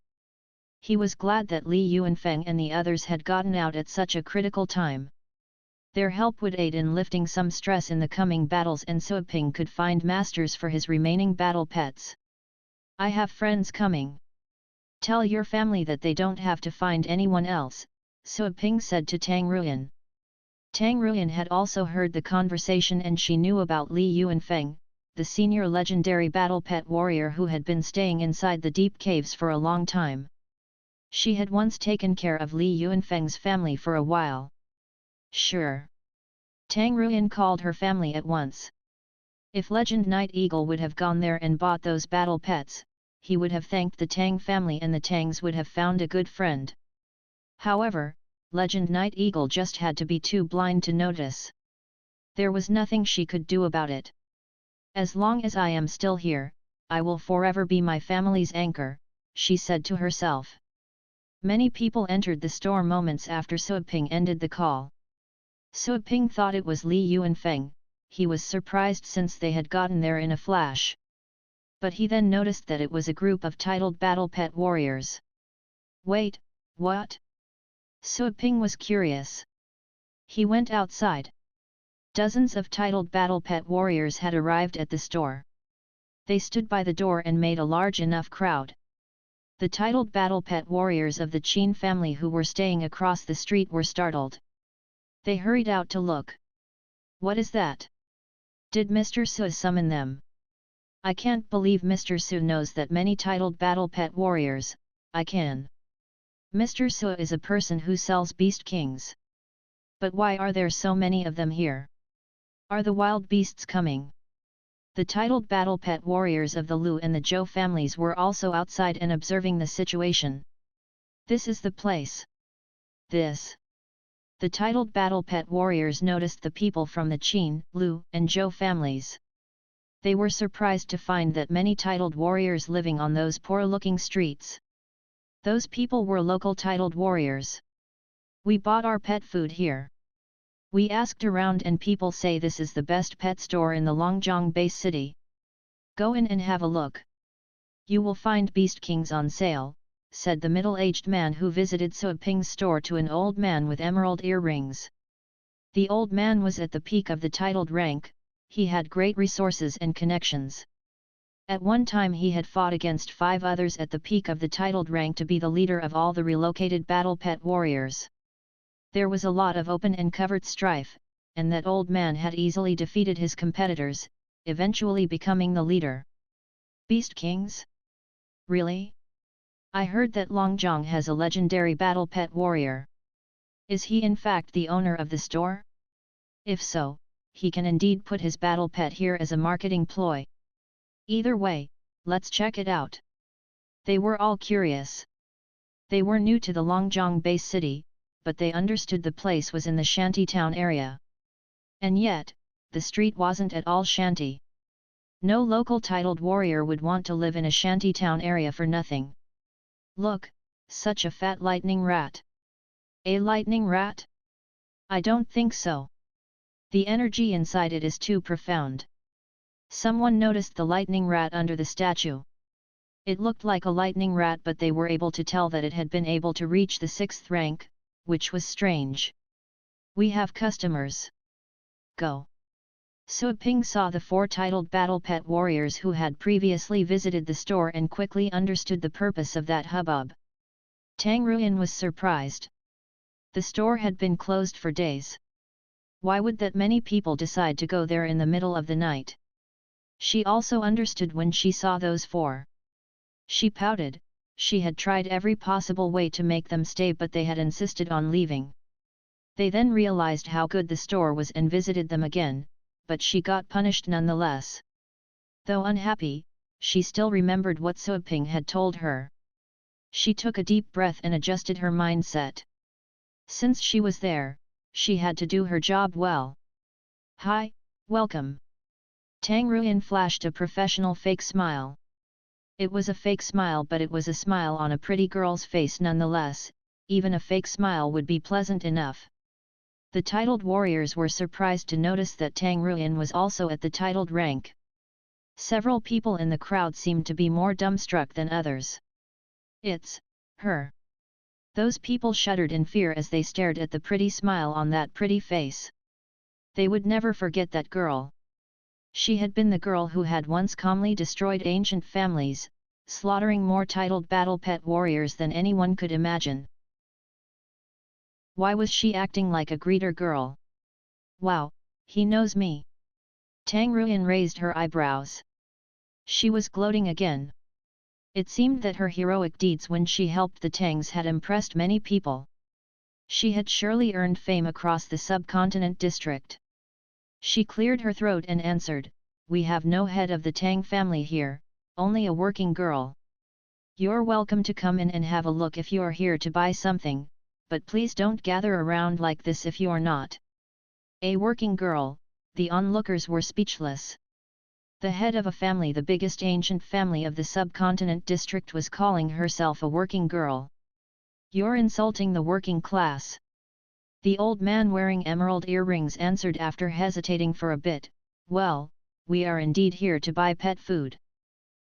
He was glad that Li Yuanfeng and the others had gotten out at such a critical time. Their help would aid in lifting some stress in the coming battles, and Su Ping could find masters for his remaining battle pets. I have friends coming. Tell your family that they don't have to find anyone else, Su Ping said to Tang Ruyan. Tang Ruyan had also heard the conversation, and she knew about Li Yuanfeng, the senior legendary battle pet warrior who had been staying inside the deep caves for a long time. She had once taken care of Li Yuanfeng's family for a while. Sure. Tang Ruyan called her family at once. If Legend Night Eagle would have gone there and bought those battle pets, he would have thanked the Tang family and the Tangs would have found a good friend. However, Legend Night Eagle just had to be too blind to notice. There was nothing she could do about it. As long as I am still here, I will forever be my family's anchor, she said to herself. Many people entered the store moments after Su Ping ended the call. Su Ping thought it was Li Yuanfeng. He was surprised since they had gotten there in a flash. But he then noticed that it was a group of titled battle pet warriors. Wait, what? Su Ping was curious. He went outside. Dozens of titled battle pet warriors had arrived at the store. They stood by the door and made a large enough crowd. The titled battle pet warriors of the Qin family who were staying across the street were startled. They hurried out to look. What is that? Did Mr. Su summon them? I can't believe Mr. Su knows that many titled battle pet warriors. I can. Mr. Su is a person who sells beast kings. But why are there so many of them here? Are the wild beasts coming? The titled battle pet warriors of the Lu and the Zhou families were also outside and observing the situation. This is the place. This. The titled battle pet warriors noticed the people from the Qin, Lu, and Zhou families. They were surprised to find that many titled warriors living on those poor-looking streets. Those people were local titled warriors. We bought our pet food here. We asked around and people say this is the best pet store in the Longjiang base city. Go in and have a look. You will find beast kings on sale, said the middle-aged man who visited Su Ping's store to an old man with emerald earrings. The old man was at the peak of the titled rank. He had great resources and connections. At one time he had fought against 5 others at the peak of the titled rank to be the leader of all the relocated battle pet warriors. There was a lot of open and covered strife, and that old man had easily defeated his competitors, eventually becoming the leader. Beast Kings? Really? I heard that Longjiang has a legendary battle pet warrior. Is he in fact the owner of the store? If so, he can indeed put his battle pet here as a marketing ploy. Either way, let's check it out. They were all curious. They were new to the Longjiang base city, but they understood the place was in the shanty town area. And yet, the street wasn't at all shanty. No local titled warrior would want to live in a shanty town area for nothing. Look, such a fat lightning rat. A lightning rat? I don't think so. The energy inside it is too profound. Someone noticed the lightning rat under the statue. It looked like a lightning rat, but they were able to tell that it had been able to reach the 6th rank, which was strange. We have customers. Go. Su Ping saw the 4 titled battle pet warriors who had previously visited the store and quickly understood the purpose of that hubbub. Tang Ruyan was surprised. The store had been closed for days. Why would that many people decide to go there in the middle of the night? She also understood when she saw those four. She pouted. She had tried every possible way to make them stay, but they had insisted on leaving. They then realized how good the store was and visited them again, but she got punished nonetheless. Though unhappy, she still remembered what Suaping had told her. She took a deep breath and adjusted her mindset. Since she was there, she had to do her job well. Hi, welcome. Tang Ruyan flashed a professional fake smile. It was a fake smile, but it was a smile on a pretty girl's face nonetheless. Even a fake smile would be pleasant enough. The titled warriors were surprised to notice that Tang Ruyan was also at the titled rank. Several people in the crowd seemed to be more dumbstruck than others. It's her. Those people shuddered in fear as they stared at the pretty smile on that pretty face. They would never forget that girl. She had been the girl who had once calmly destroyed ancient families, slaughtering more titled battle pet warriors than anyone could imagine. Why was she acting like a greeter girl? Wow, he knows me. Tang Ruyan raised her eyebrows. She was gloating again. It seemed that her heroic deeds when she helped the Tangs had impressed many people. She had surely earned fame across the subcontinent district. She cleared her throat and answered, "We have no head of the Tang family here, only a working girl. You're welcome to come in and have a look if you're here to buy something, but please don't gather around like this if you're not." A working girl, the onlookers were speechless. The head of a family, the biggest ancient family of the subcontinent district, was calling herself a working girl. You're insulting the working class. The old man wearing emerald earrings answered after hesitating for a bit, "Well, we are indeed here to buy pet food."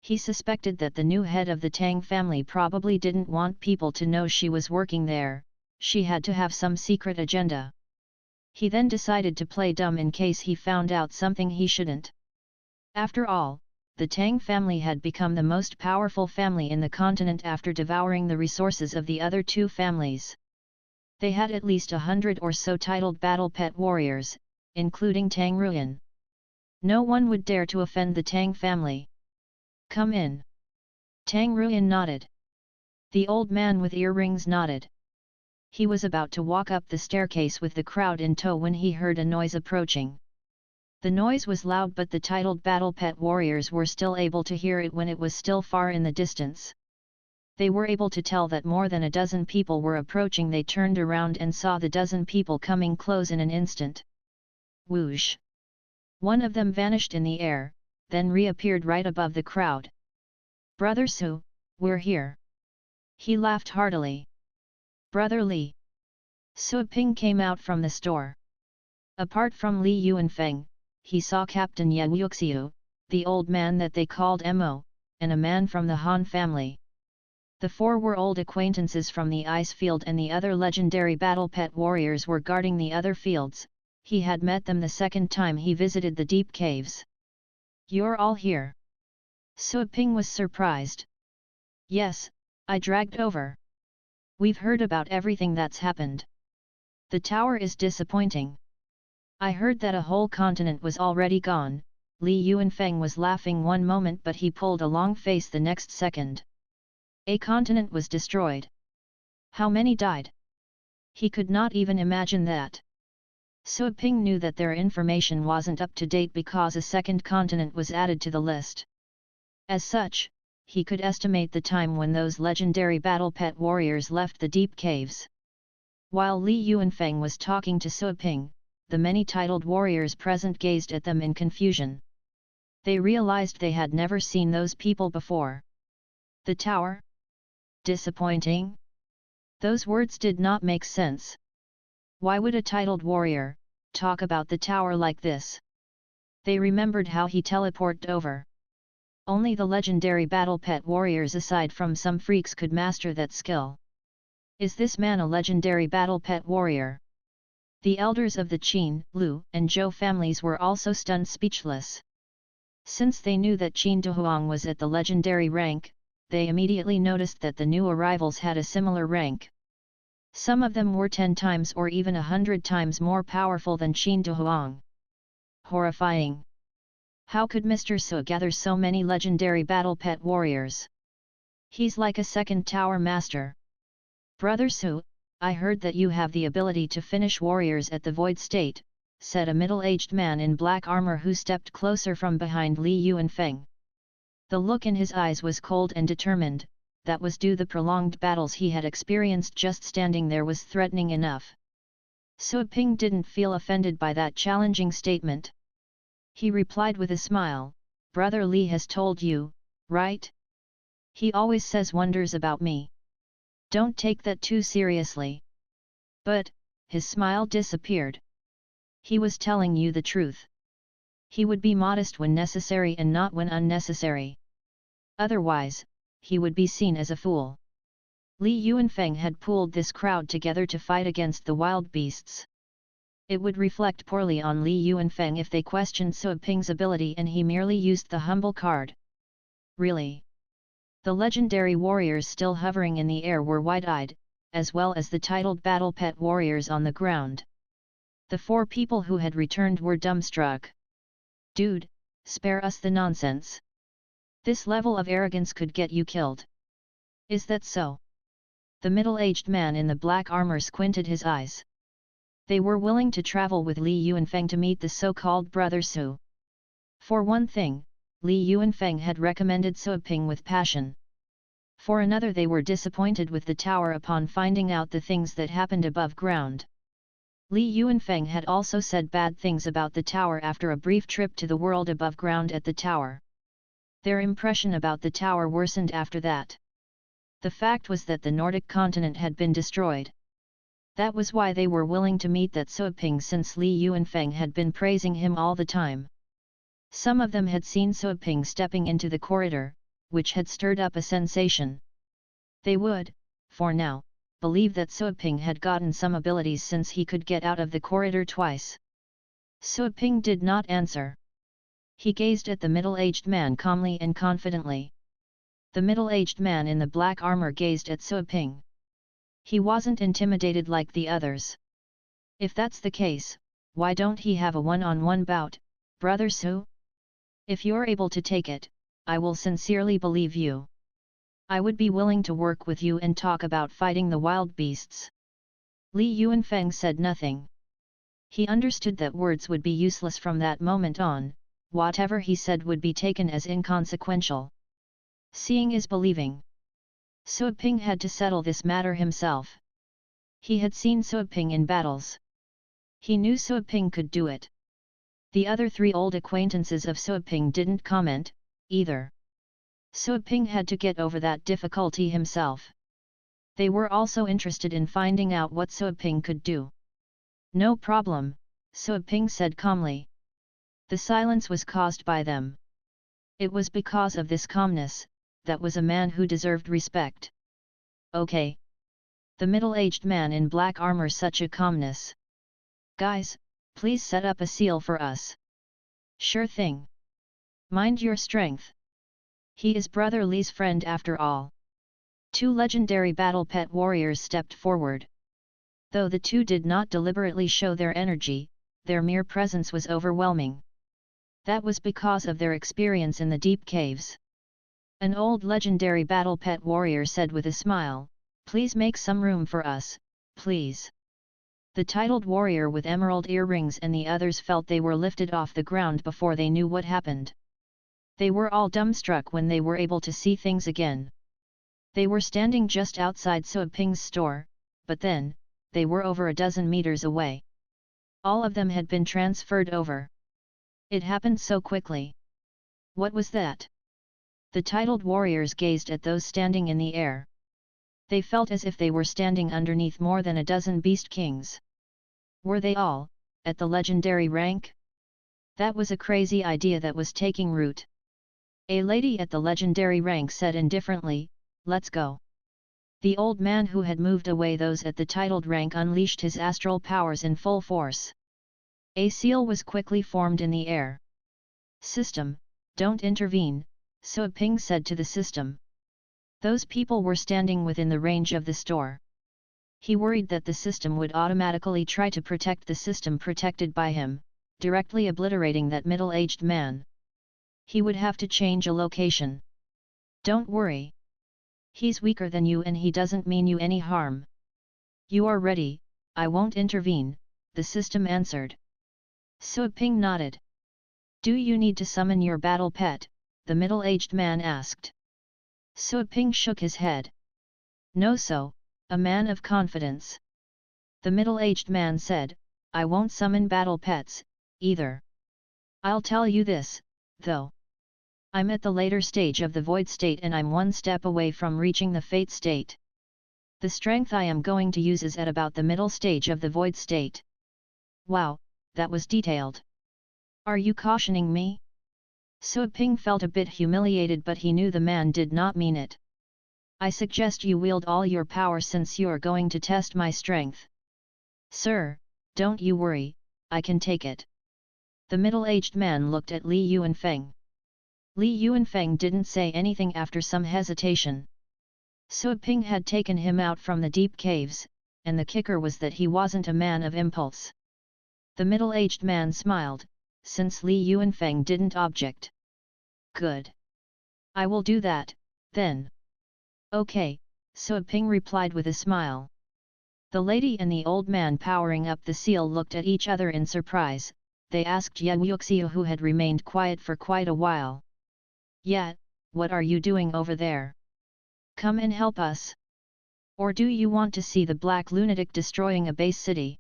He suspected that the new head of the Tang family probably didn't want people to know she was working there. She had to have some secret agenda. He then decided to play dumb in case he found out something he shouldn't. After all, the Tang family had become the most powerful family in the continent after devouring the resources of the other two families. They had at least 100 or so titled battle pet warriors, including Tang Ruyan. No one would dare to offend the Tang family. "Come in." Tang Ruyan nodded. The old man with earrings nodded. He was about to walk up the staircase with the crowd in tow when he heard a noise approaching. The noise was loud, but the titled battle pet warriors were still able to hear it when it was still far in the distance. They were able to tell that more than a dozen people were approaching. They turned around and saw the dozen people coming close in an instant. Whoosh! One of them vanished in the air, then reappeared right above the crowd. "Brother Su, we're here." He laughed heartily. "Brother Li." Suaping came out from the store. Apart from Li Yuanfeng, he saw Captain Ye Wuxiu, the old man that they called Mo, and a man from the Han family. The four were old acquaintances from the ice field, and the other legendary battle pet warriors were guarding the other fields. He had met them the second time he visited the deep caves. "You're all here?" Suaping was surprised. "Yes, I dragged over. We've heard about everything that's happened. The tower is disappointing. I heard that a whole continent was already gone." Li Yuanfeng was laughing one moment, but he pulled a long face the next second. A continent was destroyed. How many died? He could not even imagine that. Suaping knew that their information wasn't up to date because a second continent was added to the list. As such, he could estimate the time when those legendary battle pet warriors left the deep caves. While Li Yuanfeng was talking to Suaping, the many titled warriors present gazed at them in confusion. They realized they had never seen those people before. The tower? Disappointing? Those words did not make sense. Why would a titled warrior talk about the tower like this? They remembered how he teleported over. Only the legendary battle pet warriors aside from some freaks could master that skill. Is this man a legendary battle pet warrior? The elders of the Qin, Lu, and Zhou families were also stunned speechless. Since they knew that Qin Dehuang was at the legendary rank, they immediately noticed that the new arrivals had a similar rank. Some of them were 10 times or even 100 times more powerful than Qin Dehuang. Horrifying! How could Mr. Su gather so many legendary battle pet warriors? He's like a second tower master. Brother Su, I heard that you have the ability to finish warriors at the void state, said a middle-aged man in black armor who stepped closer from behind Li Yuanfeng. The look in his eyes was cold and determined, that was due the prolonged battles he had experienced. Just standing there was threatening enough. Su Ping didn't feel offended by that challenging statement. He replied with a smile, Brother Li has told you, right? He always says wonders about me. Don't take that too seriously. But, his smile disappeared. He was telling you the truth. He would be modest when necessary and not when unnecessary. Otherwise, he would be seen as a fool. Li Yuanfeng had pooled this crowd together to fight against the wild beasts. It would reflect poorly on Li Yuanfeng if they questioned Su Ping's ability and he merely used the humble card. Really? The legendary warriors still hovering in the air were wide-eyed, as well as the titled battle pet warriors on the ground. The 4 people who had returned were dumbstruck. Dude, spare us the nonsense. This level of arrogance could get you killed. Is that so? The middle-aged man in the black armor squinted his eyes. They were willing to travel with Li Yuanfeng to meet the so-called Brother Su. For one thing, Li Yuanfeng had recommended Su Ping with passion. For another, they were disappointed with the tower upon finding out the things that happened above ground. Li Yuanfeng had also said bad things about the tower after a brief trip to the world above ground at the tower. Their impression about the tower worsened after that. The fact was that the Nordic continent had been destroyed. That was why they were willing to meet that Su Ping, since Li Yuanfeng had been praising him all the time. Some of them had seen Su Ping stepping into the corridor, which had stirred up a sensation. They would, for now, believe that Su Ping had gotten some abilities since he could get out of the corridor twice. Su Ping did not answer. He gazed at the middle-aged man calmly and confidently. The middle-aged man in the black armor gazed at Su Ping. He wasn't intimidated like the others. If that's the case, why don't he have a one-on-one bout, Brother Su? If you're able to take it, I will sincerely believe you. I would be willing to work with you and talk about fighting the wild beasts. Li Yuanfeng said nothing. He understood that words would be useless from that moment on, whatever he said would be taken as inconsequential. Seeing is believing. Su Ping had to settle this matter himself. He had seen Su Ping in battles. He knew Su Ping could do it. The other 3 old acquaintances of Su Ping didn't comment, either. Su Ping had to get over that difficulty himself. They were also interested in finding out what Su Ping could do. No problem, Su Ping said calmly. The silence was caused by them. It was because of this calmness, that was a man who deserved respect. Okay. The middle-aged man in black armor, such a calmness. Guys, please set up a seal for us. Sure thing. Mind your strength. He is Brother Li's friend after all. 2 legendary battle pet warriors stepped forward. Though the 2 did not deliberately show their energy, their mere presence was overwhelming. That was because of their experience in the deep caves. An old legendary battle pet warrior said with a smile, "Please make some room for us, please." The titled warrior with emerald earrings and the others felt they were lifted off the ground before they knew what happened. They were all dumbstruck when they were able to see things again. They were standing just outside Su Ping's store, but then, they were over a dozen meters away. All of them had been transferred over. It happened so quickly. What was that? The titled warriors gazed at those standing in the air. They felt as if they were standing underneath more than a dozen beast kings. Were they all, at the legendary rank? That was a crazy idea that was taking root. A lady at the legendary rank said indifferently, "Let's go." The old man who had moved away those at the titled rank unleashed his astral powers in full force. A seal was quickly formed in the air. "System, don't intervene," Su Ping said to the system. Those people were standing within the range of the store. He worried that the system would automatically try to protect the system protected by him, directly obliterating that middle-aged man. He would have to change a location. Don't worry. He's weaker than you and he doesn't mean you any harm. You are ready, I won't intervene, the system answered. Sui Ping nodded. Do you need to summon your battle pet? The middle-aged man asked. Sui Ping shook his head. No, so, a man of confidence. The middle-aged man said, I won't summon battle pets, either. I'll tell you this, though. I'm at the later stage of the void state and I'm one step away from reaching the fate state. The strength I am going to use is at about the middle stage of the void state. Wow, that was detailed. Are you cautioning me? Sui Ping felt a bit humiliated, but he knew the man did not mean it. I suggest you wield all your power since you're going to test my strength. Sir, don't you worry, I can take it. The middle-aged man looked at Li Yuanfeng. Li Yuanfeng didn't say anything after some hesitation. Sui Ping had taken him out from the deep caves, and the kicker was that he wasn't a man of impulse. The middle-aged man smiled, since Li Yuanfeng didn't object. Good. I will do that, then. Okay, Sui Ping replied with a smile. The lady and the old man powering up the seal looked at each other in surprise. They asked Ye Wuxiu, who had remained quiet for quite a while. Yeah, what are you doing over there? Come and help us. Or do you want to see the black lunatic destroying a base city?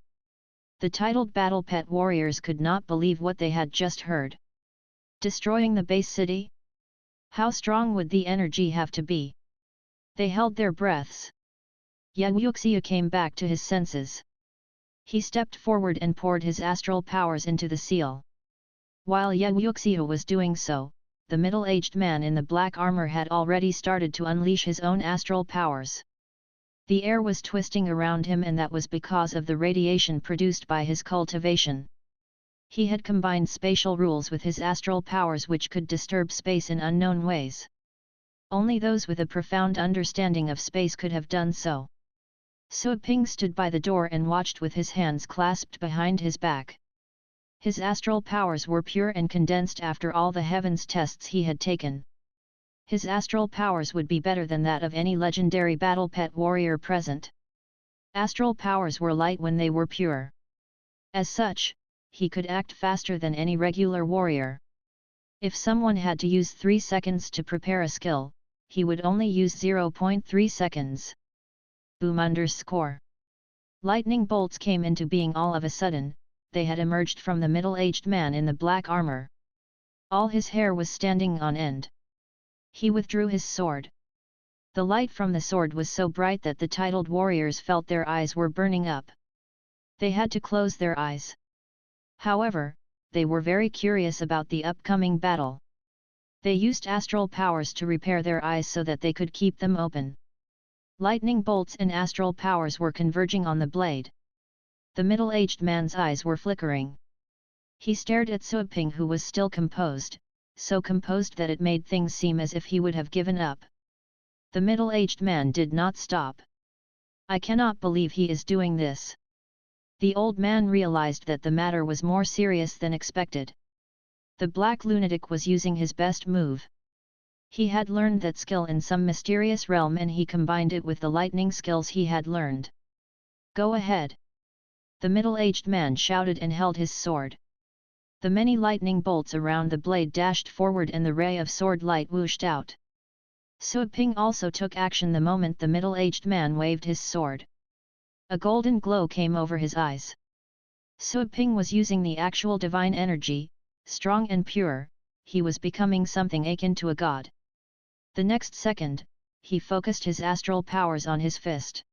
The titled battle pet warriors could not believe what they had just heard. Destroying the base city? How strong would the energy have to be? They held their breaths. Ye Wuxiu came back to his senses. He stepped forward and poured his astral powers into the seal. While Ye Wuxiu was doing so, the middle-aged man in the black armor had already started to unleash his own astral powers. The air was twisting around him, and that was because of the radiation produced by his cultivation. He had combined spatial rules with his astral powers, which could disturb space in unknown ways. Only those with a profound understanding of space could have done so. Sui Ping stood by the door and watched with his hands clasped behind his back. His astral powers were pure and condensed after all the heavens tests he had taken. His astral powers would be better than that of any legendary battle pet warrior present. Astral powers were light when they were pure. As such, he could act faster than any regular warrior. If someone had to use 3 seconds to prepare a skill, he would only use 0.3 seconds. Boom! Lightning bolts came into being all of a sudden. They had emerged from the middle-aged man in the black armor. All his hair was standing on end. He withdrew his sword. The light from the sword was so bright that the titled warriors felt their eyes were burning up. They had to close their eyes. However, they were very curious about the upcoming battle. They used astral powers to repair their eyes so that they could keep them open. Lightning bolts and astral powers were converging on the blade. The middle-aged man's eyes were flickering. He stared at Sui Ping, who was still composed, so composed that it made things seem as if he would have given up. The middle-aged man did not stop. I cannot believe he is doing this. The old man realized that the matter was more serious than expected. The black lunatic was using his best move. He had learned that skill in some mysterious realm, and he combined it with the lightning skills he had learned. Go ahead! The middle-aged man shouted and held his sword. The many lightning bolts around the blade dashed forward and the ray of sword light whooshed out. Sui Ping also took action the moment the middle-aged man waved his sword. A golden glow came over his eyes. Sui Ping was using the actual divine energy, strong and pure. He was becoming something akin to a god. The next second, he focused his astral powers on his fist.